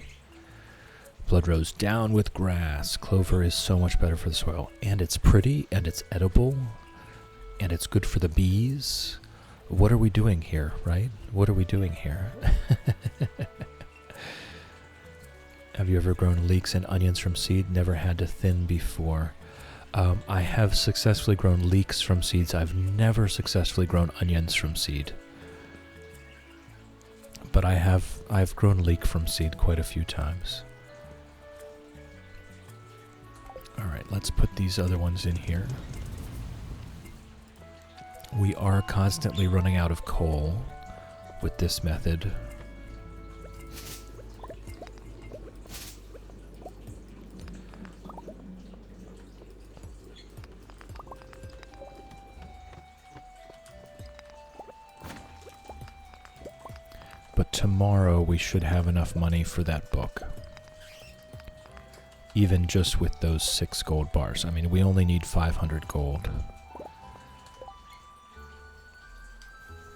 Blood rose down with grass. Clover is so much better for the soil. And it's pretty, and it's edible, and it's good for the bees. What are we doing here, right? What are we doing here? Have you ever grown leeks and onions from seed? Never had to thin before. I have successfully grown leeks from seeds. I've never successfully grown onions from seed. But I've grown leek from seed quite a few times. Alright, let's put these other ones in here. We are constantly running out of coal with this method. But tomorrow we should have enough money for that book. Even just with those 6 gold bars. I mean, we only need 500 gold.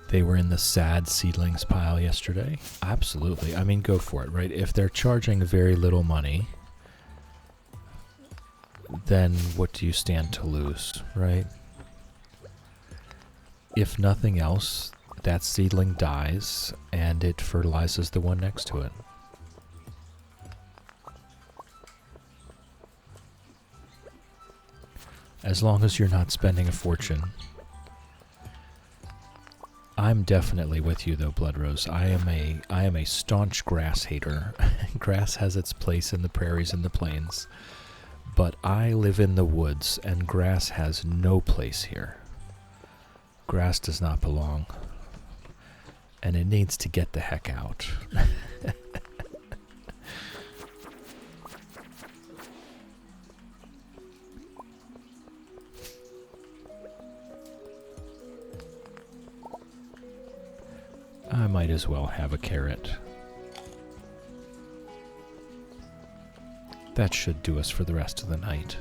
They were in the sad seedlings pile yesterday. Absolutely. I mean, go for it, right? If they're charging very little money, then what do you stand to lose, right? If nothing else, that seedling dies and it fertilizes the one next to it. As long as you're not spending a fortune. I'm definitely with you though, Bloodrose. I am a staunch grass hater. Grass has its place in the prairies and the plains. But I live in the woods and grass has no place here. Grass does not belong. And it needs to get the heck out. I might as well have a carrot. That should do us for the rest of the night.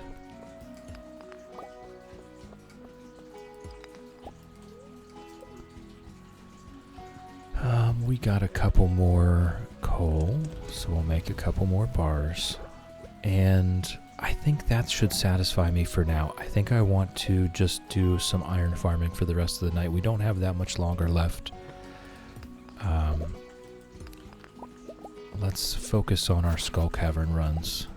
We got a couple more coal, so we'll make a couple more bars. And I think that should satisfy me for now. I think I want to just do some iron farming for the rest of the night. We don't have that much longer left. Let's focus on our Skull Cavern runs.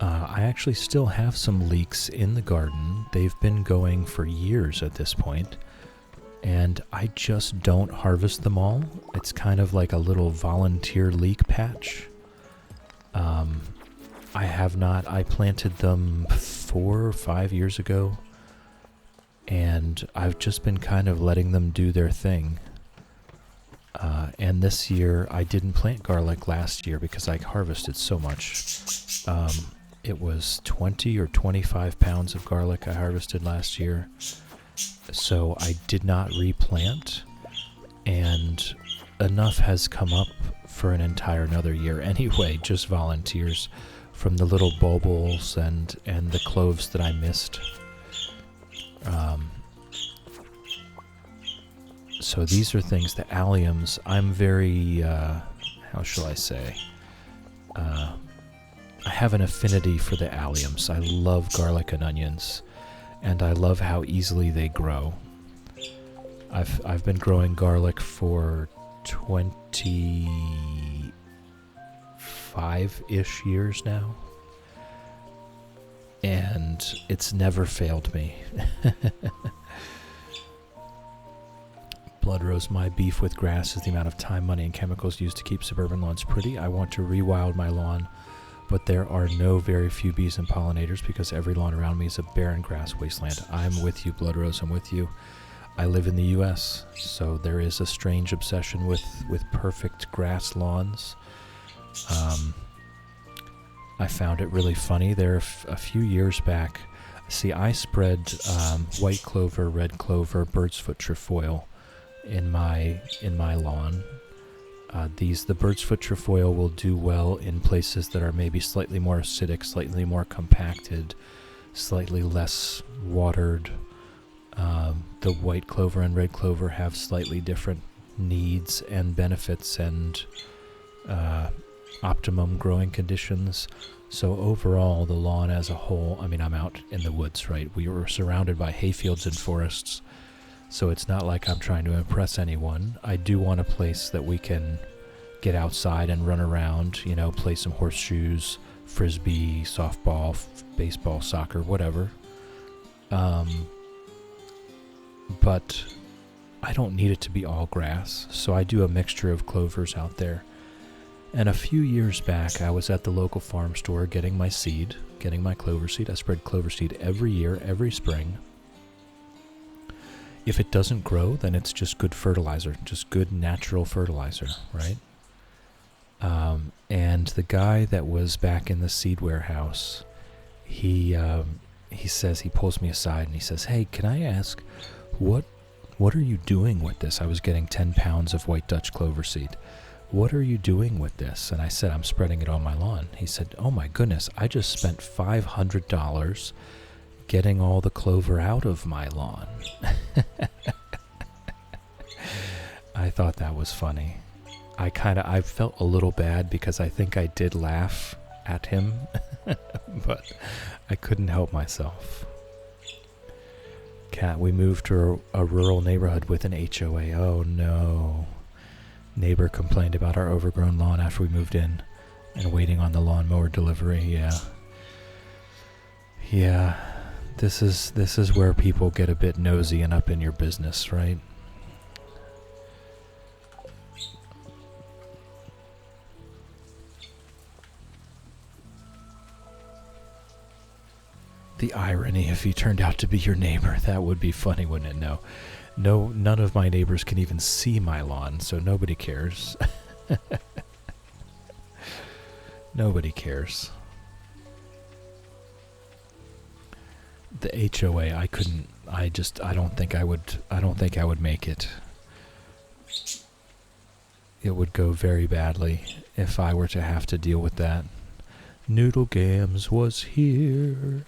I actually still have some leeks in the garden. They've been going for years at this point. And I just don't harvest them all. It's kind of like a little volunteer leek patch. I planted them 4 or 5 years ago. And I've just been kind of letting them do their thing. And this year, I didn't plant garlic last year because I harvested so much. It was 20 or 25 pounds of garlic I harvested last year. So I did not replant, and enough has come up for an entire another year anyway, just volunteers from the little bulbils and the cloves that I missed. So these are things, the alliums, I'm very, how shall I say, I have an affinity for the alliums. I love garlic and onions. And I love how easily they grow. I've been growing garlic for 25-ish years now. And it's never failed me. Bloodrose, my beef with grass is the amount of time, money, and chemicals used to keep suburban lawns pretty. I want to rewild my lawn, but there are very few bees and pollinators because every lawn around me is a barren grass wasteland. I'm with you, Bloodrose, I'm with you. I live in the U.S., so there is a strange obsession with perfect grass lawns. I found it really funny. There a few years back, see, I spread white clover, red clover, bird's foot trefoil in my lawn. The bird's foot trefoil will do well in places that are maybe slightly more acidic, slightly more compacted, slightly less watered. The white clover and red clover have slightly different needs and benefits and optimum growing conditions. So overall, the lawn as a whole, I mean, I'm out in the woods, right? We were surrounded by hayfields and forests, so it's not like I'm trying to impress anyone. I do want a place that we can get outside and run around, play some horseshoes, frisbee, softball, baseball, soccer, whatever. But I don't need it to be all grass, so I do a mixture of clovers out there. And a few years back, I was at the local farm store getting my clover seed. I spread clover seed every year, every spring. If it doesn't grow, then it's just good fertilizer, just good natural fertilizer, right? And the guy that was back in the seed warehouse, he says, he pulls me aside and he says, "Hey, can I ask, what are you doing with this?" I was getting 10 pounds of white Dutch clover seed. "What are you doing with this?" And I said, "I'm spreading it on my lawn." He said, "Oh my goodness, I just spent $500 getting all the clover out of my lawn." I thought that was funny. I felt a little bad because I think I did laugh at him, but I couldn't help myself. We moved to a rural neighborhood with an HOA. Oh no. Neighbor complained about our overgrown lawn after we moved in and waiting on the lawnmower delivery. Yeah. This is where people get a bit nosy and up in your business, right? The irony if he turned out to be your neighbor. That would be funny, wouldn't it? No, none of my neighbors can even see my lawn, so nobody cares. Nobody cares. The HOA, I don't think I would make it. It would go very badly if I were to have to deal with that. Noodle Gams was here.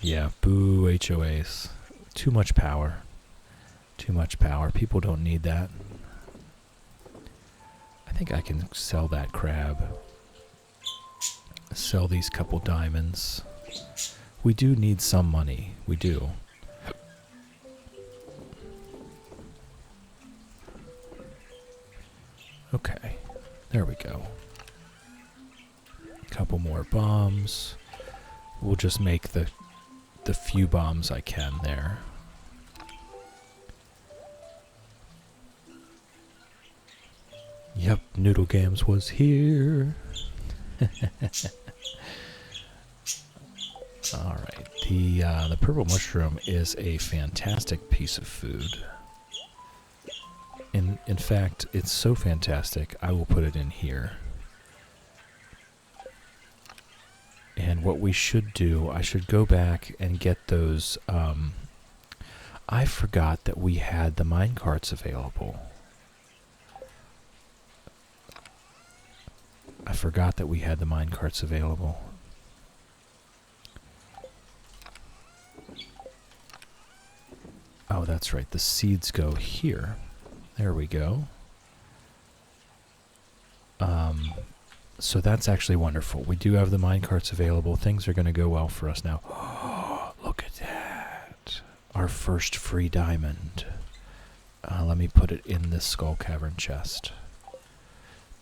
Yeah, boo HOAs. Too much power. Too much power. People don't need that. I think I can sell that crab. Sell these couple diamonds. We do need some money. We do. Okay. There we go. Couple more bombs. We'll just make the few bombs I can there. Yep, Noodle Gams was here. Alright, the purple mushroom is a fantastic piece of food. In fact, it's so fantastic, I will put it in here. And what we should do, I should go back and get those. I forgot that we had the minecarts available. Oh, that's right. The seeds go here. There we go. So that's actually wonderful. We do have the minecarts available. Things are going to go well for us now. Oh, look at that. Our first free diamond. Let me put it in this Skull Cavern chest.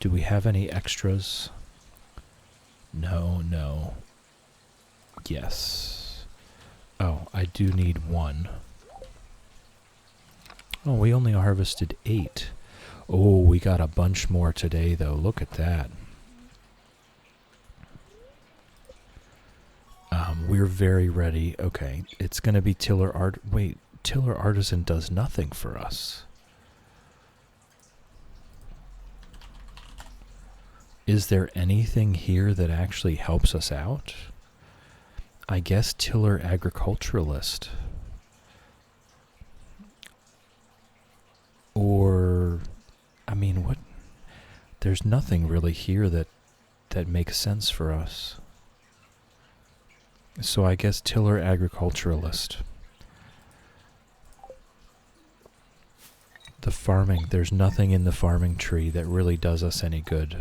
Do we have any extras? No. Yes. Oh, I do need one. Oh, we only harvested 8. Oh, we got a bunch more today, though. Look at that. we're very ready. Okay, it's going to be Tiller Art. Wait, Tiller Artisan does nothing for us. Is there anything here that actually helps us out? I guess Tiller Agriculturalist. Or, I mean, what? There's nothing really here that makes sense for us. So I guess Tiller Agriculturalist. The farming, there's nothing in the farming tree that really does us any good.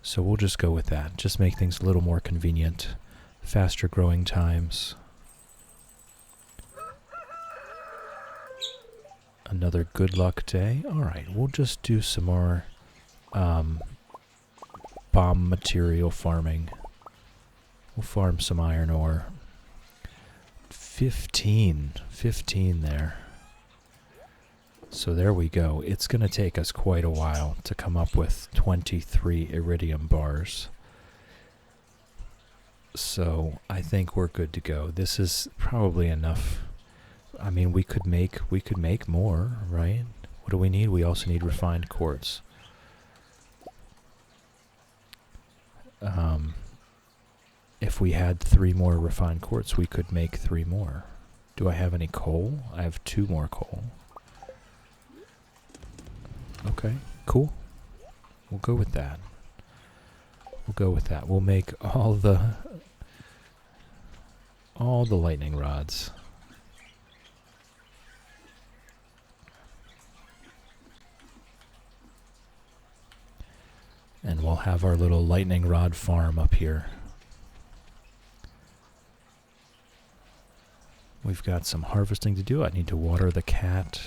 So we'll just go with that. Just make things a little more convenient. Faster growing times. Another good luck day. Alright, we'll just do some more bomb material farming. We'll farm some iron ore. 15 there. So there we go. It's going to take us quite a while to come up with 23 iridium bars. So I think we're good to go. This is probably enough. I mean, we could make more, right? What do we need? We also need refined quartz. If we had 3 more refined quartz, we could make 3 more. Do I have any coal? I have 2 more coal. Okay, cool. We'll go with that. We'll make all the lightning rods. And we'll have our little lightning rod farm up here. We've got some harvesting to do. I need to water the cat.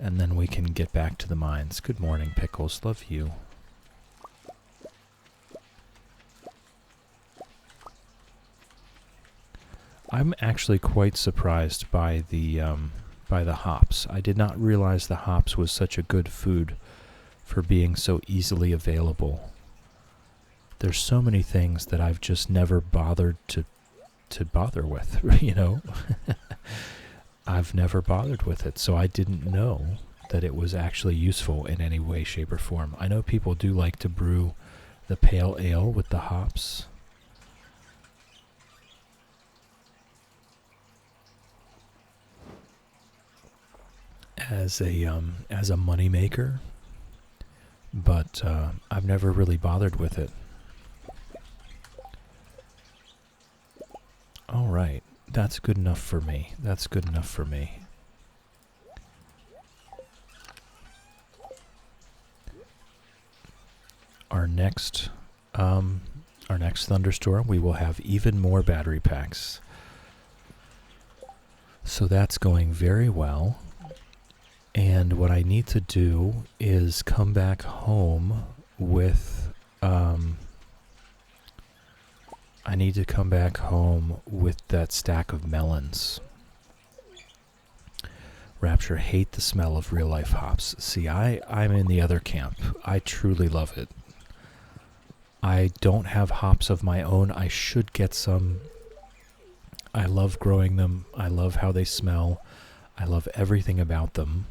And then we can get back to the mines. Good morning, Pickles. Love you. I'm actually quite surprised by the hops. I did not realize the hops was such a good food for being so easily available. There's so many things that I've just never bothered to bother with, you know? I've never bothered with it, so I didn't know that it was actually useful in any way, shape, or form. I know people do like to brew the pale ale with the hops. As a money maker, but I've never really bothered with it. All right, that's good enough for me. Our next thunderstorm, we will have even more battery packs. So that's going very well. And what I need to do is come back home with that stack of melons. Rapture, hate the smell of real life hops. See, I'm in the other camp. I truly love it. I don't have hops of my own. I should get some. I love growing them. I love how they smell. I love everything about them.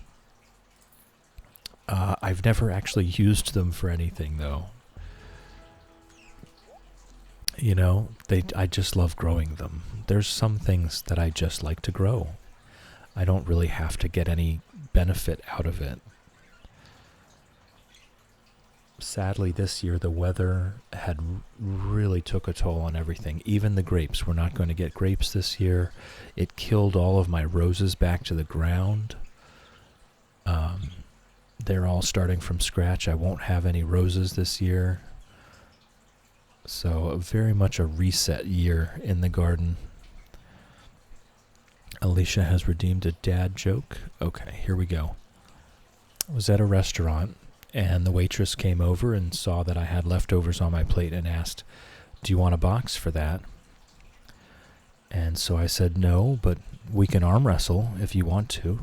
I've never actually used them for anything, though. You know, I just love growing them. There's some things that I just like to grow. I don't really have to get any benefit out of it. Sadly, this year the weather had really took a toll on everything. Even the grapes. We're not going to get grapes this year. It killed all of my roses back to the ground. They're all starting from scratch. I won't have any roses this year. So very much a reset year in the garden. Alicia has redeemed a dad joke. Okay, here we go. I was at a restaurant, and the waitress came over and saw that I had leftovers on my plate and asked, "Do you want a box for that?" And so I said, "No, but we can arm wrestle if you want to."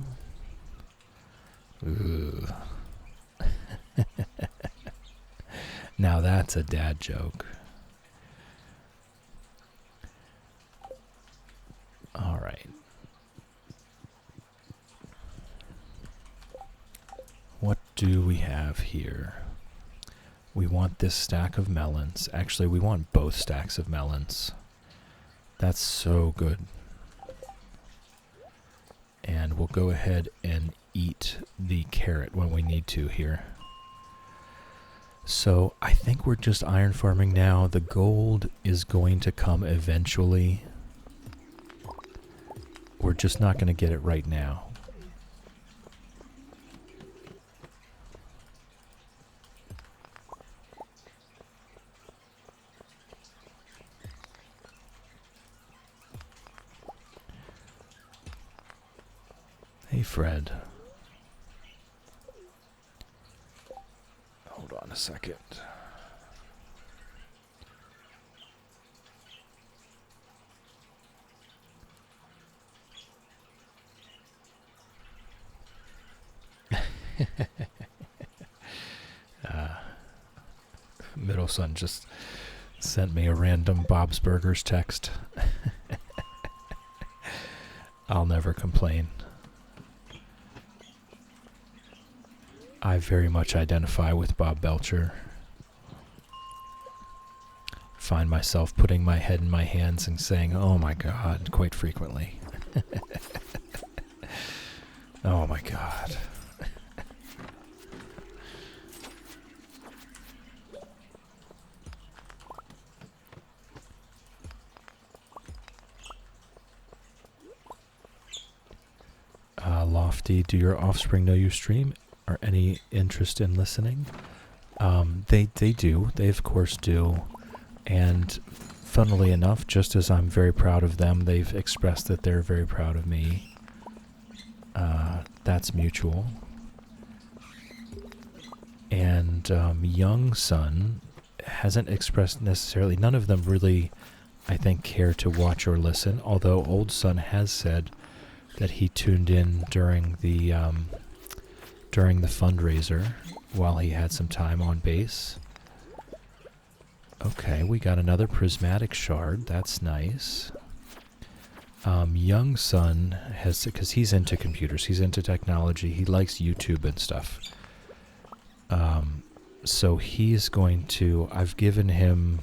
Now that's a dad joke. All right. What do we have here? We want this stack of melons. Actually, we want both stacks of melons. That's so good. And we'll go ahead and eat the carrot when we need to here. So I think we're just iron farming now. The gold is going to come eventually. We're just not going to get it right now. Hey, Fred. Hold on a second. Middle son just sent me a random Bob's Burgers text. I'll never complain. I very much identify with Bob Belcher. Find myself putting my head in my hands and saying, "Oh my God," quite frequently. Oh my God. Lofty, do your offspring know you stream? Or any interest in listening? They do. They of course do. And funnily enough, just as I'm very proud of them, they've expressed that they're very proud of me. That's mutual. And young son hasn't expressed necessarily. None of them really, I think, care to watch or listen. Although old son has said that he tuned in during the fundraiser while he had some time on base. Okay, we got another prismatic shard. That's nice. Young son has, because he's into computers, he's into technology, he likes YouTube and stuff. So he's going to, I've given him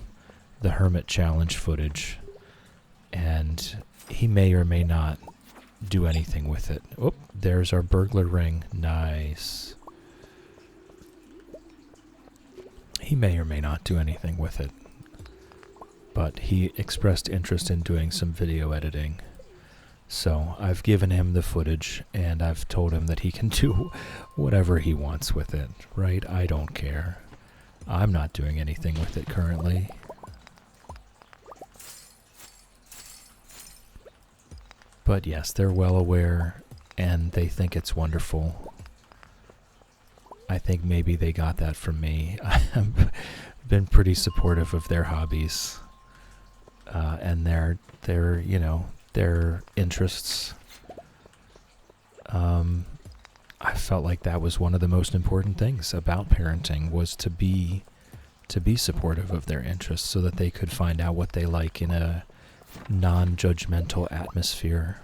the Hermit Challenge footage, and he may or may not do anything with it. Oh, there's our burglar ring. Nice. He may or may not do anything with it, but he expressed interest in doing some video editing. So I've given him the footage, and I've told him that he can do whatever he wants with it, right? I don't care. I'm not doing anything with it currently. But yes, they're well aware, and they think it's wonderful. I think maybe they got that from me. I've been pretty supportive of their hobbies, and their interests. I felt like that was one of the most important things about parenting, was to be supportive of their interests so that they could find out what they like in a non-judgmental atmosphere.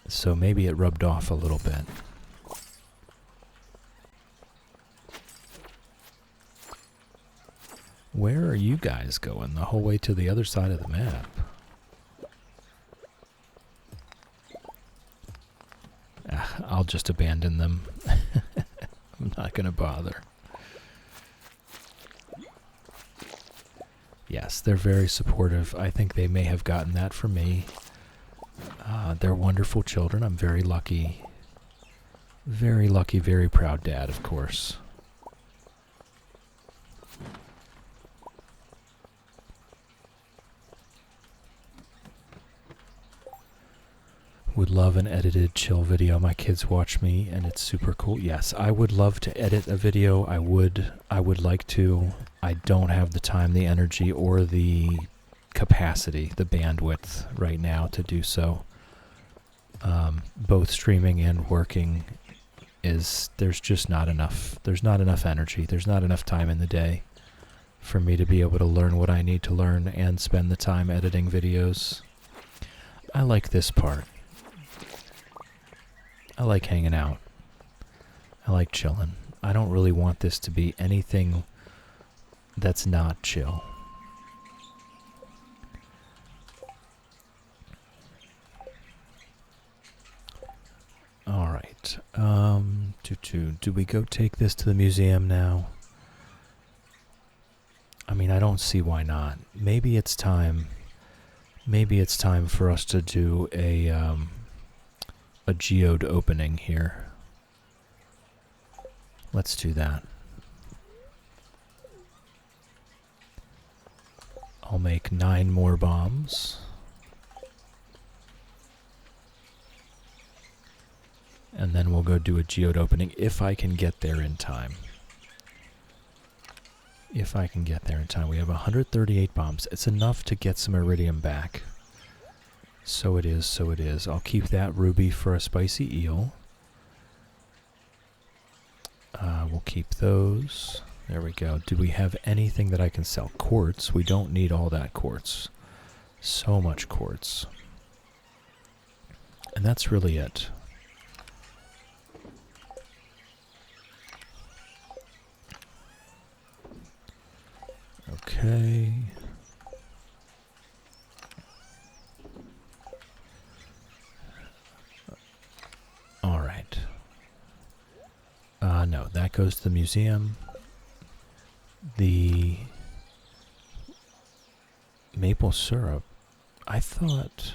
So maybe it rubbed off a little bit. Where are you guys going? The whole way to the other side of the map. I'll just abandon them. I'm not going to bother. Yes, they're very supportive. I think they may have gotten that from me. They're wonderful children. I'm very lucky. Very lucky, very proud dad, of course. Would love an edited chill video. My kids watch me, and it's super cool. Yes, I would love to edit a video. I would like to. I don't have the time, the energy, or the capacity, the bandwidth right now to do so. Both streaming and working is there's just not enough. There's not enough energy. There's not enough time in the day for me to be able to learn what I need to learn and spend the time editing videos. I like this part. I like hanging out. I like chilling. I don't really want this to be anything that's not chill. Alright. Do we go take this to the museum now? I mean, I don't see why not. Maybe it's time for us to do a geode opening here. Let's do that. I'll make 9 more bombs. And then we'll go do a geode opening if I can get there in time. If I can get there in time. We have 138 bombs. It's enough to get some iridium back. So it is, so it is. I'll keep that ruby for a spicy eel. We'll keep those. There we go. Do we have anything that I can sell? Quartz. We don't need all that quartz. So much quartz. And that's really it. Okay. All right. No, that goes to the museum. The maple syrup, I thought...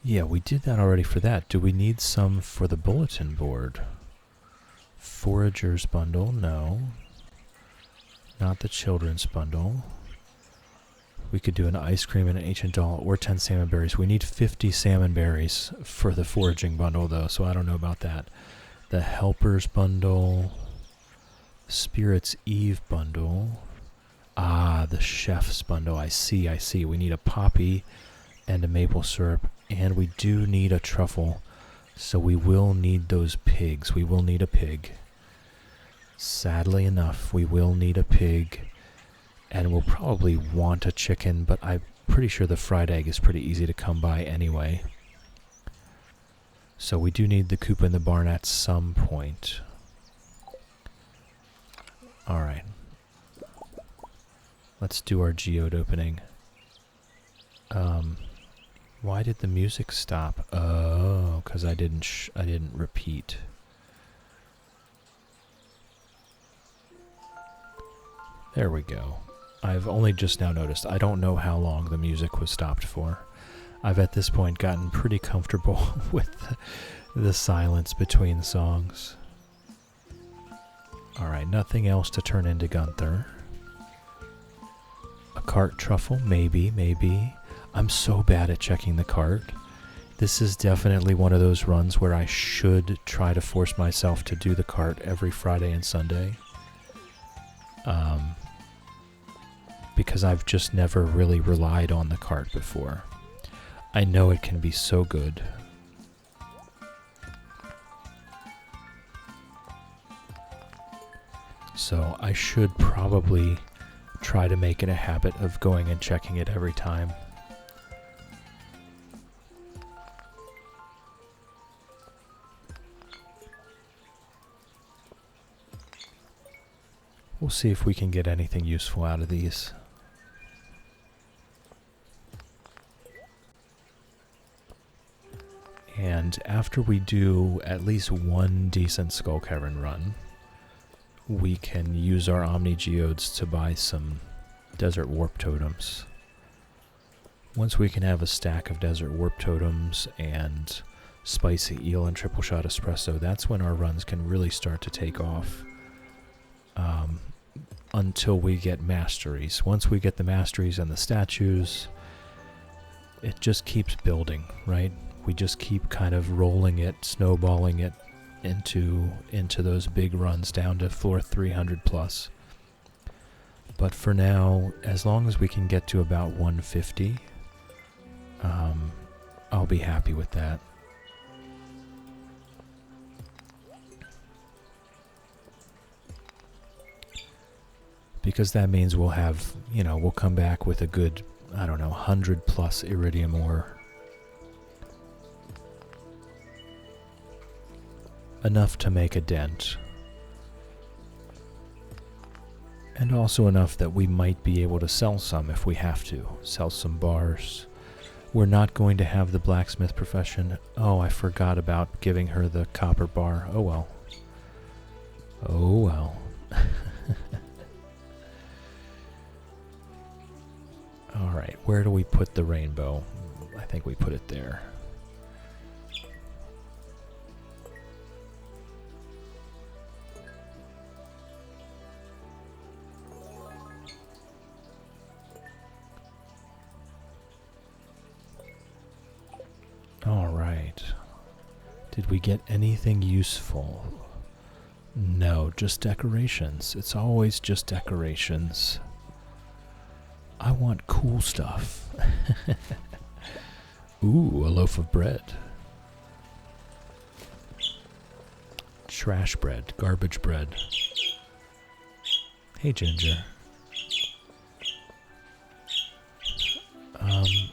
Yeah, we did that already for that. Do we need some for the bulletin board? Foragers bundle, no. Not the children's bundle. We could do an ice cream and an ancient doll or 10 salmon berries. We need 50 salmon berries for the foraging bundle, though, so I don't know about that. The helpers bundle. Spirits Eve bundle. Ah, the chef's bundle. I see, I see. We need a poppy and a maple syrup, and we do need a truffle. So we will need those pigs. We will need a pig. Sadly enough, we will need a pig. And we'll probably want a chicken, but I'm pretty sure the fried egg is pretty easy to come by anyway. So we do need the coop in the barn at some point. Alright. Let's do our geode opening. Why did the music stop? Oh, because I didn't repeat. There we go. I've only just now noticed. I don't know how long the music was stopped for. I've at this point gotten pretty comfortable with the silence between songs. Alright, nothing else to turn into Gunther. A cart truffle? Maybe, maybe. I'm so bad at checking the cart. This is definitely one of those runs where I should try to force myself to do the cart every Friday and Sunday. Because I've just never really relied on the cart before. I know it can be so good. So I should probably try to make it a habit of going and checking it every time. We'll see if we can get anything useful out of these. And after we do at least one decent Skull Cavern run, we can use our Omni Geodes to buy some Desert Warp Totems. Once we can have a stack of Desert Warp Totems and Spicy Eel and Triple Shot Espresso, that's when our runs can really start to take off. Until we get masteries. Once we get the masteries and the statues, it just keeps building, right? We just keep kind of rolling it, snowballing it into those big runs down to floor 300 plus. But for now, as long as we can get to about 150, I'll be happy with that. Because that means we'll have, we'll come back with a good, 100 plus iridium ore. Enough to make a dent. And also enough that we might be able to sell some if we have to. Sell some bars. We're not going to have the blacksmith profession. Oh, I forgot about giving her the copper bar. Oh well. Oh well. Alright, where do we put the rainbow? I think we put it there. Alright. Did we get anything useful? No, just decorations. It's always just decorations. I want cool stuff. Ooh, a loaf of bread. Trash bread, garbage bread. Hey, Ginger.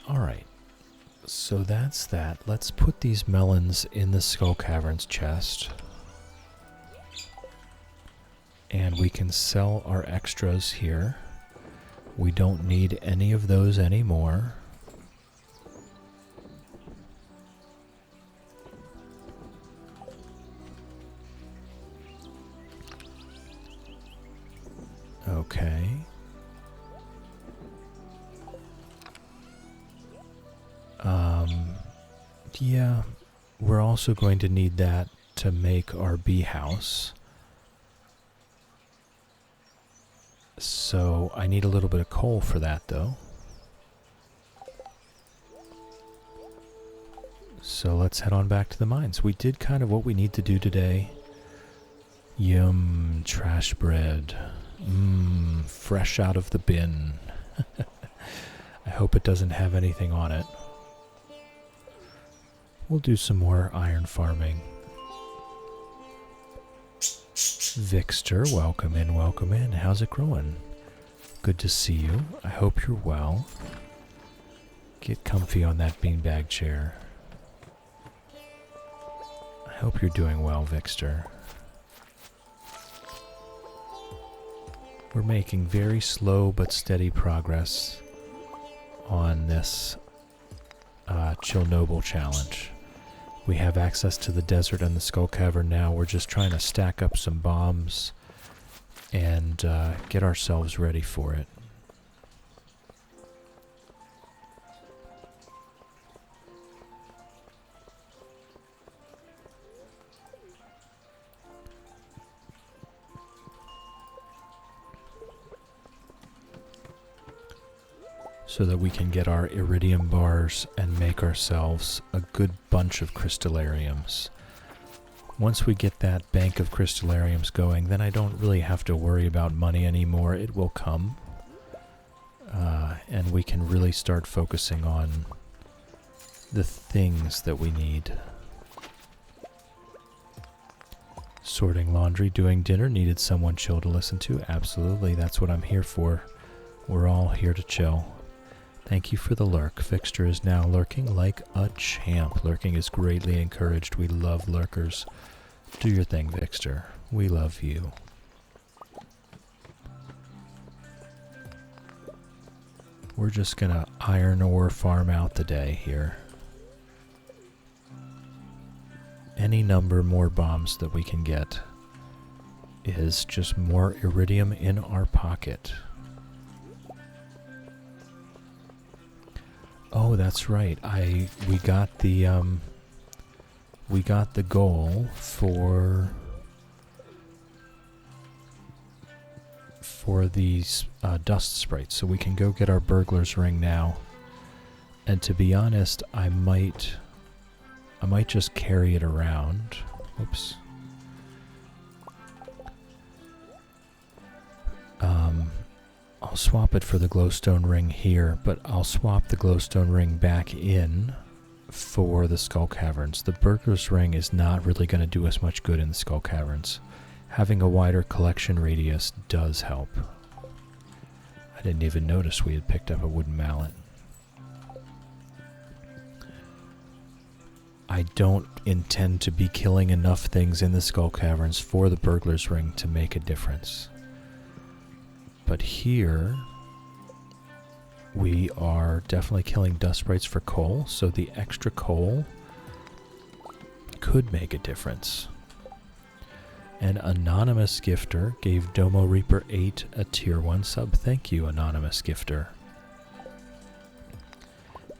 Alright. So that's that. Let's put these melons in the Skull Caverns chest. And we can sell our extras here. We don't need any of those anymore. Okay. Yeah, we're also going to need that to make our bee house. So I need a little bit of coal for that, though. So let's head on back to the mines. We did kind of what we need to do today. Yum, trash bread. Mmm, fresh out of the bin. I hope it doesn't have anything on it. We'll do some more iron farming. Vixter, welcome in, welcome in. How's it growing? Good to see you. I hope you're well. Get comfy on that beanbag chair. I hope you're doing well, Vixter. We're making very slow but steady progress on this Chillnobyl challenge. We have access to the desert and the Skull Cavern now. We're just trying to stack up some bombs and get ourselves ready for it. So that we can get our iridium bars and make ourselves a good bunch of crystallariums. Once we get that bank of crystallariums going, then I don't really have to worry about money anymore. It will come. And we can really start focusing on the things that we need. Sorting laundry, doing dinner, needed someone chill to listen to. Absolutely, that's what I'm here for. We're all here to chill. Thank you for the lurk. Fixter is now lurking like a champ. Lurking is greatly encouraged. We love lurkers. Do your thing, Vixter. We love you. We're just gonna iron ore farm out the day here. Any number more bombs that we can get is just more iridium in our pocket. Oh, that's right. We got the goal for these dust sprites, so we can go get our burglar's ring now. And to be honest, I might just carry it around. Oops. I'll swap it for the glowstone ring here, but I'll swap the glowstone ring back in for the Skull Caverns. The Burglar's Ring is not really going to do us much good in the Skull Caverns. Having a wider collection radius does help. I didn't even notice we had picked up a wooden mallet. I don't intend to be killing enough things in the Skull Caverns for the Burglar's Ring to make a difference. But here, we are definitely killing dust sprites for coal, so the extra coal could make a difference. An anonymous gifter gave Domo Reaper 8 a tier 1 sub. Thank you, anonymous gifter.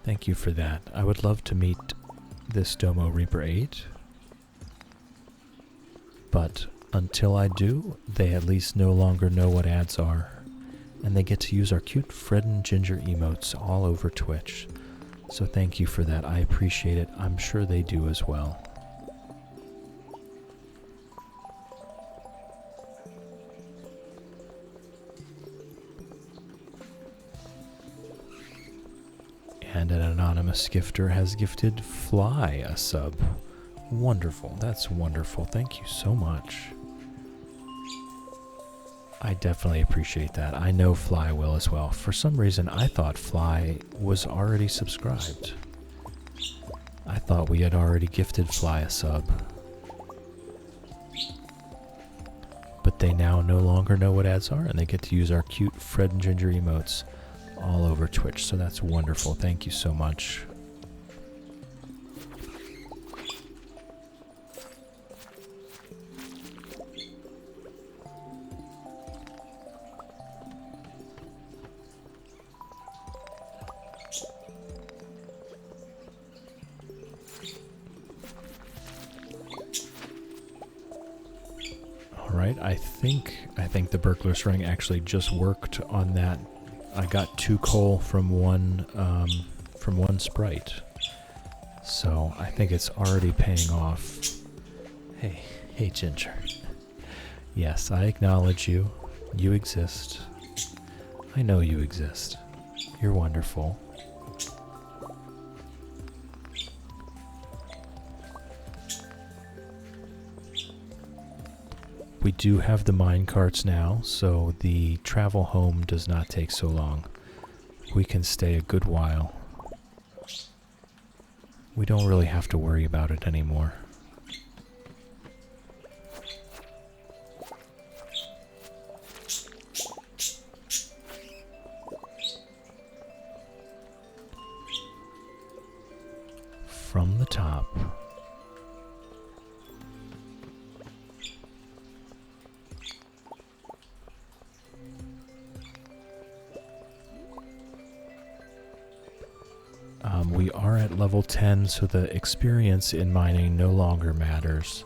Thank you for that. I would love to meet this Domo Reaper 8, but until I do, they at least no longer know what ads are, and they get to use our cute Fred and Ginger emotes all over Twitch. So thank you for that. I appreciate it. I'm sure they do as well. And an anonymous gifter has gifted Fly a sub. Wonderful. That's wonderful. Thank you so much. I definitely appreciate that. I know Fly will as well. For some reason, I thought Fly was already subscribed. I thought we had already gifted Fly a sub. But they now no longer know what ads are, and they get to use our cute Fred and Ginger emotes all over Twitch, so that's wonderful. Thank you so much. Alright, I think the Burglar's Ring actually just worked on that. I got 2 coal from one sprite, so I think it's already paying off. Hey Ginger. Yes, I acknowledge you. You exist. I know you exist. You're wonderful. We do have the mine carts now, so the travel home does not take so long. We can stay a good while. We don't really have to worry about it anymore. From the top. We are at level 10, so the experience in mining no longer matters.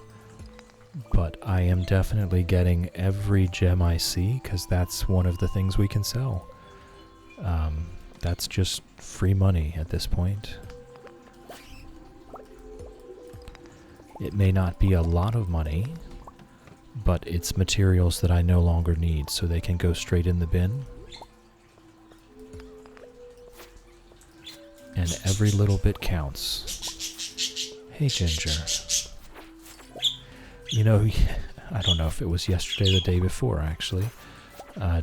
But I am definitely getting every gem I see, because that's one of the things we can sell. That's just free money at this point. It may not be a lot of money, but it's materials that I no longer need, so they can go straight in the bin. And every little bit counts. Hey, Ginger. You know, I don't know if it was yesterday or the day before, actually.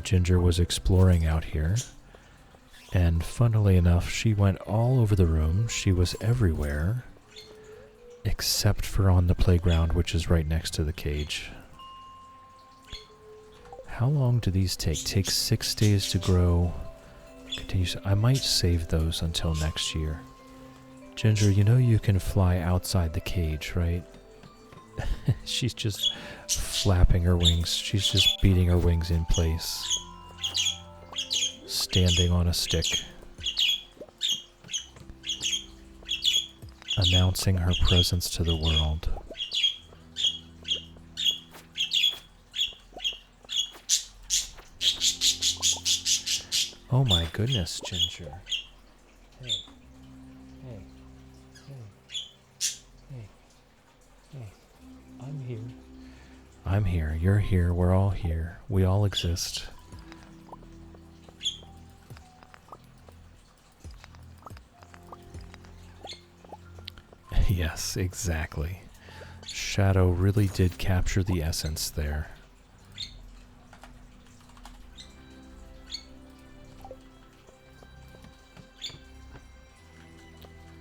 Ginger was exploring out here. And funnily enough, she went all over the room. She was everywhere. Except for on the playground, which is right next to the cage. How long do these take? Takes 6 days to grow. Continues. I might save those until next year. Ginger, you know you can fly outside the cage, right? She's just flapping her wings. She's just beating her wings in place. Standing on a stick. Announcing her presence to the world. Oh my goodness, Ginger. Hey. I'm here. I'm here. You're here. We're all here. We all exist. Yes, exactly. Shadow really did capture the essence there.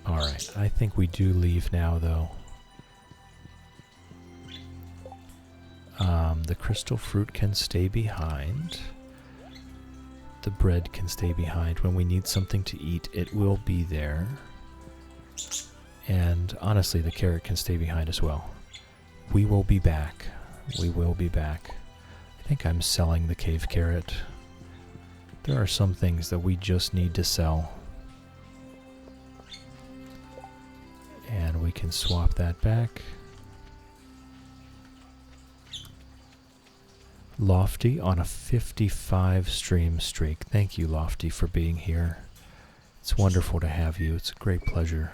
Alright, I think we do leave now, though. The crystal fruit can stay behind. The bread can stay behind. When we need something to eat, it will be there. And honestly, the carrot can stay behind as well. We will be back. We will be back. I think I'm selling the cave carrot. There are some things that we just need to sell. And we can swap that back. Lofty on a 55 stream streak. Thank you, Lofty, for being here. It's wonderful to have you. It's a great pleasure.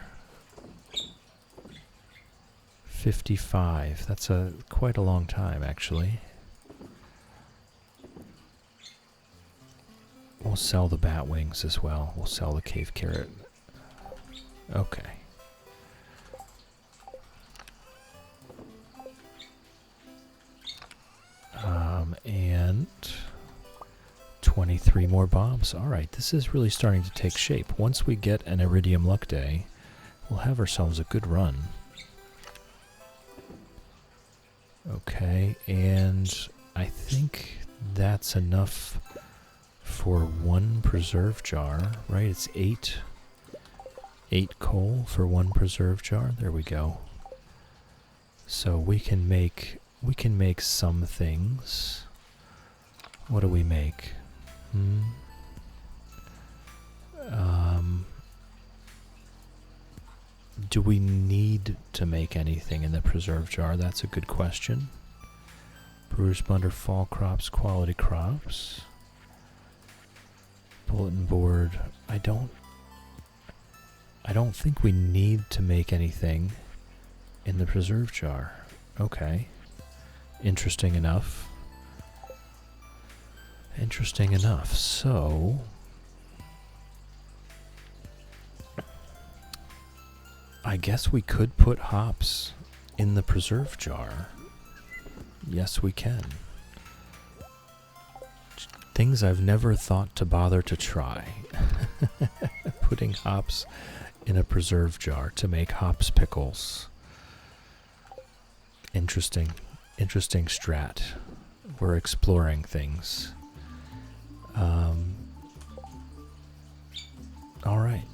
55. That's quite a long time, actually. We'll sell the bat wings as well. We'll sell the cave carrot. Okay. And 23 more bombs. Alright, this is really starting to take shape. Once we get an Iridium Luck Day, we'll have ourselves a good run. Okay, and I think that's enough for one preserve jar, right? It's 8 coal for one preserve jar. There we go. So we can make some things. What do we make? Do we need to make anything in the preserve jar? That's a good question. Brewer's blender, fall crops, quality crops. Bulletin board. I don't think we need to make anything in the preserve jar. Okay. Interesting enough. Interesting enough. So, I guess we could put hops in the preserve jar. Yes, we can. Things I've never thought to bother to try. Putting hops in a preserve jar to make hops pickles. Interesting strat. We're exploring things. Alright.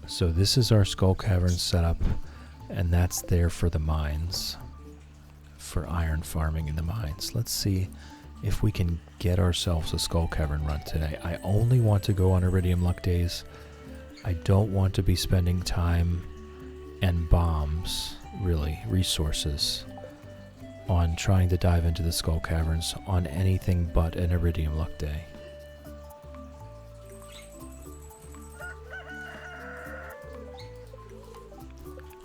So this is our skull cavern setup, and that's there for the mines. For iron farming in the mines. Let's see if we can get ourselves a skull cavern run today. I only want to go on Iridium Luck Days. I don't want to be spending time and bombs, really, resources, on trying to dive into the skull caverns on anything but an Iridium Luck Day.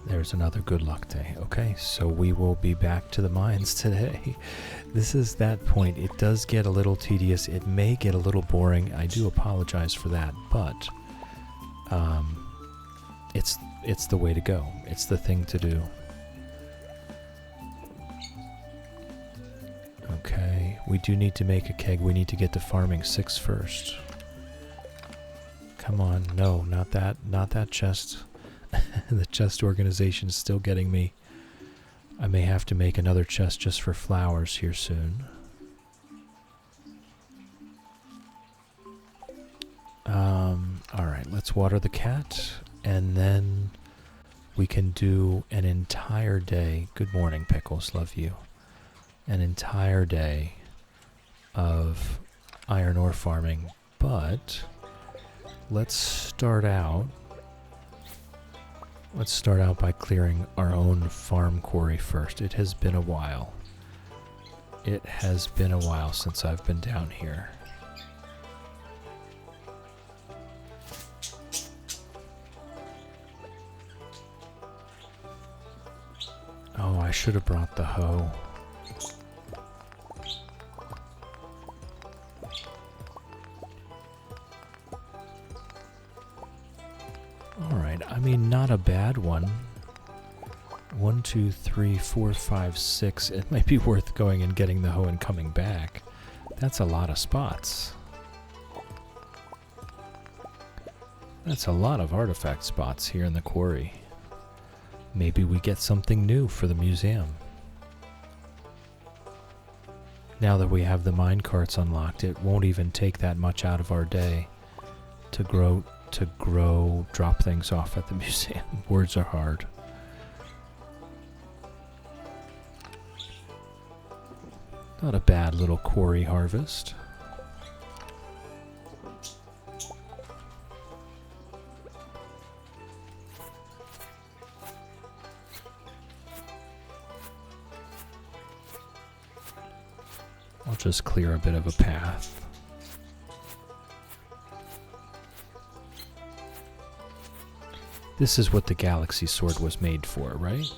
There's another good luck day. Okay, so we will be back to the mines today. This is that point. It does get a little tedious. It may get a little boring. I do apologize for that, but it's the way to go. It's the thing to do. Okay, we do need to make a keg. We need to get to farming 6 first. Come on, no, not that chest. The chest organization is still getting me. I may have to make another chest just for flowers here soon. Alright, let's water the cat, and then we can do an entire day. Good morning, Pickles, love you. An entire day of iron ore farming, but let's start out by clearing our own farm quarry first. It has been a while. It has been a while since I've been down here. Oh, I should have brought the hoe. Alright, I mean, not a bad one. 1, 2, 3, 4, 5, 6. It might be worth going and getting the hoe and coming back. That's a lot of spots. That's a lot of artifact spots here in the quarry. Maybe we get something new for the museum. Now that we have the minecarts unlocked, it won't even take that much out of our day to drop things off at the museum. Words are hard. Not a bad little quarry harvest. I'll just clear a bit of a path. This is what the Galaxy Sword was made for, right?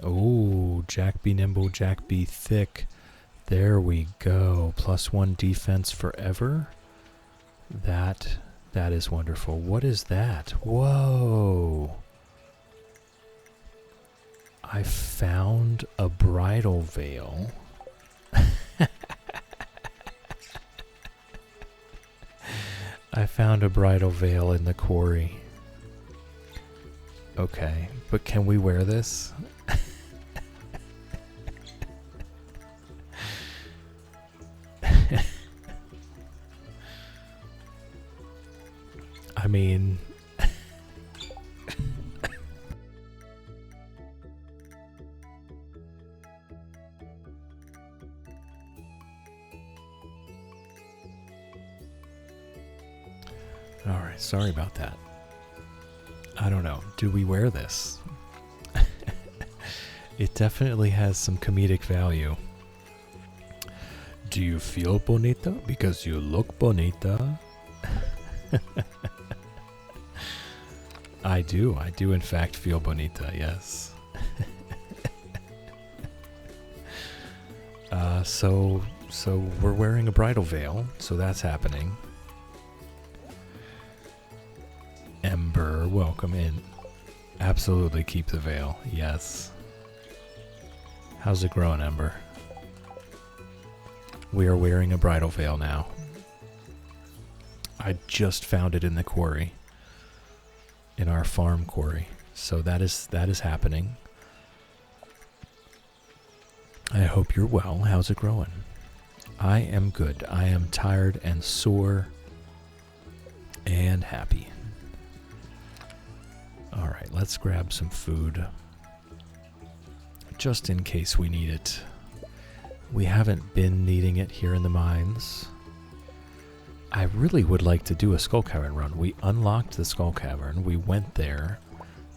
Oh, Jack be nimble, Jack be thick. There we go. +1 defense forever. That is wonderful. What is that? Whoa. I found a bridal veil. I found a bridal veil in the quarry. Okay, but can we wear this? I mean... Alright, sorry about that. I don't know. Do we wear this? It definitely has some comedic value. Do you feel bonita? Because you look bonita. I do in fact feel bonita, yes. So we're wearing a bridal veil, so that's happening. Ember, welcome in. Absolutely keep the veil, yes. How's it growing, Ember? We are wearing a bridal veil now. I just found it in the quarry. In our farm quarry. So that is happening. I hope you're well. How's it growing? I am good. I am tired and sore and happy. Alright, let's grab some food. Just in case we need it. We haven't been needing it here in the mines. I really would like to do a Skull Cavern run. We unlocked the Skull Cavern. We went there,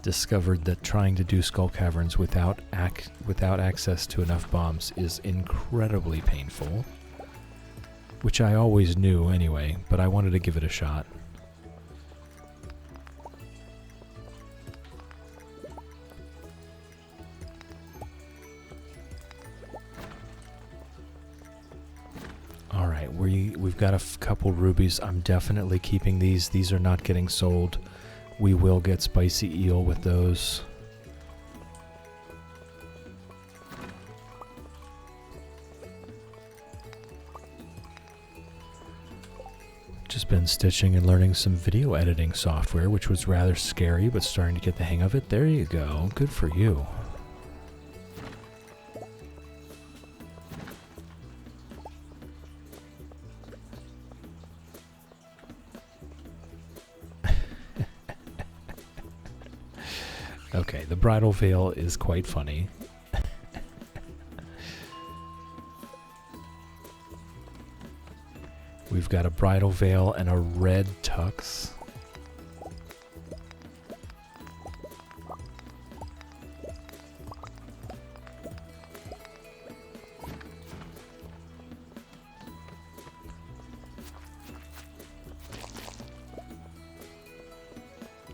discovered that trying to do Skull Caverns without access to enough bombs is incredibly painful. Which I always knew anyway, but I wanted to give it a shot. Alright, we've got a couple rubies. I'm definitely keeping these. These are not getting sold. We will get spicy eel with those. Just been stitching and learning some video editing software, which was rather scary, but starting to get the hang of it. There you go. Good for you. Okay, the bridal veil is quite funny. We've got a bridal veil and a red tux.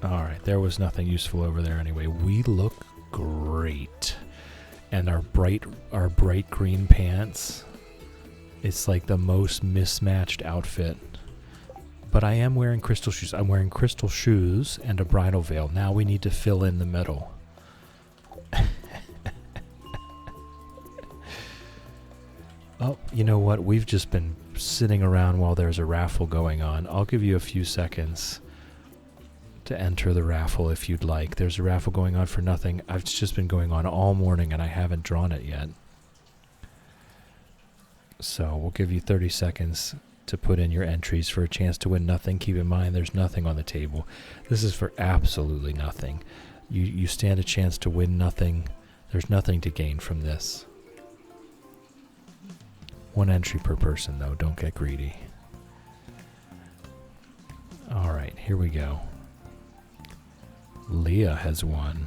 Alright, there was nothing useful over there anyway. We look great. and our bright green pants. It's like the most mismatched outfit. But I am wearing crystal shoes. I'm wearing crystal shoes and a bridal veil. Now we need to fill in the middle. Oh, you know what? We've just been sitting around while there's a raffle going on. I'll give you a few seconds to enter the raffle if you'd like. There's a raffle going on for nothing. It's just been going on all morning and I haven't drawn it yet. So we'll give you 30 seconds to put in your entries for a chance to win nothing. Keep in mind there's nothing on the table. This is for absolutely nothing. You stand a chance to win nothing. There's nothing to gain from this. One entry per person though, don't get greedy. Alright, here we go. Leah has won.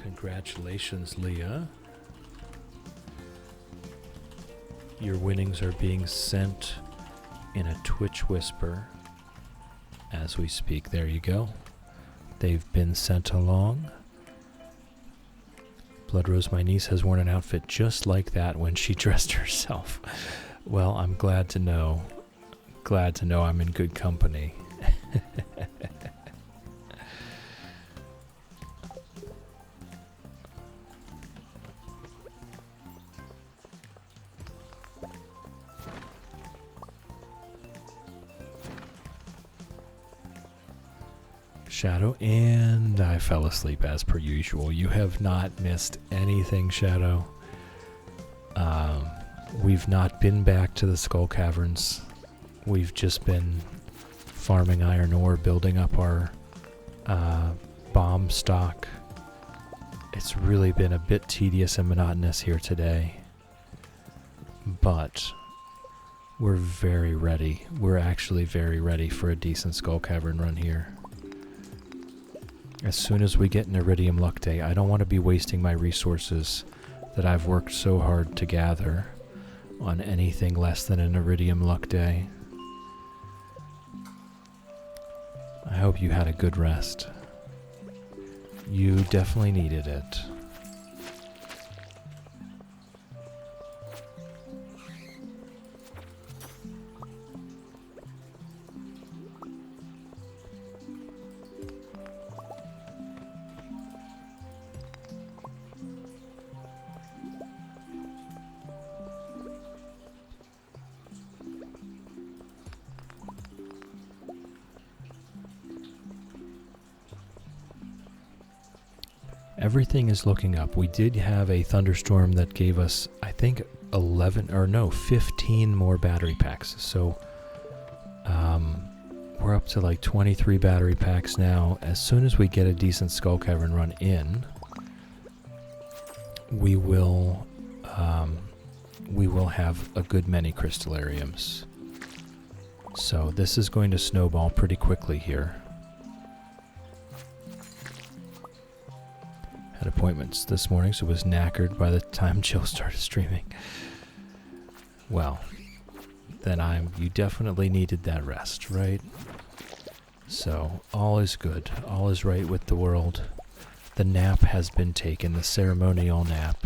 Congratulations, Leah. Your winnings are being sent in a Twitch whisper as we speak. There you go. They've been sent along. Blood Rose, my niece, has worn an outfit just like that when she dressed herself. Well, I'm glad to know. Glad to know I'm in good company. Shadow, and I fell asleep as per usual. You have not missed anything, Shadow. We've not been back to the Skull Caverns. We've just been farming iron ore, building up our bomb stock. It's really been a bit tedious and monotonous here today. But we're very ready. We're actually very ready for a decent Skull Cavern run here. As soon as we get an Iridium Luck Day, I don't want to be wasting my resources that I've worked so hard to gather on anything less than an Iridium Luck Day. I hope you had a good rest. You definitely needed it. Everything is looking up. We did have a thunderstorm that gave us, I think, 15 more battery packs. So we're up to like 23 battery packs now. As soon as we get a decent Skull Cavern run in, we will have a good many crystallariums. So this is going to snowball pretty quickly here. Had appointments this morning, so was knackered by the time Chill started streaming. Well, then you definitely needed that rest, right? So all is good. All is right with the world. The nap has been taken, the ceremonial nap.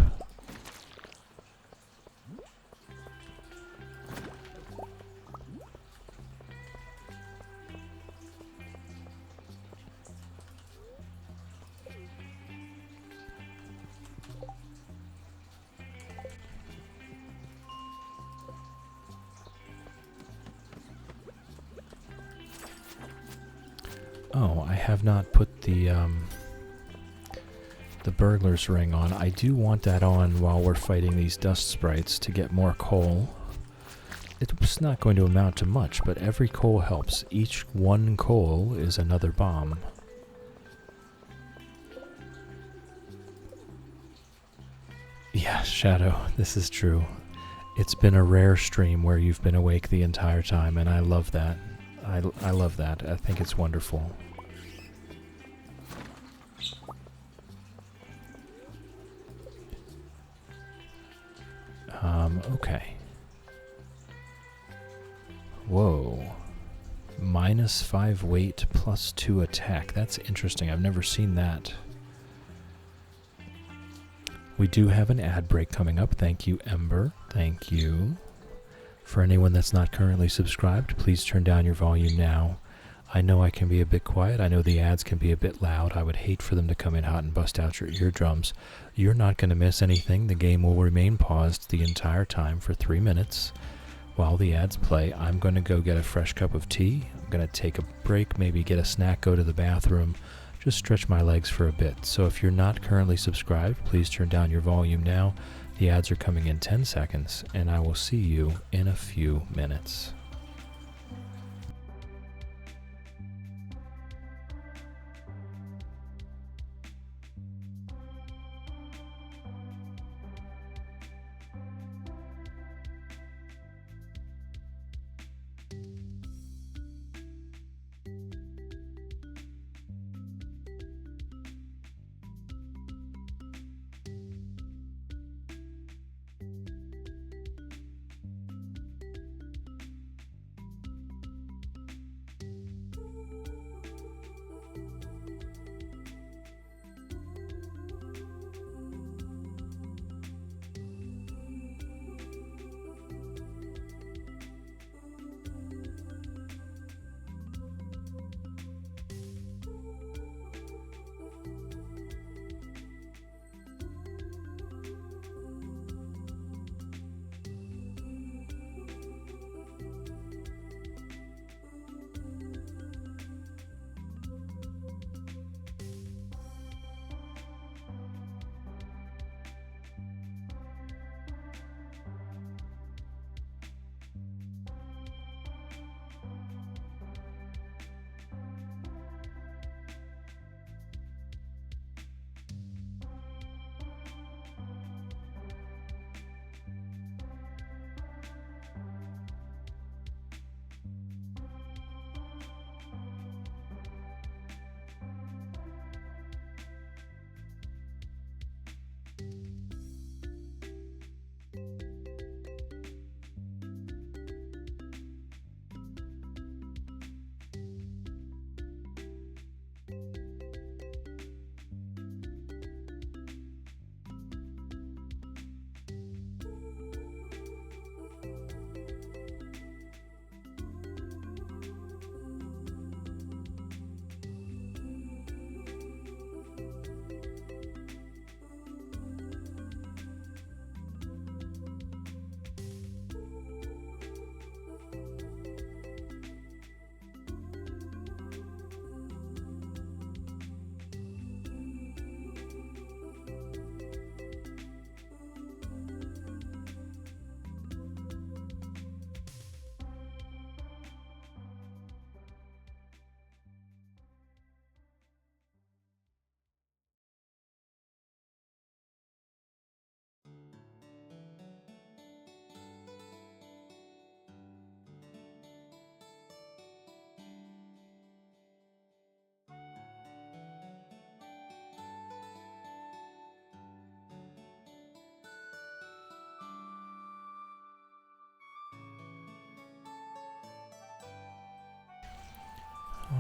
Oh, I have not put the burglar's ring on. I do want that on while we're fighting these dust sprites to get more coal. It's not going to amount to much, but every coal helps. Each one coal is another bomb. Yeah, Shadow, this is true. It's been a rare stream where you've been awake the entire time, and I love that. I love that. I think it's wonderful. Okay. Whoa. -5 weight, +2 attack. That's interesting. I've never seen that. We do have an ad break coming up. Thank you, Ember. Thank you. For anyone that's not currently subscribed, please turn down your volume now. I know I can be a bit quiet. I know the ads can be a bit loud. I would hate for them to come in hot and bust out your eardrums. You're not going to miss anything. The game will remain paused the entire time for 3 minutes while the ads play. I'm going to go get a fresh cup of tea. I'm going to take a break, maybe get a snack, go to the bathroom, just stretch my legs for a bit. So if you're not currently subscribed, please turn down your volume now. The ads are coming in 10 seconds, and I will see you in a few minutes.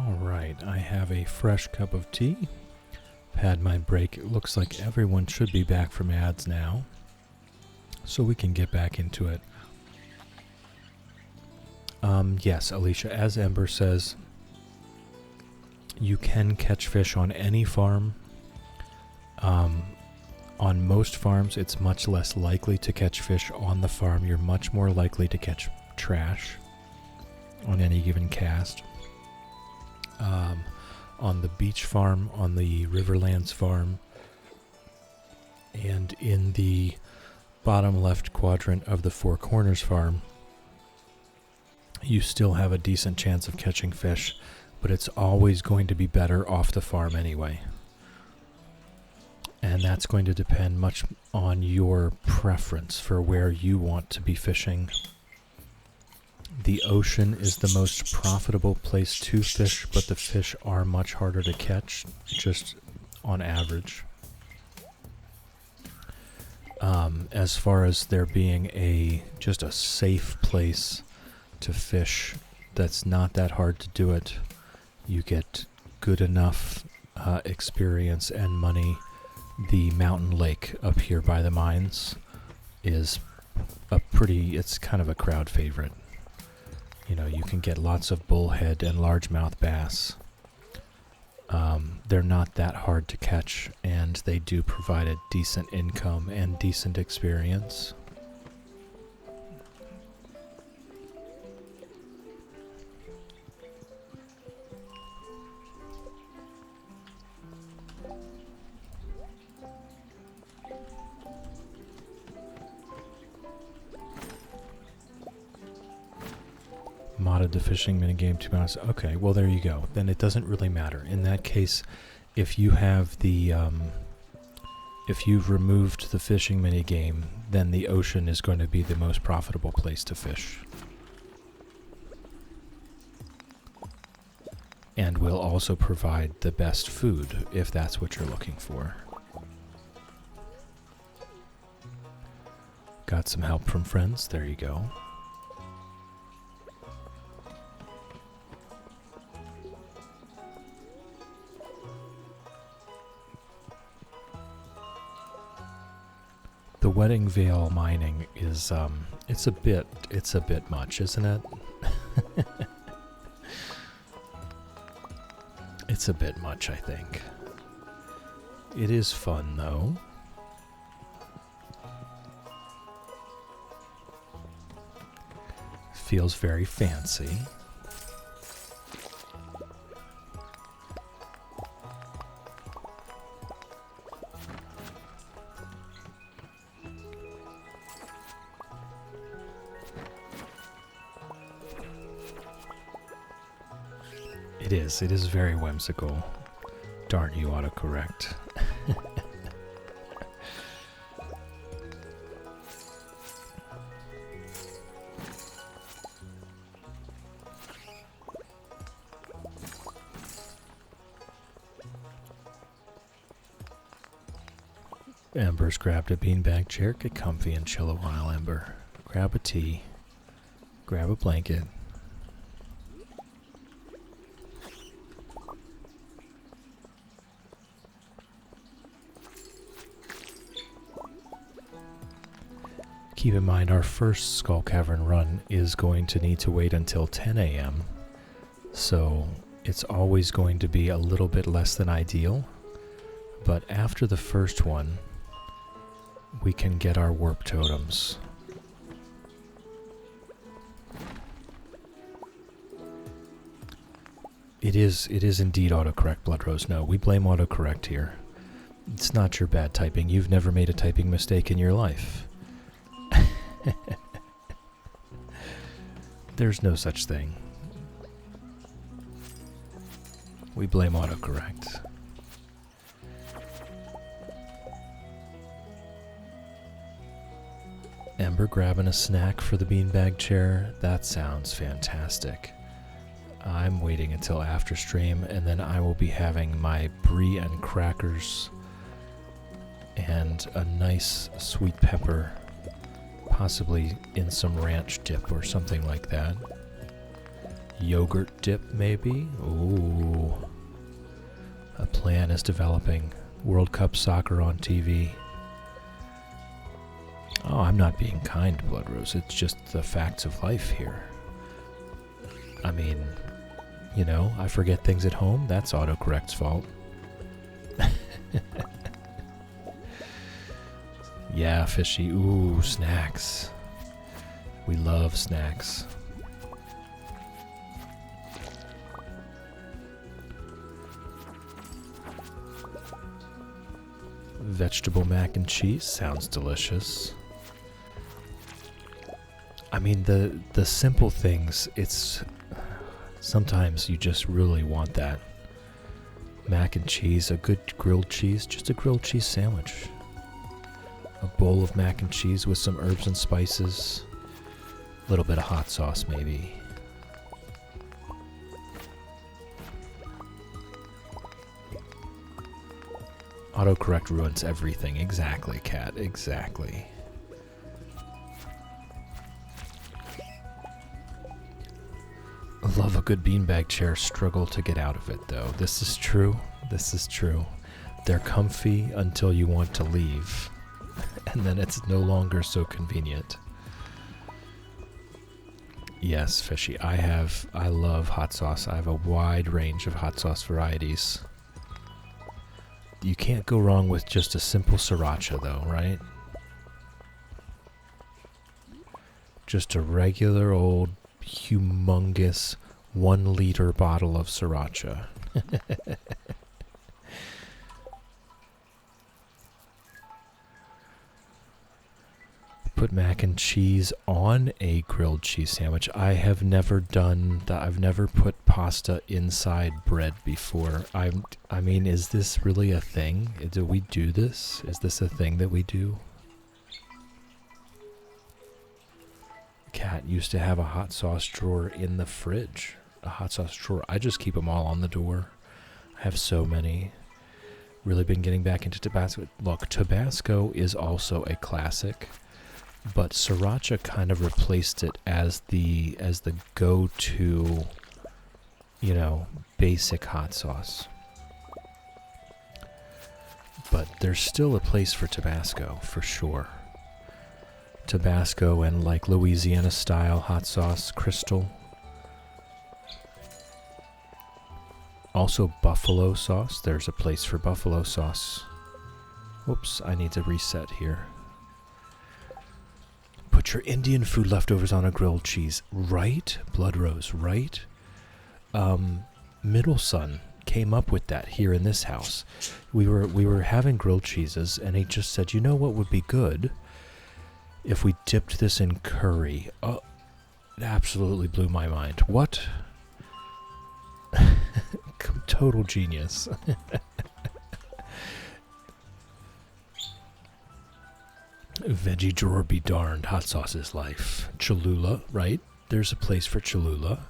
Alright, I have a fresh cup of tea. Had my break. It looks like everyone should be back from ads now, so we can get back into it. Yes, Alicia, as Ember says, you can catch fish on any farm. On most farms, it's much less likely to catch fish on the farm. You're much more likely to catch trash on any given cast. On the beach farm, on the Riverlands farm, and in the bottom left quadrant of the Four Corners farm, you still have a decent chance of catching fish, but it's always going to be better off the farm anyway. And that's going to depend much on your preference for where you want to be fishing. The ocean is the most profitable place to fish, but the fish are much harder to catch, just on average. As far as there being just a safe place to fish that's not that hard to do it, you get good enough experience and money. The mountain lake up here by the mines is it's kind of a crowd favorite. You know, you can get lots of bullhead and largemouth bass. They're not that hard to catch, and they do provide a decent income and decent experience. Modded the fishing minigame 2 minutes. Okay, well there you go. Then it doesn't really matter. In that case, if you have if you've removed the fishing minigame, then the ocean is going to be the most profitable place to fish. And will also provide the best food, if that's what you're looking for. Got some help from friends. There you go. The Wedding Vale mining is it's a bit much, isn't it? It's a bit much, I think. It is fun though. Feels very fancy. It is very whimsical. Darn you, autocorrect. Ember's grabbed a beanbag chair. Get comfy and chill a while, Ember. Grab a tea. Grab a blanket. Keep in mind, our first Skull Cavern run is going to need to wait until 10 a.m. So it's always going to be a little bit less than ideal. But after the first one, we can get our warp totems. It is indeed autocorrect, Bloodrose. No, we blame autocorrect here. It's not your bad typing. You've never made a typing mistake in your life. There's no such thing. We blame autocorrect. Ember grabbing a snack for the beanbag chair. That sounds fantastic. I'm waiting until after stream, and then I will be having my brie and crackers and a nice sweet pepper, possibly in some ranch dip or something like that. Yogurt dip, maybe? Ooh. A plan is developing. World Cup soccer on TV. Oh, I'm not being kind, Bloodrose. It's just the facts of life here. I mean, you know, I forget things at home. That's autocorrect's fault. Yeah, fishy. Ooh, snacks. We love snacks. Vegetable mac and cheese sounds delicious. I mean, the simple things, it's... Sometimes you just really want that. Mac and cheese, a good grilled cheese, just a grilled cheese sandwich. A bowl of mac and cheese with some herbs and spices. A little bit of hot sauce, maybe. Autocorrect ruins everything. Exactly, cat. Exactly. Love a good beanbag chair. Struggle to get out of it, though. This is true. This is true. They're comfy until you want to leave. And then it's no longer so convenient. Yes, Fishy. I love hot sauce. I have a wide range of hot sauce varieties. You can't go wrong with just a simple sriracha, though, right? Just a regular old, humongous 1-liter bottle of sriracha. Put mac and cheese on a grilled cheese sandwich. I have never done that. I've never put pasta inside bread before. I mean, is this really a thing? Do we do this? Is this a thing that we do? Cat used to have a hot sauce drawer in the fridge. A hot sauce drawer. I just keep them all on the door. I have so many. Really been getting back into Tabasco. Look, Tabasco is also a classic. But sriracha kind of replaced it as the go-to, you know, basic hot sauce. But there's still a place for Tabasco, for sure. Tabasco and like Louisiana-style hot sauce, Crystal. Also buffalo sauce. There's a place for buffalo sauce. Whoops, I need to reset here. Put your Indian food leftovers on a grilled cheese. Right? Blood Rose, right? Middle Son came up with that here in this house. We were having grilled cheeses, and he just said, you know what would be good? If we dipped this in curry. Oh, it absolutely blew my mind. What? Total genius. Veggie drawer be darned. Hot sauce is life. Cholula, right? There's a place for Cholula.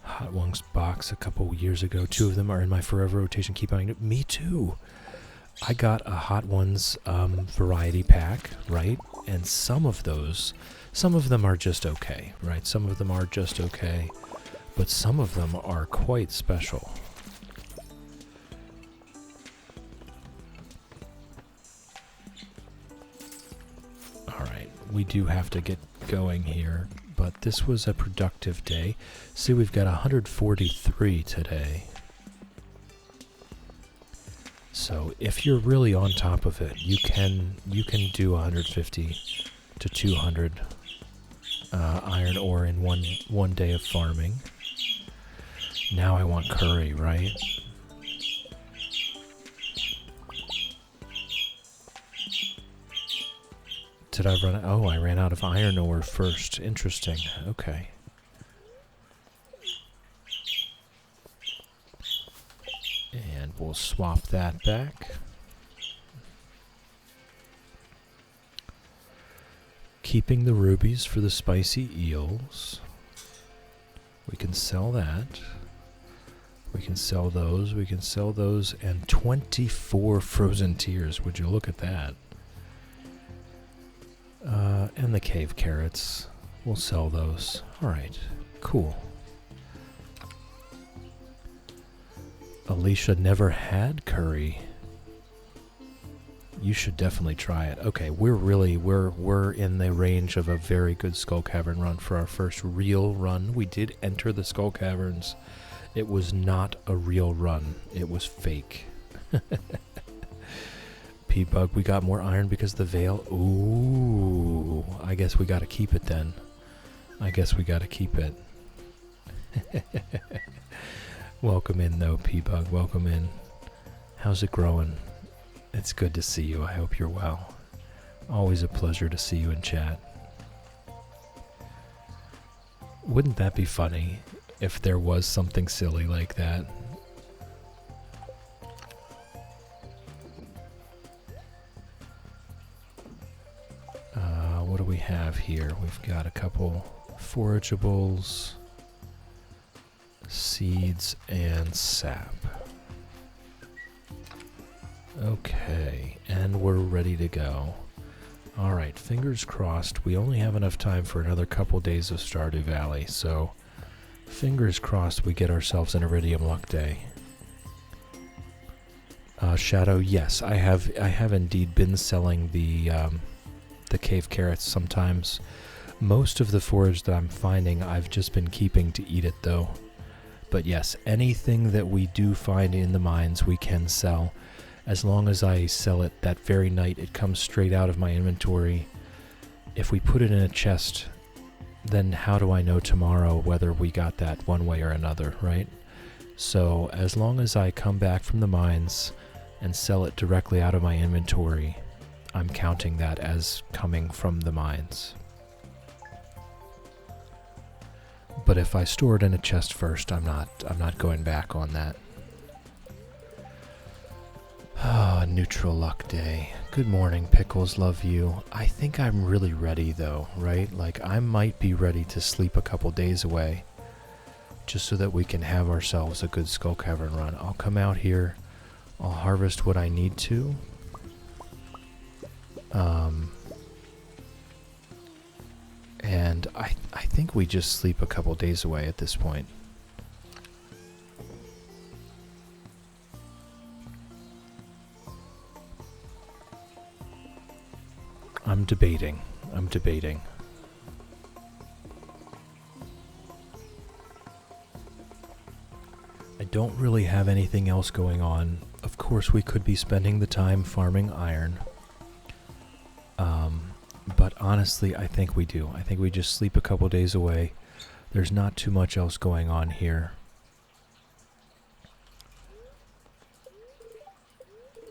Hot Ones box a couple years ago. 2 of them are in my forever rotation. Keep buying it. Me too. I got a Hot Ones variety pack, right? And some of them are just okay, right? Some of them are just okay, but some of them are quite special. Alright, we do have to get going here, but this was a productive day. See, we've got 143 today. So if you're really on top of it, you can do 150 to 200 iron ore in one day of farming. Now I want curry, right? Did I run? Oh, I ran out of iron ore first. Interesting. Okay. And we'll swap that back. Keeping the rubies for the spicy eels. We can sell that. We can sell those. We can sell those. And 24 frozen tears. Would you look at that? And the cave carrots. We'll sell those. Alright. Cool. Alicia never had curry. You should definitely try it. Okay, we're in the range of a very good Skull Cavern run for our first real run. We did enter the Skull Caverns. It was not a real run. It was fake. P-Bug, we got more iron because of the veil. Ooh, I guess we gotta keep it then. I guess we gotta keep it. Welcome in though, P-Bug, welcome in. How's it growing? It's good to see you. I hope you're well. Always a pleasure to see you in chat. Wouldn't that be funny if there was something silly like that? What do we have here? We've got a couple forageables, seeds, and sap. Okay, and we're ready to go. Alright, fingers crossed. We only have enough time for another couple days of Stardew Valley, so fingers crossed we get ourselves an Iridium Luck Day. Shadow, yes, I have indeed been selling the cave carrots sometimes. Most of the forage that I'm finding, I've just been keeping to eat it though. But yes, anything that we do find in the mines we can sell. As long as I sell it that very night, it comes straight out of my inventory. If we put it in a chest, then how do I know tomorrow whether we got that one way or another, right? So as long as I come back from the mines and sell it directly out of my inventory, I'm counting that as coming from the mines. But if I store it in a chest first, I'm not going back on that. Ah, neutral luck day. Good morning, Pickles, love you. I think I'm really ready though, right? Like I might be ready to sleep a couple days away just so that we can have ourselves a good Skull Cavern run. I'll come out here, I'll harvest what I need to. And I think we just sleep a couple days away at this point. I'm debating. I don't really have anything else going on. Of course, we could be spending the time farming iron. But honestly, I think we do. I think we just sleep a couple days away. There's not too much else going on here.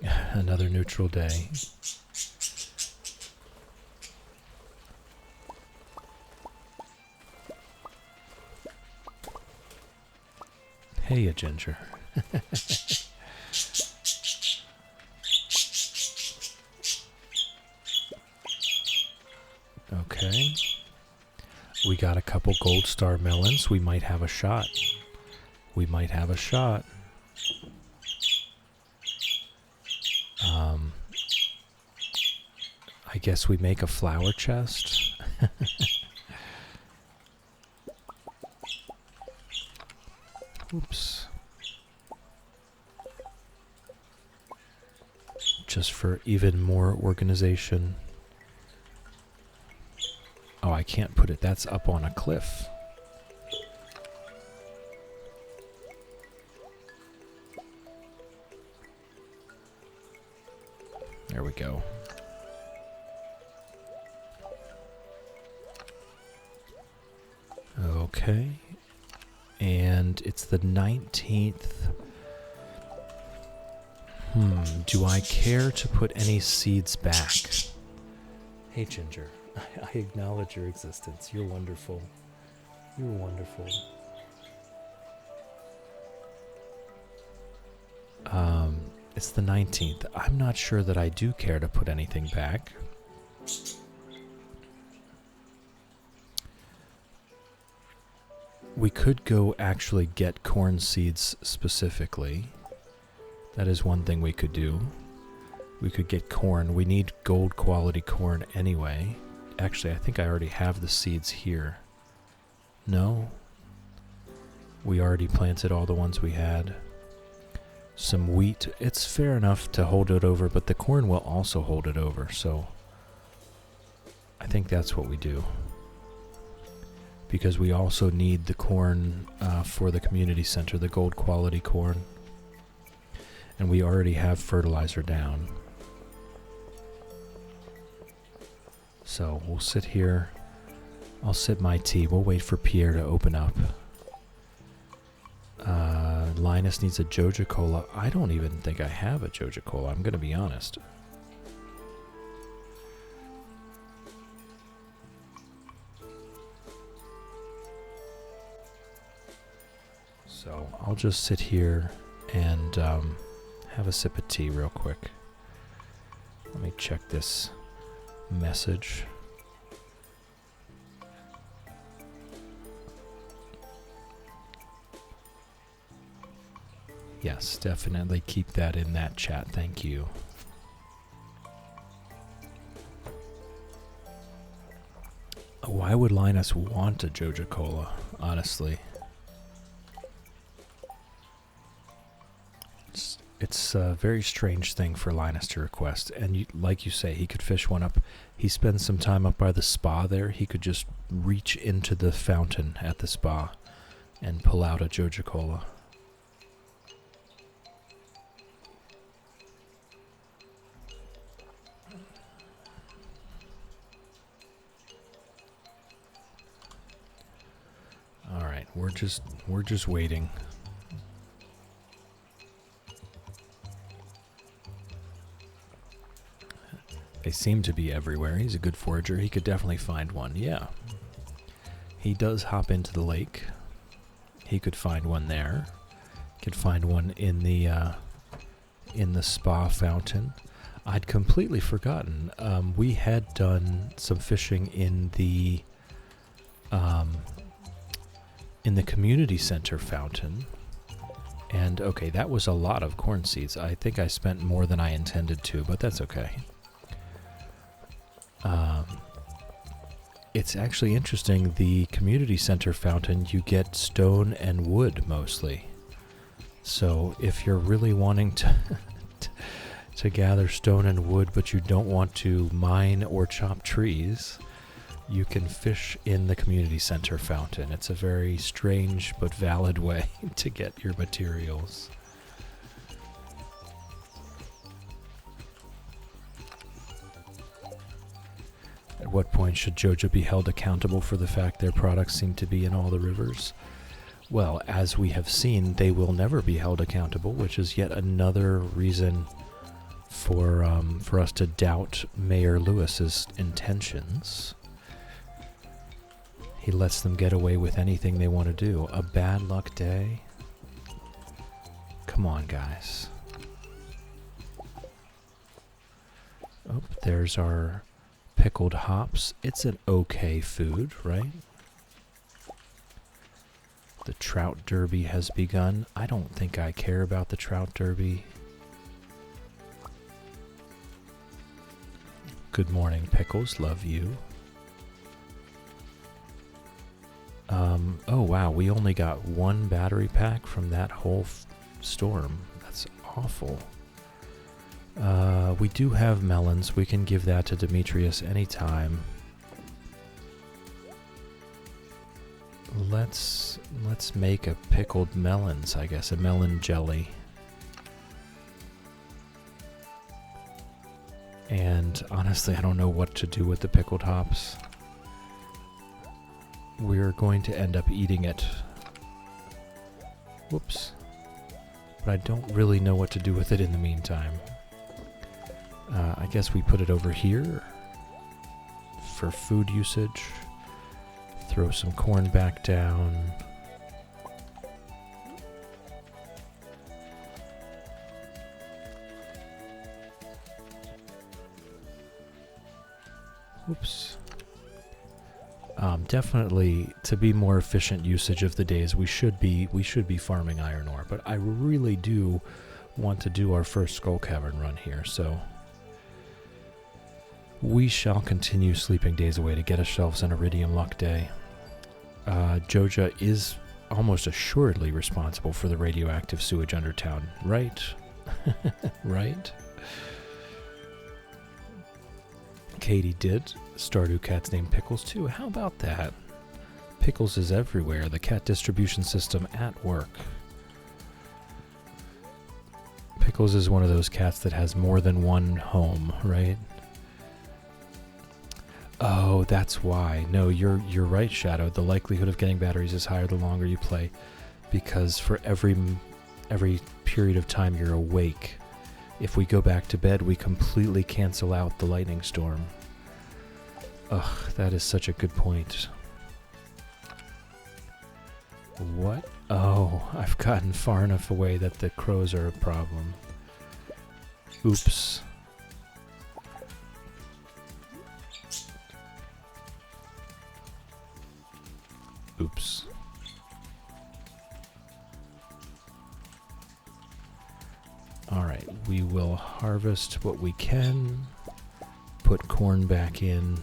Another neutral day. Hey, a ginger. Okay. We got a couple gold star melons. We might have a shot. I guess we make a flower chest. Oops. Just for even more organization. Oh, I can't put it. That's up on a cliff. There we go. Okay. And it's the 19th. Do I care to put any seeds back? Hey, Ginger. I acknowledge your existence. You're wonderful. You're wonderful. It's the 19th. I'm not sure that I do care to put anything back. We could go actually get corn seeds specifically. That is one thing we could do. We could get corn. We need gold quality corn anyway. Actually, I think I already have the seeds here. No? We already planted all the ones we had. Some wheat. It's fair enough to hold it over, but the corn will also hold it over, so I think that's what we do. Because we also need the corn for the community center, the gold quality corn. And we already have fertilizer down. So we'll sit here. I'll sip my tea. We'll wait for Pierre to open up. Linus needs a Joja Cola. I don't even think I have a Joja Cola. I'm going to be honest. So I'll just sit here and have a sip of tea real quick. Let me check this message. Yes, definitely keep that in that chat. Thank you. Why would Linus want a Joja Cola, honestly? It's a very strange thing for Linus to request. And like you say, he could fish one up. He spends some time up by the spa there. He could just reach into the fountain at the spa and pull out a Joja Cola. All right, we're just waiting. They seem to be everywhere. He's a good forager. He could definitely find one. Yeah. He does hop into the lake. He could find one there. Could find one in the spa fountain. I'd completely forgotten. We had done some fishing in the community center fountain. And okay, that was a lot of corn seeds. I think I spent more than I intended to, but that's okay. It's actually interesting. The community center fountain, you get stone and wood mostly. So if you're really wanting to gather stone and wood, but you don't want to mine or chop trees, you can fish in the community center fountain. It's a very strange but valid way to get your materials. At what point should Joja be held accountable for the fact their products seem to be in all the rivers? Well, as we have seen, they will never be held accountable, which is yet another reason for us to doubt Mayor Lewis's intentions. He lets them get away with anything they want to do. A bad luck day? Come on, guys. Oh, there's our pickled hops. It's an okay food, right? The trout derby has begun. I don't think I care about the trout derby. Good morning, Pickles. Love you. Oh wow, we only got one battery pack from that whole storm. That's awful. We do have melons. We can give that to Demetrius anytime. Let's make a pickled melons, I guess, a melon jelly. And honestly, I don't know what to do with the pickled hops. We're going to end up eating it. Whoops. But I don't really know what to do with it in the meantime. I guess we put it over here for food usage. Throw some corn back down. Oops. Definitely, to be more efficient usage of the days, we should be farming iron ore. But I really do want to do our first skull cavern run here, so we shall continue sleeping days away to get ourselves an iridium luck day. Joja is almost assuredly responsible for the radioactive sewage under town, right? Right? Katie did. Stardew cat's named Pickles too. How about that? Pickles is everywhere. The cat distribution system at work. Pickles is one of those cats that has more than one home, right? Oh, that's why. No, you're right, Shadow. The likelihood of getting batteries is higher the longer you play, because for every period of time you're awake, if we go back to bed, we completely cancel out the lightning storm. Ugh, that is such a good point. What? Oh, I've gotten far enough away that the crows are a problem. Oops. Oops. Alright, we will harvest what we can, put corn back in.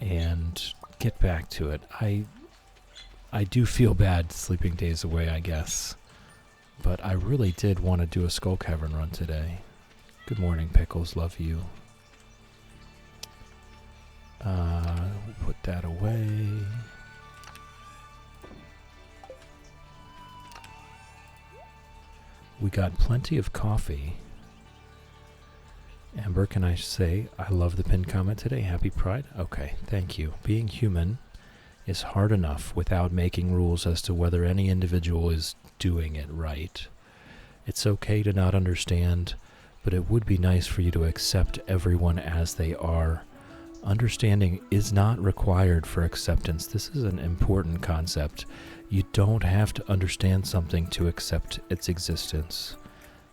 And get back to it. I do feel bad sleeping days away, I guess. But I really did want to do a Skull Cavern run today. Good morning, Pickles. Love you. Put that away. We got plenty of coffee. Amber, can I say I love the pinned comment today? Happy Pride? Okay, thank you. Being human is hard enough without making rules as to whether any individual is doing it right. It's okay to not understand, but it would be nice for you to accept everyone as they are. Understanding is not required for acceptance. This is an important concept. You don't have to understand something to accept its existence.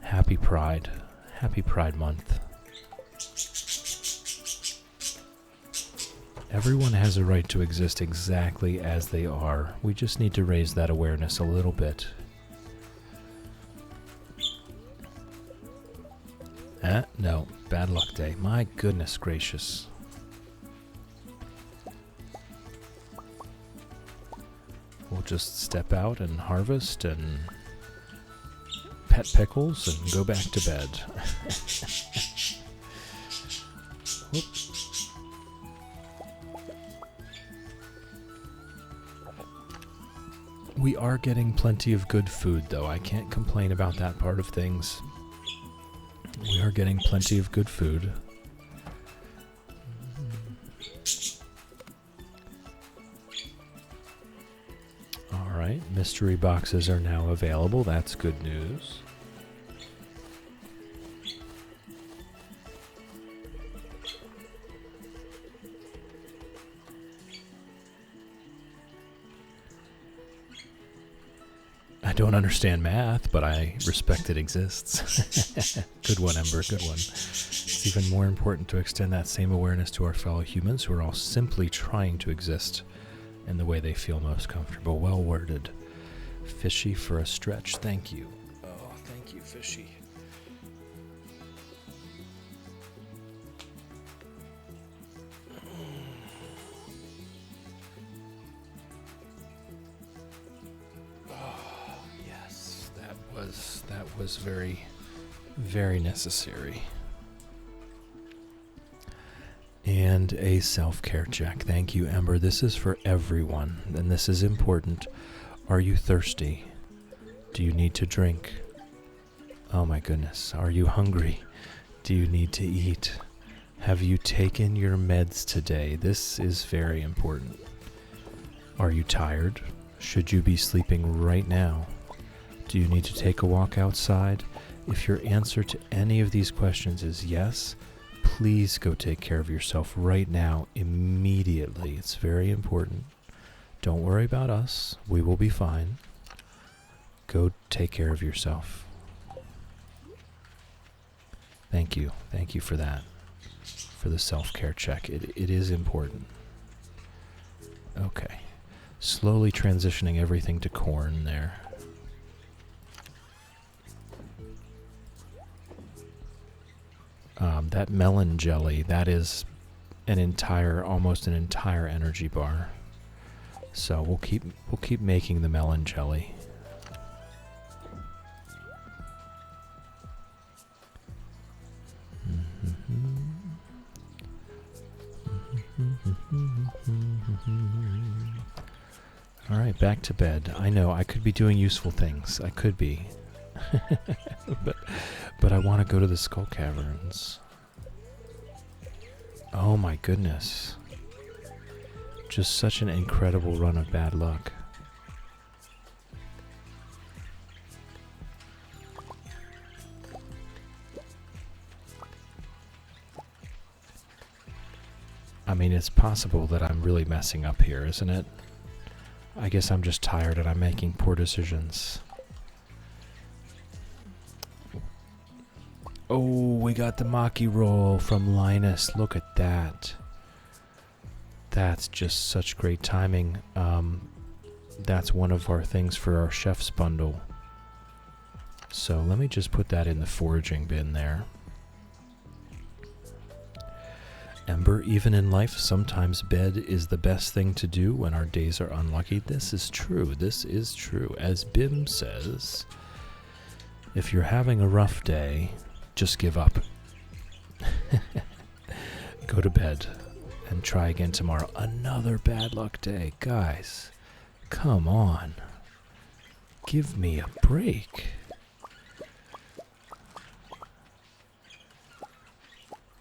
Happy Pride. Happy Pride Month. Everyone has a right to exist exactly as they are. We just need to raise that awareness a little bit. No. Bad luck day. My goodness gracious. We'll just step out and harvest and pet Pickles and go back to bed. Whoop. We are getting plenty of good food, though. I can't complain about that part of things. We are getting plenty of good food. Alright, mystery boxes are now available. That's good news. I don't understand math, but I respect it exists. Good one, Ember, good one. It's even more important to extend that same awareness to our fellow humans who are all simply trying to exist in the way they feel most comfortable. Well worded. Fishy for a stretch. Thank you. Oh, thank you, Fishy. That was very, very necessary. And a self-care check. Thank you, Ember. This is for everyone, and this is important. Are you thirsty? Do you need to drink? Oh my goodness. Are you hungry? Do you need to eat? Have you taken your meds today? This is very important. Are you tired? Should you be sleeping right now? Do you need to take a walk outside? If your answer to any of these questions is yes, please go take care of yourself right now, immediately. It's very important. Don't worry about us. We will be fine. Go take care of yourself. Thank you. Thank you for that. For the self-care check. It is important. Okay. Slowly transitioning everything to corn there. That melon jelly, that is almost an entire energy bar. So we'll keep making the melon jelly. All right, back to bed. I know I could be doing useful things. I could be. but I want to go to the Skull Caverns. Oh my goodness. Just such an incredible run of bad luck. I mean, it's possible that I'm really messing up here, isn't it? I guess I'm just tired and I'm making poor decisions. Oh, we got the Maki roll from Linus. Look at that. That's just such great timing. That's one of our things for our chef's bundle. So let me just put that in the foraging bin there. Ember, even in life, sometimes bed is the best thing to do when our days are unlucky. This is true. This is true. As Bim says, if you're having a rough day, just give up. Go to bed and try again tomorrow. Another bad luck day. Guys, come on. Give me a break.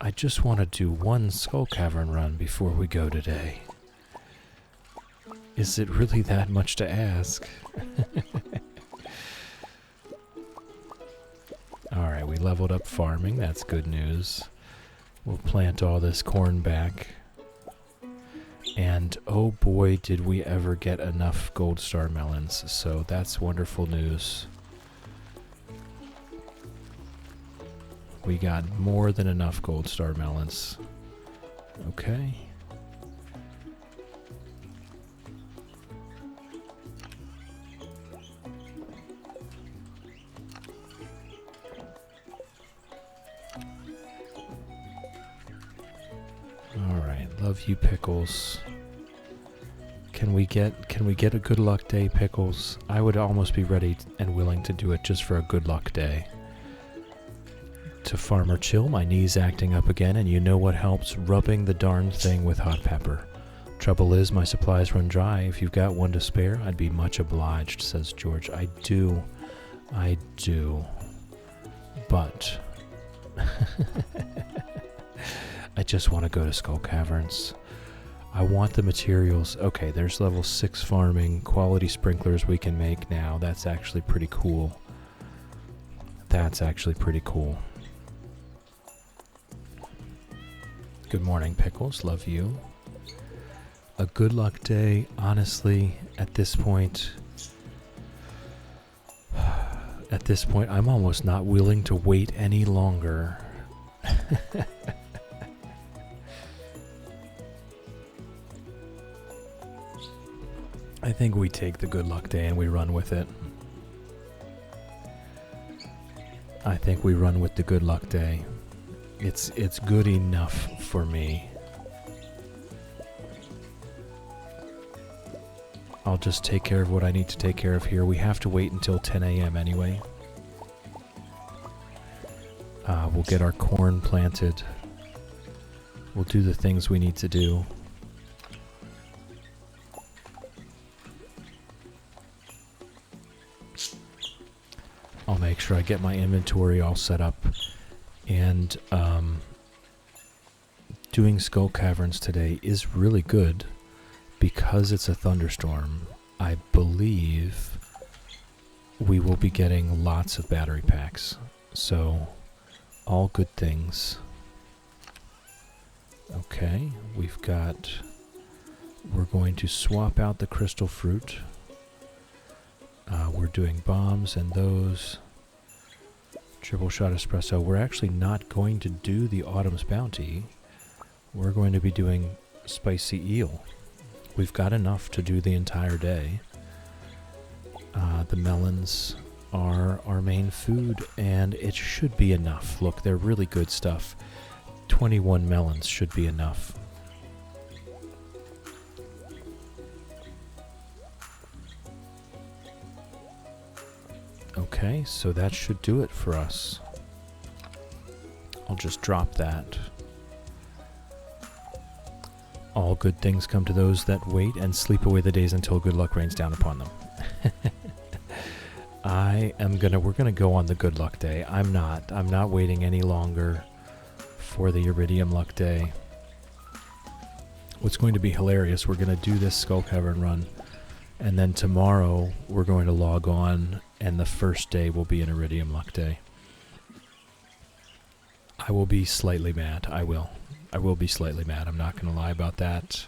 I just want to do one Skull Cavern run before we go today. Is it really that much to ask? Alright, we leveled up farming. That's good news. We'll plant all this corn back. And oh boy, did we ever get enough gold star melons. So that's wonderful news. We got more than enough gold star melons. Okay. Alright, love you, Pickles. Can we get a good luck day, Pickles? I would almost be ready and willing to do it just for a good luck day. To Farmer Chill, my knee's acting up again, and you know what helps? Rubbing the darn thing with hot pepper. Trouble is, my supplies run dry. If you've got one to spare, I'd be much obliged, says George. I do. But I just want to go to Skull Caverns. I want the materials. Okay, there's level 6 farming, quality sprinklers we can make now. That's actually pretty cool. Good morning, Pickles. Love you. A good luck day, honestly, at this point, I'm almost not willing to wait any longer. I think we take the good luck day and we run with it. I think we run with the good luck day. It's good enough for me. I'll just take care of what I need to take care of here. We have to wait until 10 a.m. anyway. We'll get our corn planted. We'll do the things we need to do. I'll make sure I get my inventory all set up. And doing Skull Caverns today is really good because it's a thunderstorm. I believe we will be getting lots of battery packs. So, all good things. Okay, we're going to swap out the crystal fruit. We're doing bombs and those. Triple shot espresso. We're actually not going to do the Autumn's Bounty. We're going to be doing spicy eel. We've got enough to do the entire day. The melons are our main food, and it should be enough. Look, they're really good stuff. 21 melons should be enough. Okay, so that should do it for us. I'll just drop that. All good things come to those that wait and sleep away the days until good luck rains down upon them. We're gonna go on the good luck day. I'm not waiting any longer for the Iridium luck day. What's going to be hilarious, we're gonna do this Skull Cavern run, and then tomorrow we're going to log on, and the first day will be an Iridium luck day. I will be slightly mad. I will be slightly mad. I'm not going to lie about that.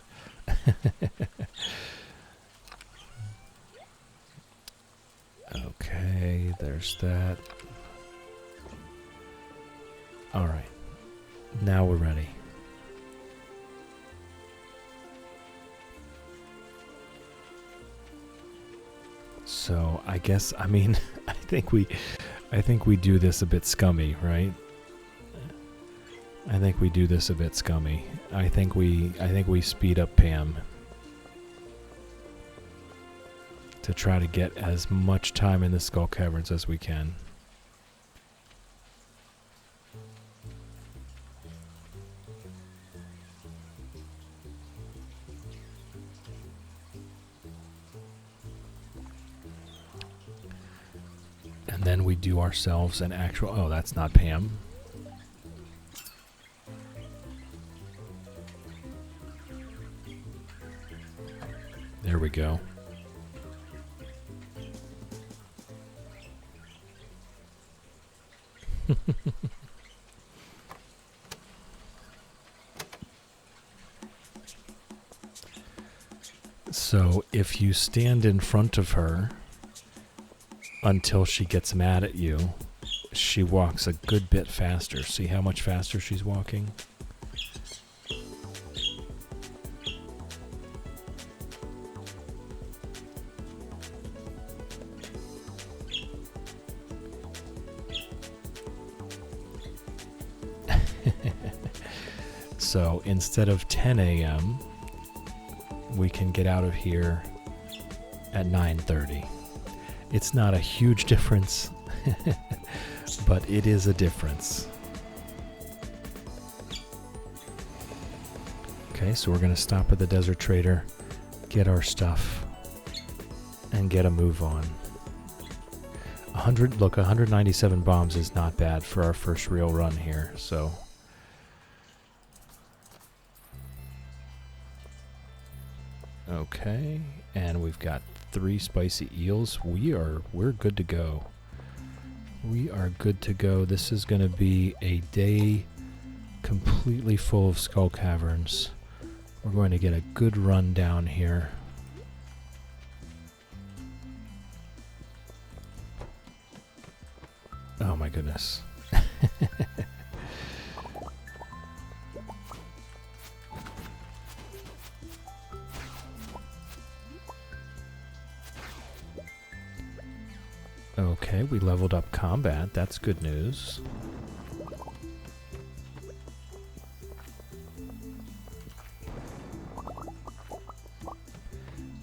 Okay, there's that. Alright. Now we're ready. So I guess, I mean, I think we do this a bit scummy, right? I think we do this a bit scummy. I think we speed up Pam to try to get as much time in the Skull Caverns as we can. And then we do ourselves an actual... Oh, that's not Pam. There we go. So if you stand in front of her until she gets mad at you, she walks a good bit faster. See how much faster she's walking? So instead of 10 a.m., we can get out of here at 9:30. It's not a huge difference, but it is a difference. Okay, so we're going to stop at the Desert Trader, get our stuff, and get a move on. 197 bombs is not bad for our first real run here, so... Okay, and we've got 3 spicy eels. We're good to go. We are good to go. This is going to be a day completely full of Skull Caverns. We're going to get a good run down here. Oh my goodness. Okay, we leveled up combat. That's good news.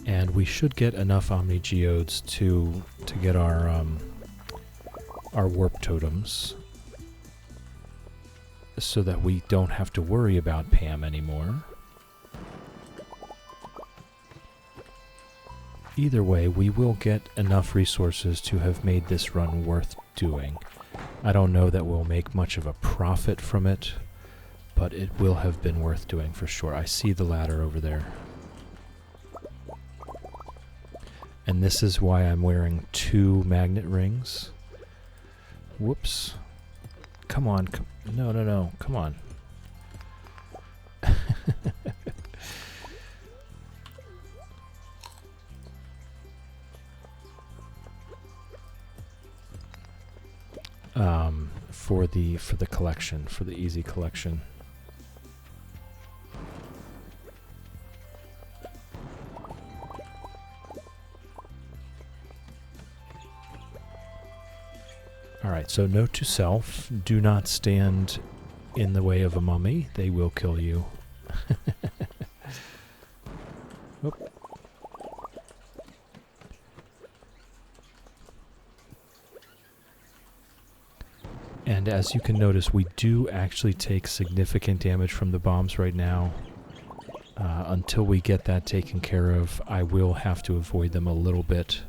And we should get enough Omni Geodes to get our warp totems, so that we don't have to worry about Pam anymore. Either way, we will get enough resources to have made this run worth doing. I don't know that we'll make much of a profit from it, but it will have been worth doing for sure. I see the ladder over there. And this is why I'm wearing 2 magnet rings. Whoops. Come on. No. Come on. For the collection, for the easy collection. Alright, so note to self, do not stand in the way of a mummy. They will kill you. Oop. And as you can notice, we do actually take significant damage from the bombs right now. Until we get that taken care of, I will have to avoid them a little bit.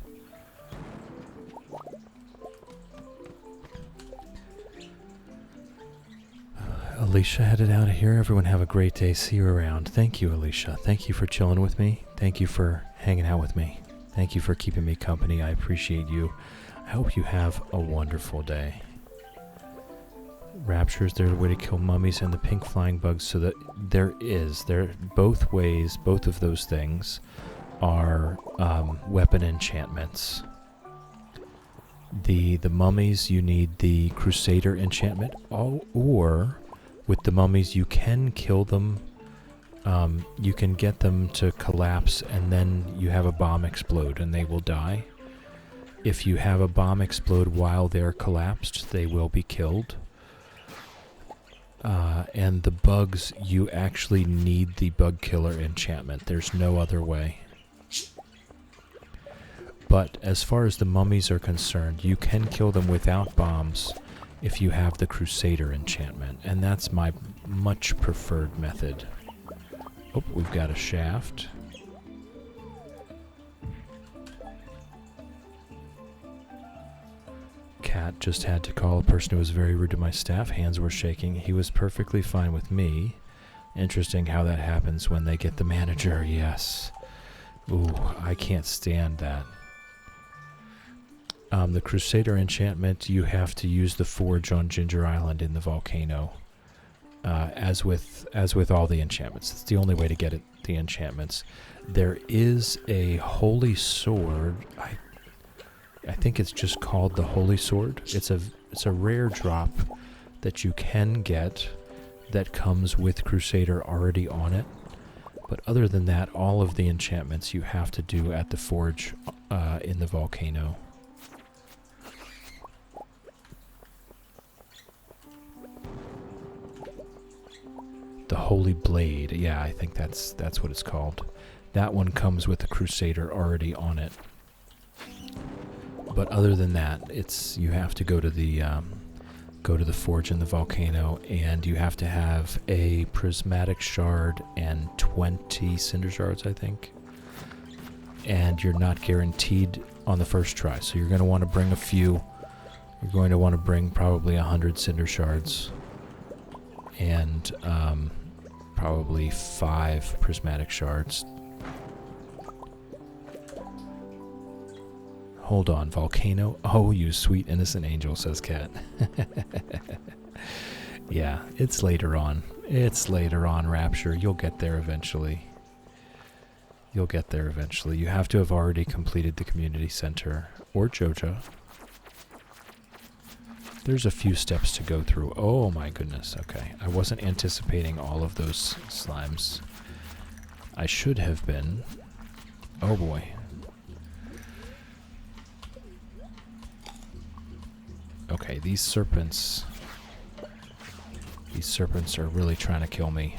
Alicia headed out of here. Everyone have a great day. See you around. Thank you, Alicia. Thank you for chilling with me. Thank you for hanging out with me. Thank you for keeping me company. I appreciate you. I hope you have a wonderful day. Raptures, they're the way to kill mummies and the pink flying bugs, so that there both ways, both of those things are weapon enchantments. The mummies, you need the Crusader enchantment, or with the mummies you can kill them, you can get them to collapse and then you have a bomb explode and they will die. If you have a bomb explode while they're collapsed, they will be killed. And the bugs, you actually need the bug killer enchantment. There's no other way. But as far as the mummies are concerned, you can kill them without bombs if you have the Crusader enchantment. And that's my much preferred method. Oh, we've got a shaft. Cat just had to call a person who was very rude to my staff. Hands were shaking. He was perfectly fine with me. Interesting how that happens when they get the manager. Yes. Ooh, I can't stand that. The Crusader enchantment, you have to use the forge on Ginger Island in the volcano. As with all the enchantments. It's the only way to get it, the enchantments. There is a holy sword. I think it's just called the Holy Sword. It's a rare drop that you can get that comes with Crusader already on it. But other than that, all of the enchantments you have to do at the forge in the volcano. The Holy Blade. Yeah, I think that's what it's called. That one comes with the Crusader already on it. But other than that, you have to go to the forge in the volcano, and you have to have a prismatic shard and 20 cinder shards, I think. And you're not guaranteed on the first try, so you're going to want to bring a few. You're going to want to bring probably 100 cinder shards and probably 5 prismatic shards. Hold on, volcano? Oh, you sweet innocent angel, says Cat. Yeah, it's later on. It's later on, Rapture. You'll get there eventually. You'll get there eventually. You have to have already completed the community center. Or Joja. There's a few steps to go through. Oh my goodness, okay. I wasn't anticipating all of those slimes. I should have been. Oh boy. Okay, these serpents are really trying to kill me.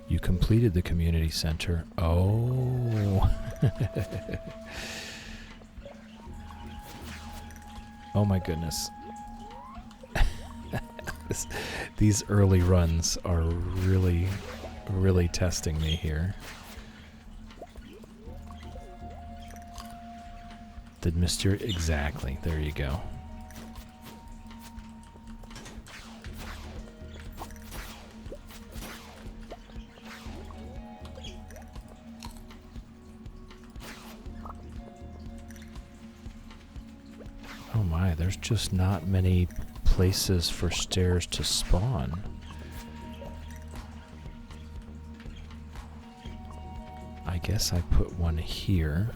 You completed the community center. Oh. Oh my goodness. These early runs are really, really testing me here. Did Mr. Exactly. There you go. Oh my, there's just not many places for stairs to spawn. I guess I put one here.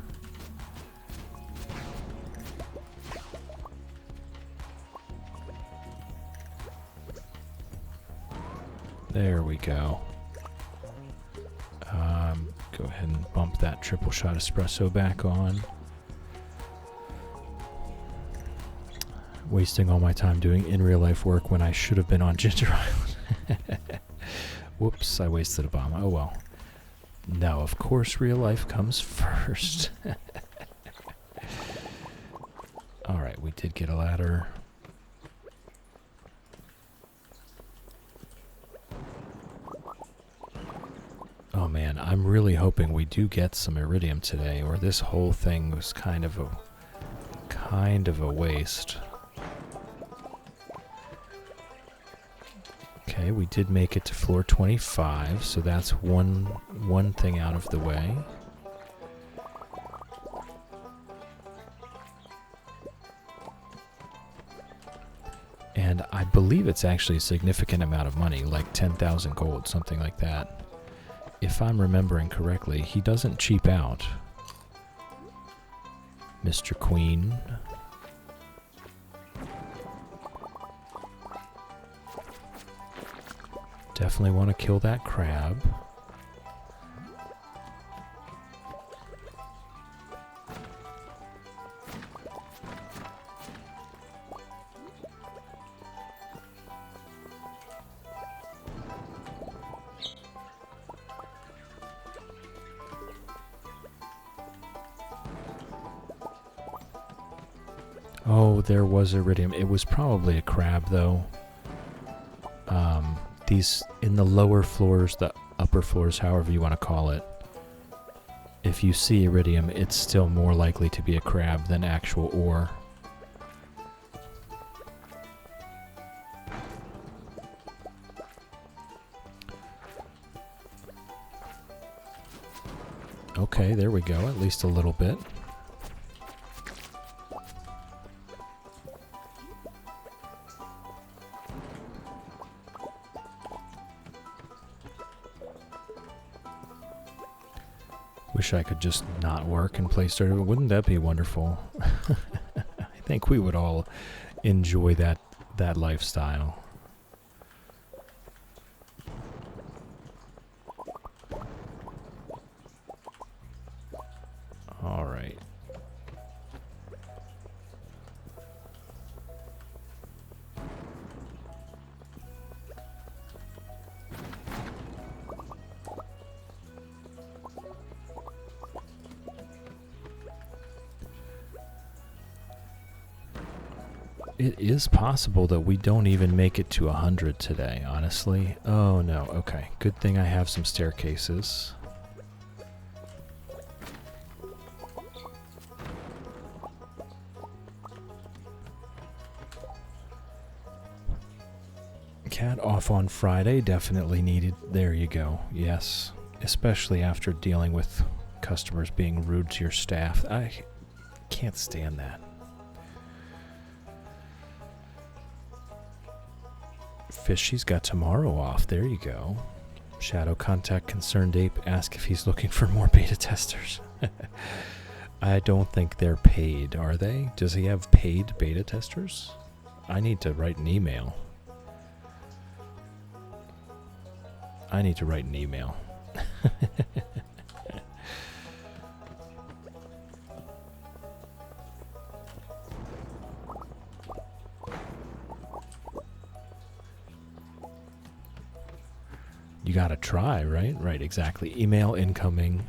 There we go. Go ahead and bump that triple shot espresso back on. Wasting all my time doing in real life work when I should have been on Ginger Island. Whoops, I wasted a bomb. Oh well. No, of course real life comes first. Alright, we did get a ladder. Oh man, I'm really hoping we do get some iridium today, or this whole thing was kind of a waste. Okay, we did make it to floor 25, so that's one thing out of the way. And I believe it's actually a significant amount of money, like 10,000 gold, something like that. If I'm remembering correctly, he doesn't cheap out. Mr. Queen. Definitely want to kill that crab. Oh, there was iridium. It was probably a crab, though. These, in the lower floors, the upper floors, however you want to call it, if you see iridium, it's still more likely to be a crab than actual ore. Okay, there we go, at least a little bit. Wish I could just not work and play Stardew. Wouldn't that be wonderful? I think we would all enjoy that lifestyle. All right. It is possible that we don't even make it to 100 today, honestly. Oh no, okay. Good thing I have some staircases. Cat off on Friday, definitely needed. There you go, yes. Especially after dealing with customers being rude to your staff. I can't stand that. Fishy's got tomorrow off. There you go. Shadow contact Concerned Ape. Ask if he's looking for more beta testers. I don't think they're paid, are they? Does he have paid beta testers? I need to write an email. You gotta try, right? Right, exactly. Email incoming.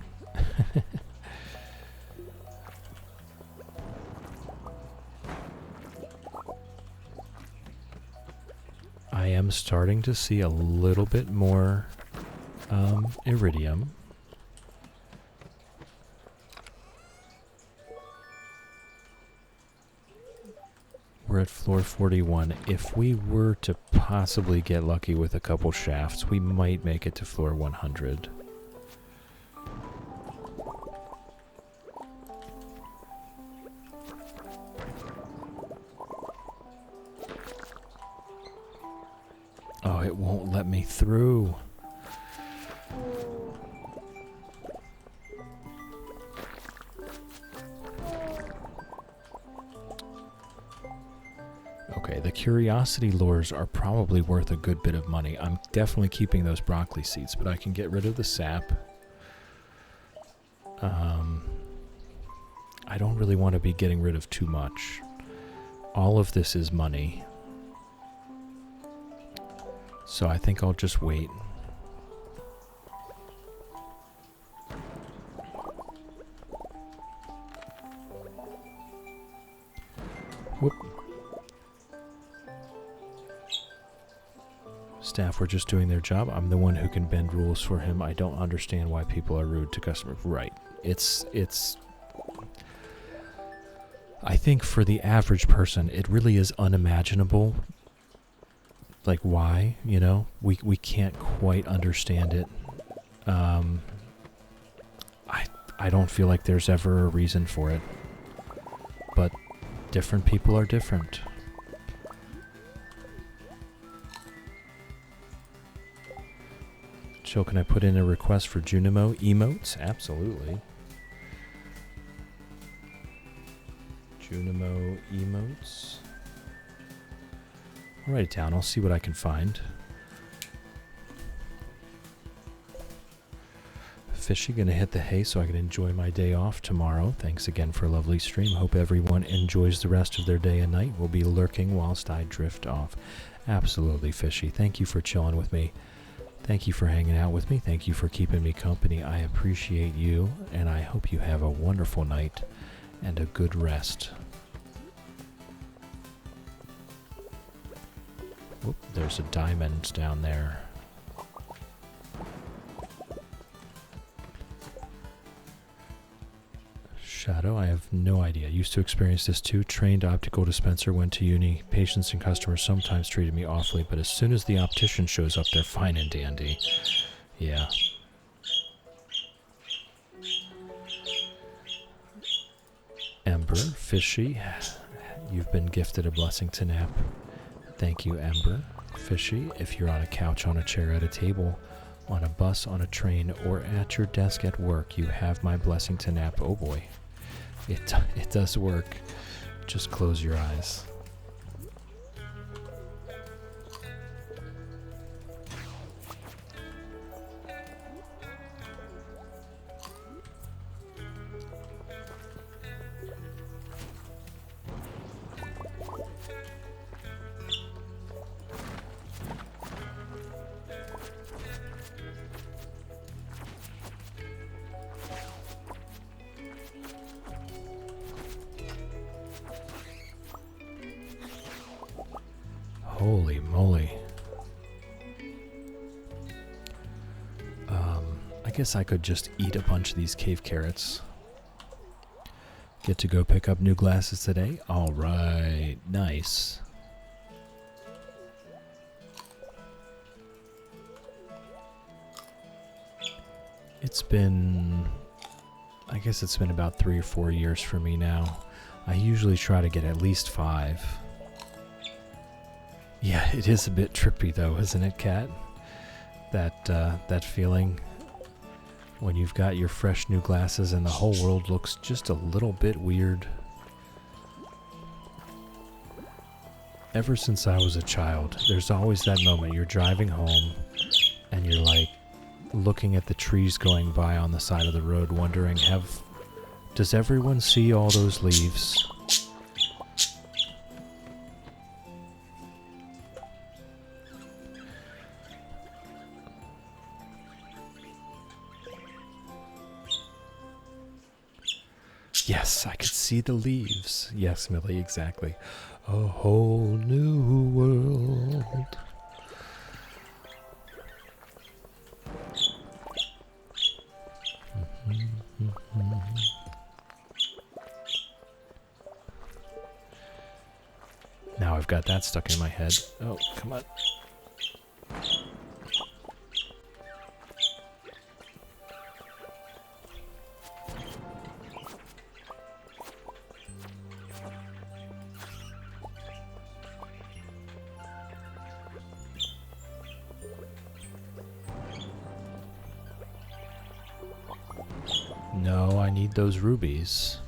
I am starting to see a little bit more iridium. We're at floor 41. If we were to possibly get lucky with a couple shafts, we might make it to floor 100. Oh, it won't let me through. Okay, the curiosity lures are probably worth a good bit of money. I'm definitely keeping those broccoli seeds, but I can get rid of the sap. I don't really want to be getting rid of too much. All of this is money. So I think I'll just wait. Whoop. Staff were just doing their job. I'm the one who can bend rules for him. I don't understand why people are rude to customers. Right. It's I think for the average person, it really is unimaginable. Like, why, you know? We can't quite understand it. I don't feel like there's ever a reason for it. But different people are different. Chill, can I put in a request for Junimo emotes? Absolutely. Junimo emotes. I'll write it down. I'll see what I can find. Fishy, gonna hit the hay so I can enjoy my day off tomorrow. Thanks again for a lovely stream. Hope everyone enjoys the rest of their day and night. We'll be lurking whilst I drift off. Absolutely, Fishy. Thank you for chilling with me. Thank you for hanging out with me. Thank you for keeping me company. I appreciate you, and I hope you have a wonderful night and a good rest. Whoop, there's a diamond down there. Shadow, I have no idea. Used to experience this too. Trained optical dispenser, went to uni. Patients and customers sometimes treated me awfully, but as soon as the optician shows up, they're fine and dandy. Yeah. Ember, Fishy, you've been gifted a blessing to nap. Thank you, Ember. Fishy, if you're on a couch, on a chair, at a table, on a bus, on a train, or at your desk at work, you have my blessing to nap. Oh boy. It does work. Just close your eyes. Holy moly. I guess I could just eat a bunch of these cave carrots. Get to go pick up new glasses today? Alright, nice. I guess it's been about 3 or 4 years for me now. I usually try to get at least 5. Yeah, it is a bit trippy though, isn't it, Kat? That feeling when you've got your fresh new glasses and the whole world looks just a little bit weird. Ever since I was a child, there's always that moment you're driving home and you're like looking at the trees going by on the side of the road wondering, does everyone see all those leaves? Yes, I could see the leaves. Yes, Millie, exactly. A whole new world. Now I've got that stuck in my head. Oh, come on. No, I need those rubies.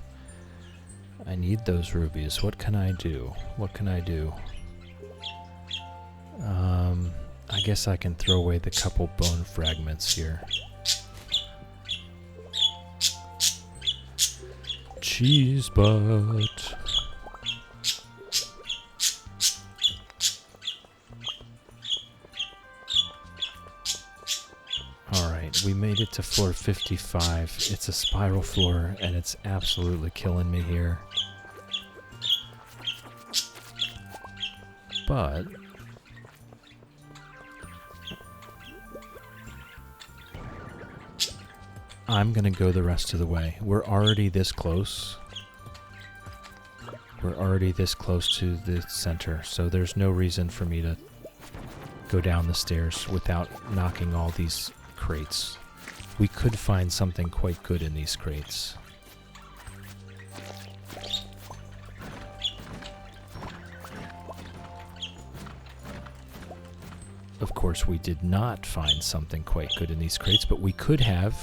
I need those rubies. What can I do? What can I do? I guess I can throw away the couple bone fragments here. Cheese butt. Alright, we made it to floor 55. It's a spiral floor, and it's absolutely killing me here. But I'm gonna go the rest of the way. We're already this close. We're already this close to the center, so there's no reason for me to go down the stairs without knocking all these crates. We could find something quite good in these crates. Of course, we did not find something quite good in these crates, but we could have.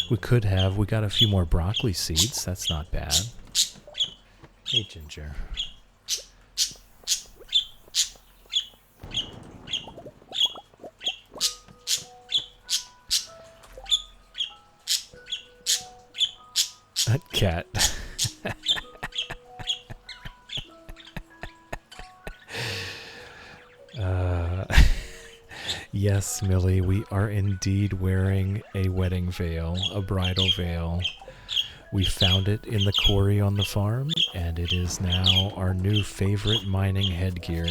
We could have. We got a few more broccoli seeds. That's not bad. Hey, Ginger. That cat. Yes, Millie, we are indeed wearing a wedding veil, a bridal veil. We found it in the quarry on the farm, and it is now our new favorite mining headgear.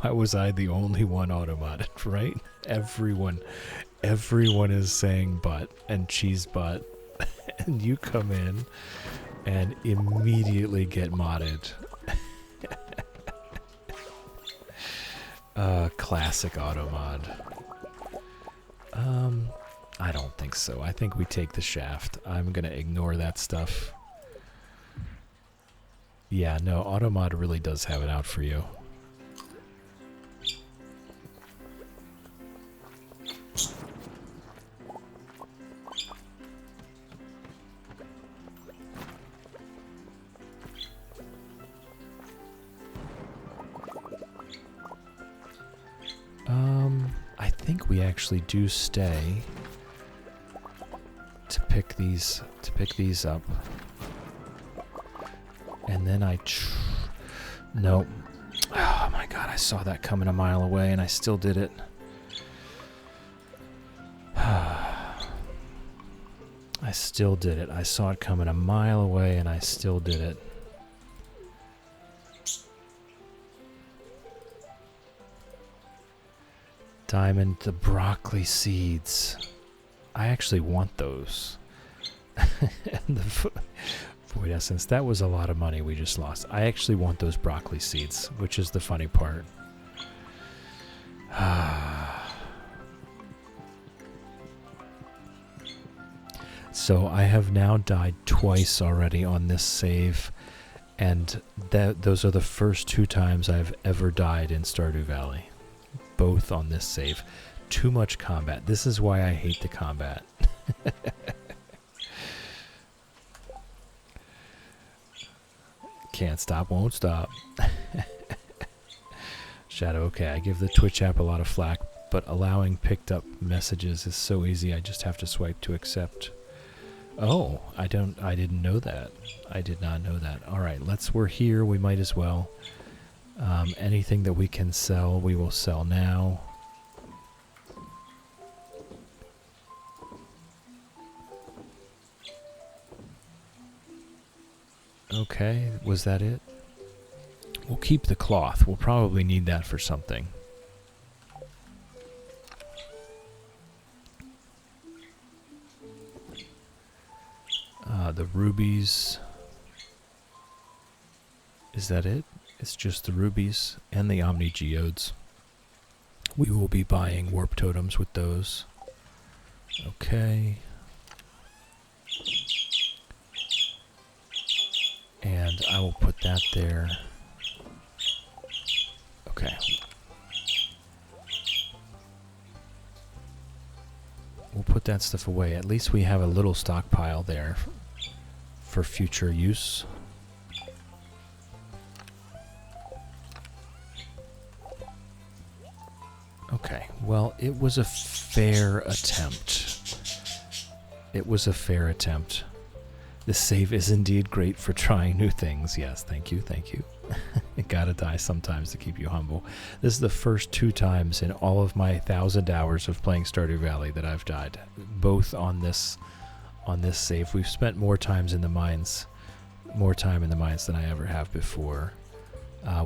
Why was I the only one automated, right? Everyone is saying butt and cheese butt, and you come in and immediately get modded. Classic auto mod. I don't think so. I think we take the shaft. I'm gonna ignore that stuff. Yeah, no, auto mod really does have it out for you. I think we actually do stay to pick these up, and then nope. Oh my god! I saw that coming a mile away, and I still did it. I still did it. I saw it coming a mile away, and I still did it. Diamond, the broccoli seeds. I actually want those. And the void essence. That was a lot of money we just lost. I actually want those broccoli seeds, which is the funny part. So I have now died twice already on this save, and those are the first 2 times I've ever died in Stardew Valley. Both on this save. Too much combat. This is why I hate the combat. Can't stop, won't stop. Shadow, okay, I give the Twitch app a lot of flack, but allowing picked up messages is so easy, I just have to swipe to accept. Oh, I didn't know that. I did not know that. Alright, we're here, we might as well. Anything that we can sell, we will sell now. Okay, was that it? We'll keep the cloth. We'll probably need that for something. The rubies. Is that it? It's just the rubies and the Omni Geodes. We will be buying warp totems with those. Okay. And I will put that there. Okay. We'll put that stuff away. At least we have a little stockpile there for future use. Okay, well, it was a fair attempt. It was a fair attempt. This save is indeed great for trying new things. Yes, thank you, thank you. You gotta die sometimes to keep you humble. This is the first 2 times in all of my 1,000 hours of playing Stardew Valley that I've died. Both on this save. We've spent more time in the mines than I ever have before.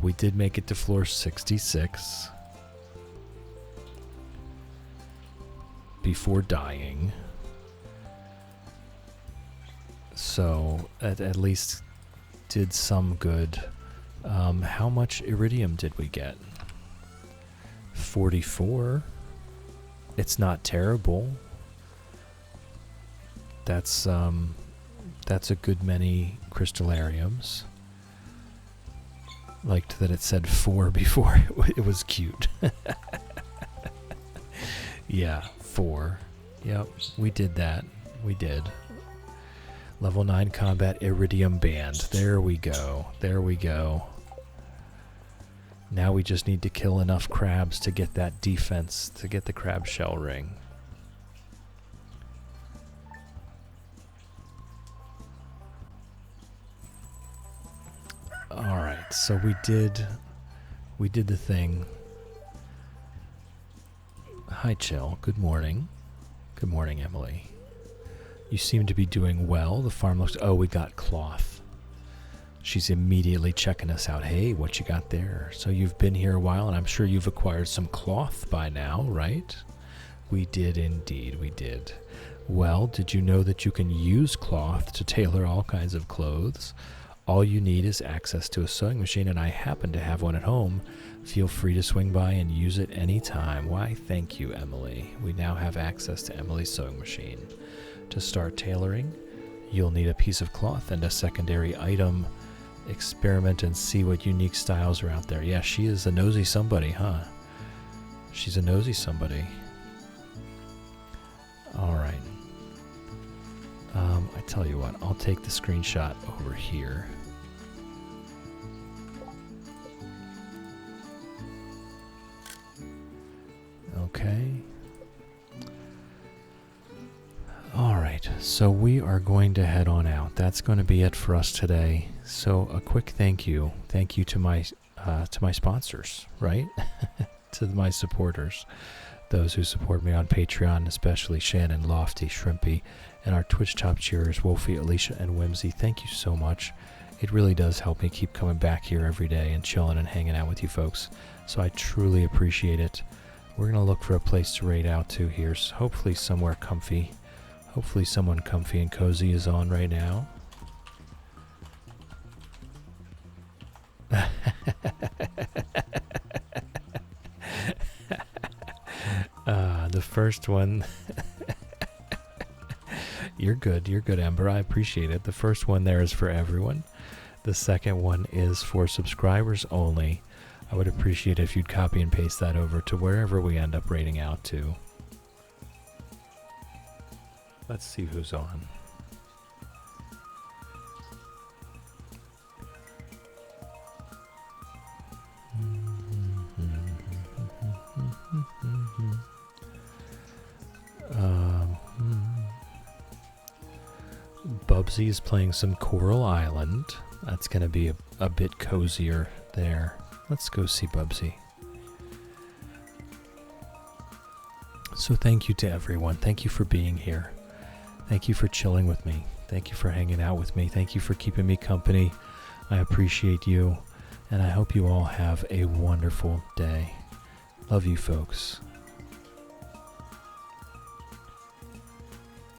We did make it to floor 66 before dying. So at least did some good. How much iridium did we get? 44. It's not terrible. That's a good many crystallariums. Liked that it said 4 before it was cute. Yeah, 4. Yep, we did that. We did. Level 9 combat iridium band. There we go. There we go. Now we just need to kill enough crabs to get that defense, to get the crab shell ring. Alright, so we did We did the thing. Hi, Chill. Good morning. Good morning, Emily. You seem to be doing well. The farm looks... Oh, we got cloth. She's immediately checking us out. Hey, what you got there? So you've been here a while, and I'm sure you've acquired some cloth by now, right? We did indeed. We did. Well, did you know that you can use cloth to tailor all kinds of clothes? All you need is access to a sewing machine, and I happen to have one at home. Feel free to swing by and use it anytime. Why, thank you, Emily. We now have access to Emily's sewing machine. To start tailoring, you'll need a piece of cloth and a secondary item. Experiment and see what unique styles are out there. Yeah, she is a nosy somebody, huh? She's a nosy somebody. All right. I tell you what, I'll take the screenshot over here. Okay. All right, so we are going to head on out. That's going to be it for us today. So a quick thank you to my sponsors, right? To my supporters, those who support me on Patreon, especially Shannon, Lofty, Shrimpy, and our Twitch top cheers, Wolfie, Alicia, and Whimsy. Thank you so much. It really does help me keep coming back here every day and chilling and hanging out with you folks. So I truly appreciate it. We're going to look for a place to raid out to here. So hopefully somewhere comfy. Hopefully someone comfy and cozy is on right now. The first one... You're good, Ember. I appreciate it. The first one there is for everyone. The second one is for subscribers only. I would appreciate it if you'd copy and paste that over to wherever we end up raiding out to. Let's see who's on. Bubsy is playing some Coral Island. That's going to be a bit cozier there. Let's go see Bubsy. So thank you to everyone. Thank you for being here. Thank you for chilling with me. Thank you for hanging out with me. Thank you for keeping me company. I appreciate you. And I hope you all have a wonderful day. Love you folks.